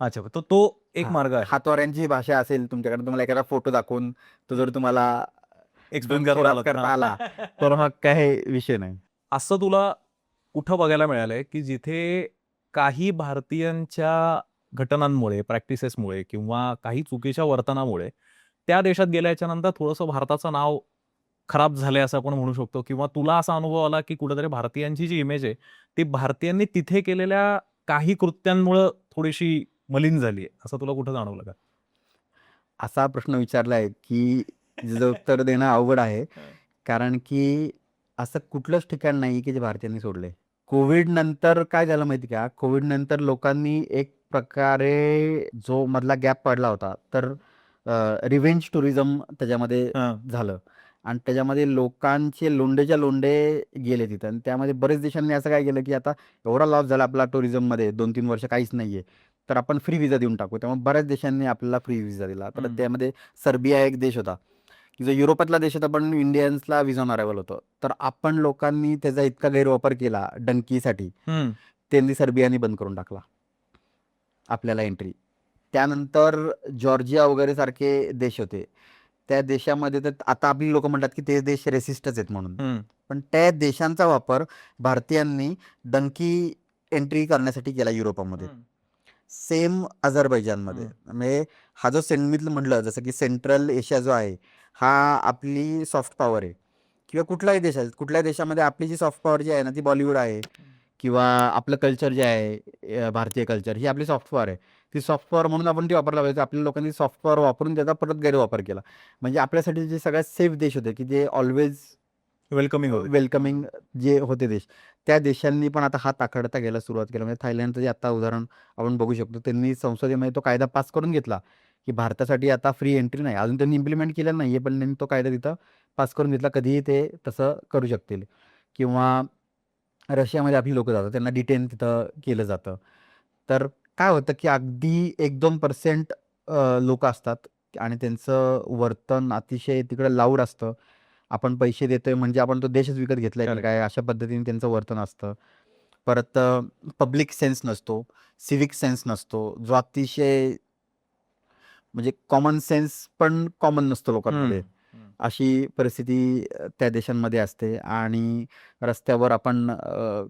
अच्छा, तो एक मार्ग आहे. हातवाऱ्यांची भाषा असेल तुमच्याकडे, तुम्हाला एखादा फोटो दाखवून तो जर तुम्हाला एक्सप्लेन करता आला तर मग काही विषय नाही. असं तुला कुठं बघायला मिळालंय की जिथे काही भारतीयांच्या घटनांमुळे, प्रॅक्टिसेसमुळे किंवा काही चुकीच्या वर्तनामुळे त्या देशात गेल्याच्या नंतर थोडंसं भारताचं नाव खराब झालंय असं आपण म्हणू शकतो, किंवा तुला असा अनुभव आला की कुठेतरी भारतीयांची जी इमेज आहे ती भारतीयांनी तिथे केलेल्या काही कृत्यांमुळं थोडीशी मलिन झाली आहे, असं तुला कुठं जाणवलं का? असा प्रश्न विचारलाय की ज्याचं उत्तर देणं अवघड आहे. कारण की असं कुठलंच ठिकाण नाही की जे भारतीयांनी सोडलंय. कोविड नंतर काय झालं माहिती का? कोविड नंतर लोकांनी एक प्रकारे जो मधला गॅप पडला होता तर रिव्हेंज टुरिझम त्याच्यामध्ये झालं. आणि त्याच्यामध्ये लोकांचे लोंडेच्या लोंडे गेले तिथं. आणि त्यामध्ये बरेच देशांनी असं काय केलं की आता एवढा लॉस झाला आपला टुरिझममध्ये 2-3 वर्ष काहीच नाहीये, तर आपण फ्री व्हिसा देऊन टाकू. त्यामुळे बऱ्याच देशांनी आपल्याला फ्री व्हिसा दिला. तर त्यामध्ये सर्बिया एक देश होता की जो युरोपातला देश होता, पण इंडियन्सला व्हिसा ऑन अरायव्हल होतं. तर आपण लोकांनी त्याचा इतका गैरवापर केला डंकीसाठी, त्यांनी सर्बियानी बंद करून टाकला आपल्याला एंट्री. त्यानंतर जॉर्जिया वगैरे सारखे देश होते. त्या देशामध्ये तर आता आपली लोक म्हणतात की ते देश रेसिस्टच आहेत म्हणून. पण त्या देशांचा वापर भारतीयांनी डंकी एंट्री करण्यासाठी केला युरोपामध्ये. सेम अझरबैजानमध्ये. म्हणजे हा जो मी म्हटलं जसं की सेंट्रल एशिया जो आहे हा आपली सॉफ्ट पॉवर आहे. किंवा कुठलाही देश आहे, कुठल्याही देशामध्ये आपली जी सॉफ्ट पॉवर जी आहे ना ती बॉलिवूड आहे किंवा आपलं कल्चर जे आहे भारतीय कल्चर, ही आपली सॉफ्ट पॉवर आहे. ती सॉफ्ट पॉवर म्हणून आपण ती वापरला पाहिजे. आपल्या लोकांनी सॉफ्ट पॉवर वापरून त्याचा परत गैरवापर केला. म्हणजे आपल्यासाठी जे सगळ्यात सेफ देश होते की जे ऑलवेज वेलकमिंग जे होते देश, त्या देशांनी पण आता हात आखडता घ्यायला सुरुवात केली. म्हणजे थायलंडचं जे आता उदाहरण आपण बघू शकतो, त्यांनी संसदेमध्ये तो कायदा पास करून घेतला की भारतासाठी आता फ्री एंट्री नाही. अजून त्यांनी इम्प्लिमेंट केलेलं नाही पण त्यांनी तो कायदा तिथं पास करून घेतला. कधीही ते तसं करू शकतील. किंवा रशियामध्ये आपली लोकं जातात, त्यांना डिटेन तिथं केलं जातं. तर काय होतं की अगदी 1-2% लोकं असतात आणि त्यांचं वर्तन अतिशय तिकडं लाऊड असतं. आपण पैसे देतोय म्हणजे आपण तो देशच विकत घेतलाय की काय, अशा पद्धतीने त्यांचं वर्तन असतं. परत पब्लिक सेन्स नसतो, सिव्हिक सेन्स नसतो, जो अतिशय म्हणजे कॉमन सेन्स पण कॉमन नसतो लोकांमध्ये. अशी परिस्थिती त्या देशांमध्ये असते. आणि रस्त्यावर आपण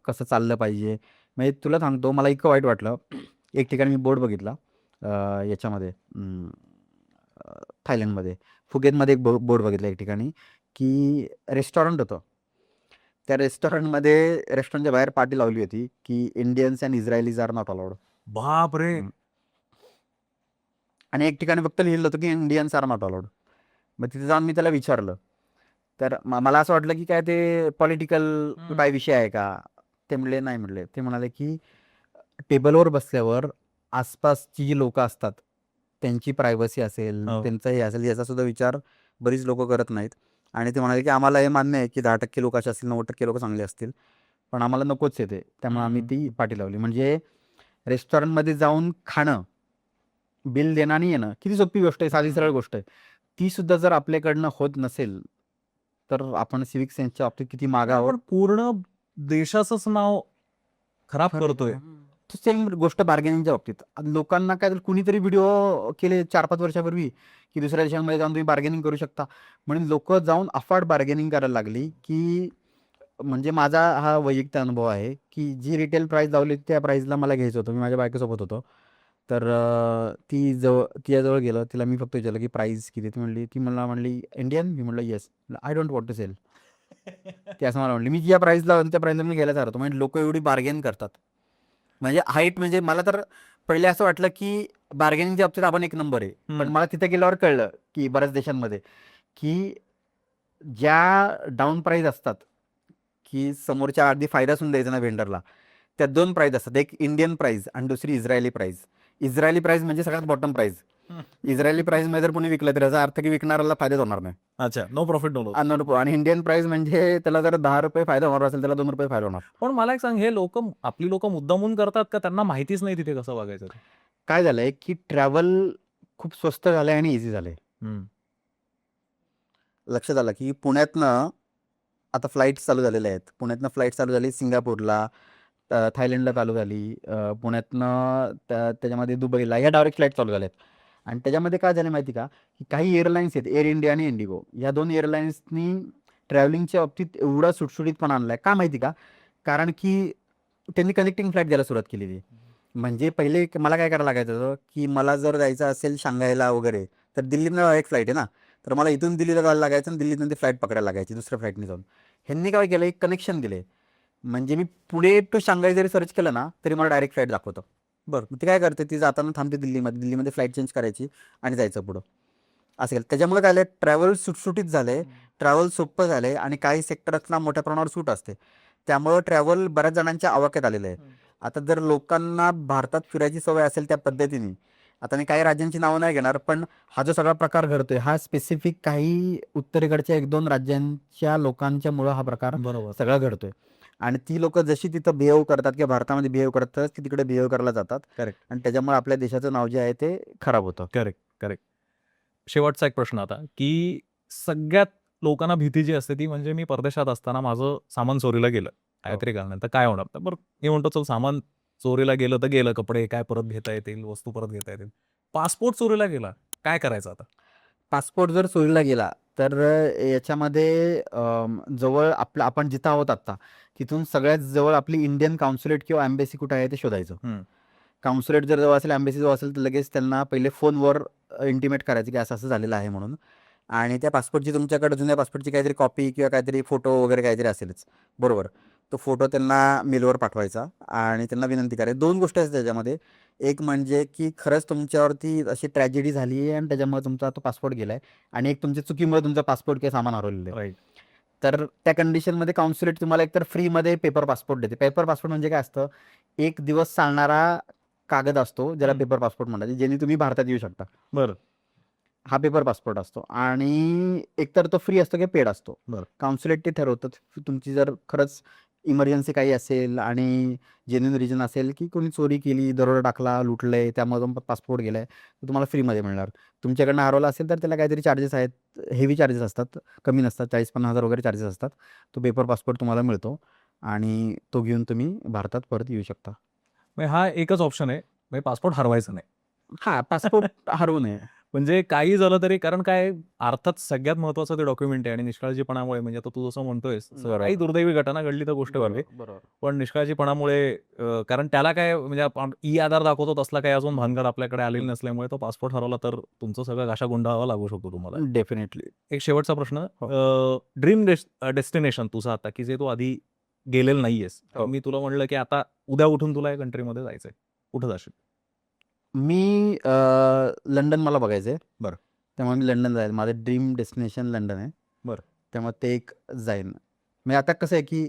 कसं चाललं पाहिजे. म्हणजे तुला सांगतो मला इतकं वाईट वाटलं. एक ठिकाणी मी बोर्ड बघितला याच्यामध्ये थायलंडमध्ये. फुकेतमध्ये एक बोर्ड बघितला एक ठिकाणी की रेस्टॉरंट होतं. त्या रेस्टॉरंटच्या बाहेर पाटी लावली होती की Indians and Israelis are not allowed. बापरे! आणि एक ठिकाणी फक्त लिहिलं होतं की इंडियन्स आर नॉट अलाउड. मग तिथे जाऊन मी त्याला विचारलं. तर मला असं वाटलं की काय ते पॉलिटिकल काय विषय आहे का? ते म्हणले नाही म्हणले. ते म्हणाले की टेबलवर बसल्यावर आसपासची जी लोकं असतात, त्यांची प्रायव्हसी असेल, त्यांचं हे असेल, याचा सुद्धा विचार बरीच लोकं करत नाहीत. आणि ते म्हणाले की आम्हाला हे मान्य आहे की 10% लोक असे असतील, 90% लोक चांगले असतील, पण आम्हाला नकोच येते, त्यामुळे आम्ही ती पाठी लावली. म्हणजे रेस्टॉरंटमध्ये जाऊन खाणं, बिल देणं आणि येणं किती सोपी गोष्ट आहे, साधी सरळ गोष्ट आहे. ती सुद्धा जर आपल्याकडनं होत नसेल तर आपण सिविक सेन्सच्या बाबतीत किती मागावं. आपण पूर्ण देशाचंच नाव खराब करतोय. सेम गोष्ट बार्गेनिंगच्या बाबतीत. आता लोकांना काय, कुणीतरी व्हिडिओ केले 4-5 वर्षापूर्वी की दुसऱ्या देशांमध्ये जाऊन तुम्ही बार्गेनिंग करू शकता, म्हणून लोक जाऊन अफाट बार्गेनिंग करायला लागली. की म्हणजे माझा हा वैयक्तिक अनुभव आहे की जी रिटेल प्राइस लावली त्या प्राइसला मला घ्यायचं होतं. मी माझ्या बायकोसोबत होतो, तर तिच्याजवळ गेलं, तिला मी फक्त विचारलं की प्राइस किती. ती मला म्हणली इंडियन. मी म्हटलं yes. I don't want to sell. ती असं मला म्हणली, मी ज्या प्राइसला त्या प्राइसला मी घ्यायला तयार होतो. म्हणजे लोक एवढी बार्गेन करतात. म्हणजे हाईट, म्हणजे मला तर पहिले असं वाटलं की बार्गेनिंगच्या बाबतीत आपण एक नंबर आहे. पण मला तिथे गेल्यावर कळलं की बऱ्याच देशांमध्ये की ज्या डाऊन प्राईस असतात, की समोरच्या अगदी फायदा द्यायचा ना व्हेंडरला, त्या 2 प्राईस असतात. एक इंडियन प्राईस आणि दुसरी इस्रायली प्राईस. इस्रायली प्राईस म्हणजे सगळ्यात बॉटम प्राईस. इस्रायली प्राईसमध्ये जर कोणी विकलं तर याचा अर्थ की विकणाऱ्याला फायदाच होणार नाही. अच्छा, नो प्रॉफिट नो लॉस. आणि इंडियन प्राईस म्हणजे त्याला जर ₹10 फायदा होणार असेल, त्याला ₹2 फायदा होणार. पण मला एक सांग, हे लोक, आपली लोक मुद्दामून करतात का त्यांना माहितीच नाही तिथे कसं वागायचं ते? काय झालंय की ट्रॅव्हल खूप स्वस्त झालंय आणि इझी झालंय. लक्षात आलं की पुण्यातनं आता फ्लाईट चालू झालेल्या आहेत. पुण्यातनं फ्लाईट चालू झाली सिंगापूरला, थायलंडला चालू झाली, पुण्यातनं त्याच्यामध्ये दुबईला, ह्या डायरेक्ट फ्लाईट चालू झाल्या आहेत. आणि त्याच्यामध्ये काय झालं माहिती का, की काही एअरलाईन्स आहेत, एअर इंडिया आणि इंडिगो, या 2 एअरलाईन्सनी ट्रॅव्हलिंगच्या बाबतीत एवढा सुटसुटीतपणा आणलाय. का माहिती का? कारण की त्यांनी कनेक्टिंग फ्लाईट द्यायला सुरुवात केलेली. म्हणजे पहिले मला काय करायला लागायचं होतं की मला जर जायचं असेल शांघायला वगैरे, तर दिल्लीनं एक फ्लाईट आहे ना, तर मला इथून दिल्लीला जायला लागायचं आणि दिल्लीतून ती फ्लाईट पकडायला लागायची दुसऱ्या फ्लाईटने जाऊन. ह्यांनी काय केलं, एक कनेक्शन दिले. म्हणजे मी पुणे टू शांघाई जरी सर्च केलं ना, तरी मला डायरेक्ट फ्लाईट दाखवतं. बरं, ती काय करते, ती जाताना थांबते दिल्लीमध्ये फ्लाईट चेंज करायची आणि जायचं पुढं. असं केलं. त्याच्यामुळे काय झालं, ट्रॅव्हल सुटसुटीत झालंय, ट्रॅव्हल सोपं झालंय आणि काही सेक्टर्सना मोठ्या प्रमाणावर सूट असते. त्यामुळं ट्रॅव्हल बऱ्याच जणांच्या आवाक्यात आलेलं आहे. आता जर लोकांना भारतात फिरायची सवय असेल त्या पद्धतीने, आता मी काही राज्यांची नावं नाही घेणार, पण हा जो सगळा प्रकार घडतोय हा स्पेसिफिक काही उत्तरेकडच्या 1-2 राज्यांच्या लोकांच्यामुळं हा प्रकार बरोबर. सगळा घडतोय. आणि ती लोक जशी तिथं बिहेव करतात किंवा भारतामध्ये बिहेव करतात, की तिकडे बिहेव करायला जातात. करेक्ट. आणि त्याच्यामुळे आपल्या देशाचं नाव जे आहे ते खराब होतं. करेक्ट. शेवटचा एक प्रश्न आता, की सगळ्यात लोकांना भीती जी असते ती म्हणजे मी परदेशात असताना माझं सामान चोरीला गेलं काहीतरी कारणाने, तर काय होणार? तर बरं, मी म्हणतो चल सामान चोरीला गेलं तर गेलं, कपडे काय परत घेता येतील, वस्तू परत घेता येतील. पासपोर्ट चोरीला गेला, काय करायचं आता? पासपोर्ट जर चोरीला गेला तर याच्यामध्ये जवळ आपण जिथं आहोत आत्ता, तिथून सगळ्यात जवळ आपली इंडियन कॉन्सुलेट किंवा एम्बेसी कुठं आहे ते शोधायचं. कॉन्सुलेट जर जवळ असेल, एम्बेसी जवळ असेल, तर लगेच त्यांना पहिले फोनवर इंटिमेट करायचं की असं असं झालेलं आहे म्हणून. आणि त्या पासपोर्टची, तुमच्याकडे जुन्या पासपोर्टची काहीतरी कॉपी किंवा काहीतरी फोटो वगैरे काहीतरी असेलच, बरोबर, तो फोटो त्यांना मेलवर पाठवायचा आणि त्यांना विनंती करायची. 2 गोष्टी असतात त्याच्यामध्ये. एक म्हणजे की खरंच तुमच्यावरती अशी ट्रॅजेडी झाली आहे आणि त्याच्यामुळे तुमचा तो पासपोर्ट गेला आहे, आणि एक तुमच्या चुकीमुळे तुमचा पासपोर्ट किंवा सामान हरवलेलं आहे. राईट. तर त्या कंडिशनमध्ये कॉन्सुलेट तुम्हाला एकतर फ्रीमध्ये पेपर पासपोर्ट देते. पेपर पासपोर्ट म्हणजे काय असतं, 1 दिवस चालणारा कागद असतो ज्याला पेपर पासपोर्ट म्हणतात, ज्याने तुम्ही भारतात येऊ शकता. बरं. हा पेपर पासपोर्ट असतो आणि एकतर तो फ्री असतो किंवा पेड असतो. बरं. कॉन्सुलेट ते ठरवतात. तुमची जर खरंच इमर्जन्सी काही असेल आणि जेन्युइन रिजन असेल की कोणी चोरी केली, दरोडा टाकला, लुटलंय, त्यामधून पासपोर्ट गेलाय, तर तुम्हाला फ्रीमध्ये मिळणार. तुमच्याकडनं हरवला असेल तर त्याला काहीतरी चार्जेस आहेत, हेवी चार्जेस असतात, कमी नसतात, 40-50 हजार वगैरे चार्जेस असतात. तो पेपर पासपोर्ट तुम्हाला मिळतो आणि तो घेऊन तुम्ही भारतात परत येऊ शकता. म्हणजे हा एकच ऑप्शन आहे, म्हणजे पासपोर्ट हरवायचा नाही. हां, पासपोर्ट हरवू नये. म्हणजे काही झालं तरी, कारण काय, अर्थात सगळ्यात महत्वाचं ते डॉक्युमेंट आहे आणि निष्काळजीपणामुळे, म्हणजे आता तू जसं म्हणतोयस, काही दुर्दैवी घटना घडली तर गोष्ट वेगळी, बरोबर. पण निष्काळजीपणामुळे कारण त्याला काय, म्हणजे आपण ई आधार दाखवतो तसला काही अजून भानगड आपल्याकडे आलेली नसल्यामुळे तो पासपोर्ट हरवला तर तुमचं सगळं घाशा गुंडाळावा लागू शकतो तुम्हाला. डेफिनेटली. एक शेवटचा प्रश्न, हो. ड्रीम डेस्टिनेशन तुझं आता, की जे तू आधी गेलेलं नाहीयेस, हो. मी तुला म्हणलं की आता उद्या उठून तुला या कंट्रीमध्ये जायचंय, कुठं जाशील? मी लंडन मला बघायचं आहे. बरं. त्यामुळे मी लंडन जाईल. माझं ड्रीम डेस्टिनेशन लंडन आहे. बरं. त्यामुळे ते एक जाईन. म्हणजे आता कसं आहे की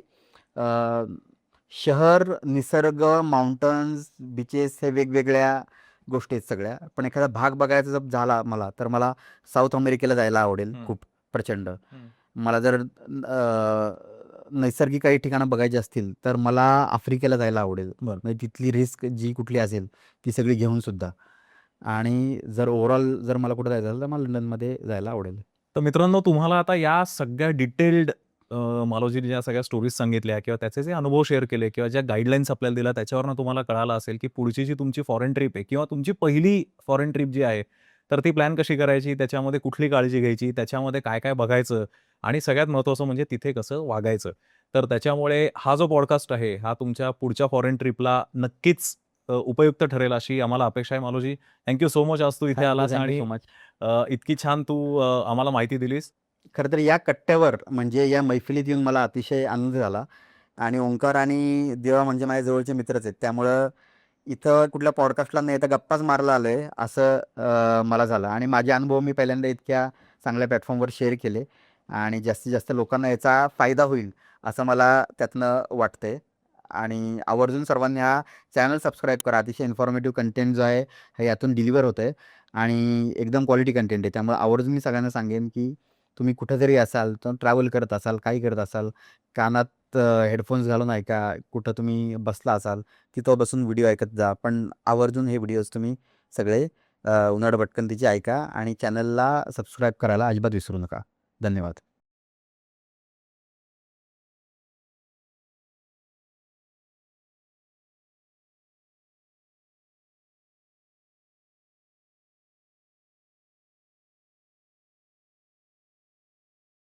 शहर, निसर्ग, माउंटन्स, बीचेस हे वेगवेगळ्या गोष्टी आहेत सगळ्या. पण एखादा भाग बघायचा जर झाला मला, तर मला साऊथ अमेरिकेला जायला आवडेल खूप प्रचंड. मला जर नैसर्गिक काही ठिकाणं बघायची असतील तर मला आफ्रिकेला जायला आवडेल. बरं. म्हणजे तिथली रिस्क जी कुठली असेल ती सगळी घेऊन सुद्धा. आणि जर ओव्हरऑल जर मला कुठं जायचं असेल तर मला लंडनमध्ये जायला आवडेल. तर मित्रांनो, तुम्हाला आता या सगळ्या डिटेल्ड मालोजीने ज्या सगळ्या स्टोरीज सांगितल्या किंवा त्याचे जे अनुभव शेअर केले किंवा ज्या गाईडलाईन्स आपल्याला दिल्या त्याच्यावरनं तुम्हाला कळालं असेल, की पुढची जी तुमची फॉरेन ट्रिप आहे किंवा तुमची पहिली फॉरेन ट्रिप जी आहे, तर ती प्लॅन कशी करायची, त्याच्यामध्ये कुठली काळजी घ्यायची, त्याच्यामध्ये काय-काय बघायचं आणि सगळ्यात महत्त्वाचं म्हणजे तिथे कसं वागायचं. तर त्याच्यामुळे हा जो पॉडकास्ट आहे, हा तुमच्या पुढच्या फॉरेन ट्रिपला नक्कीच उपयुक्त ठरेल अशी आम्हाला अपेक्षा आहे मालोजी. थँक सो मच आज तू इथे आलास थँक यू आणि सो मच. इतकी छान तू आम्हाला माहिती दिलीस. खरं तर या कट्ट्यावर म्हणजे या मैफिलीत येऊन मला अतिशय आनंद झाला. आणि ओंकार आणि देवा म्हणजे माझ्या जवळचे मित्रच आहेत. त्यामुळं इथं कुठल्या पॉडकास्टला नाही तर गप्पाच मारायला आलोय असं मला झालं. आणि माझे अनुभव मी पहिल्यांदा इतक्या चांगल्या प्लॅटफॉर्मवर शेअर केले आणि जास्तीत जास्त लोकांना याचा फायदा होईल असं मला त्यातनं वाटतंय. आणि आवर्जून सर्वांनी हा चॅनल सबस्क्राईब करा. अतिशय इन्फॉर्मेटिव्ह कंटेंट जो आहे हे यातून डिलिव्हर होतं आहे आणि एकदम क्वालिटी कंटेंट आहे. त्यामुळे आवर्जून मी सगळ्यांना सांगेन की तुम्ही कुठं जरी असाल तर ट्रॅव्हल करत असाल, काही करत असाल, कानात हेडफोन्स घालून ऐका. कुठं तुम्ही बसला असाल तिथं बसून व्हिडिओ ऐकत जा. पण आवर्जून हे व्हिडिओज तुम्ही सगळे उन्हाळ भटकंतीचे ऐका आणि चॅनलला सबस्क्राईब करायला अजिबात विसरू नका. धन्यवाद.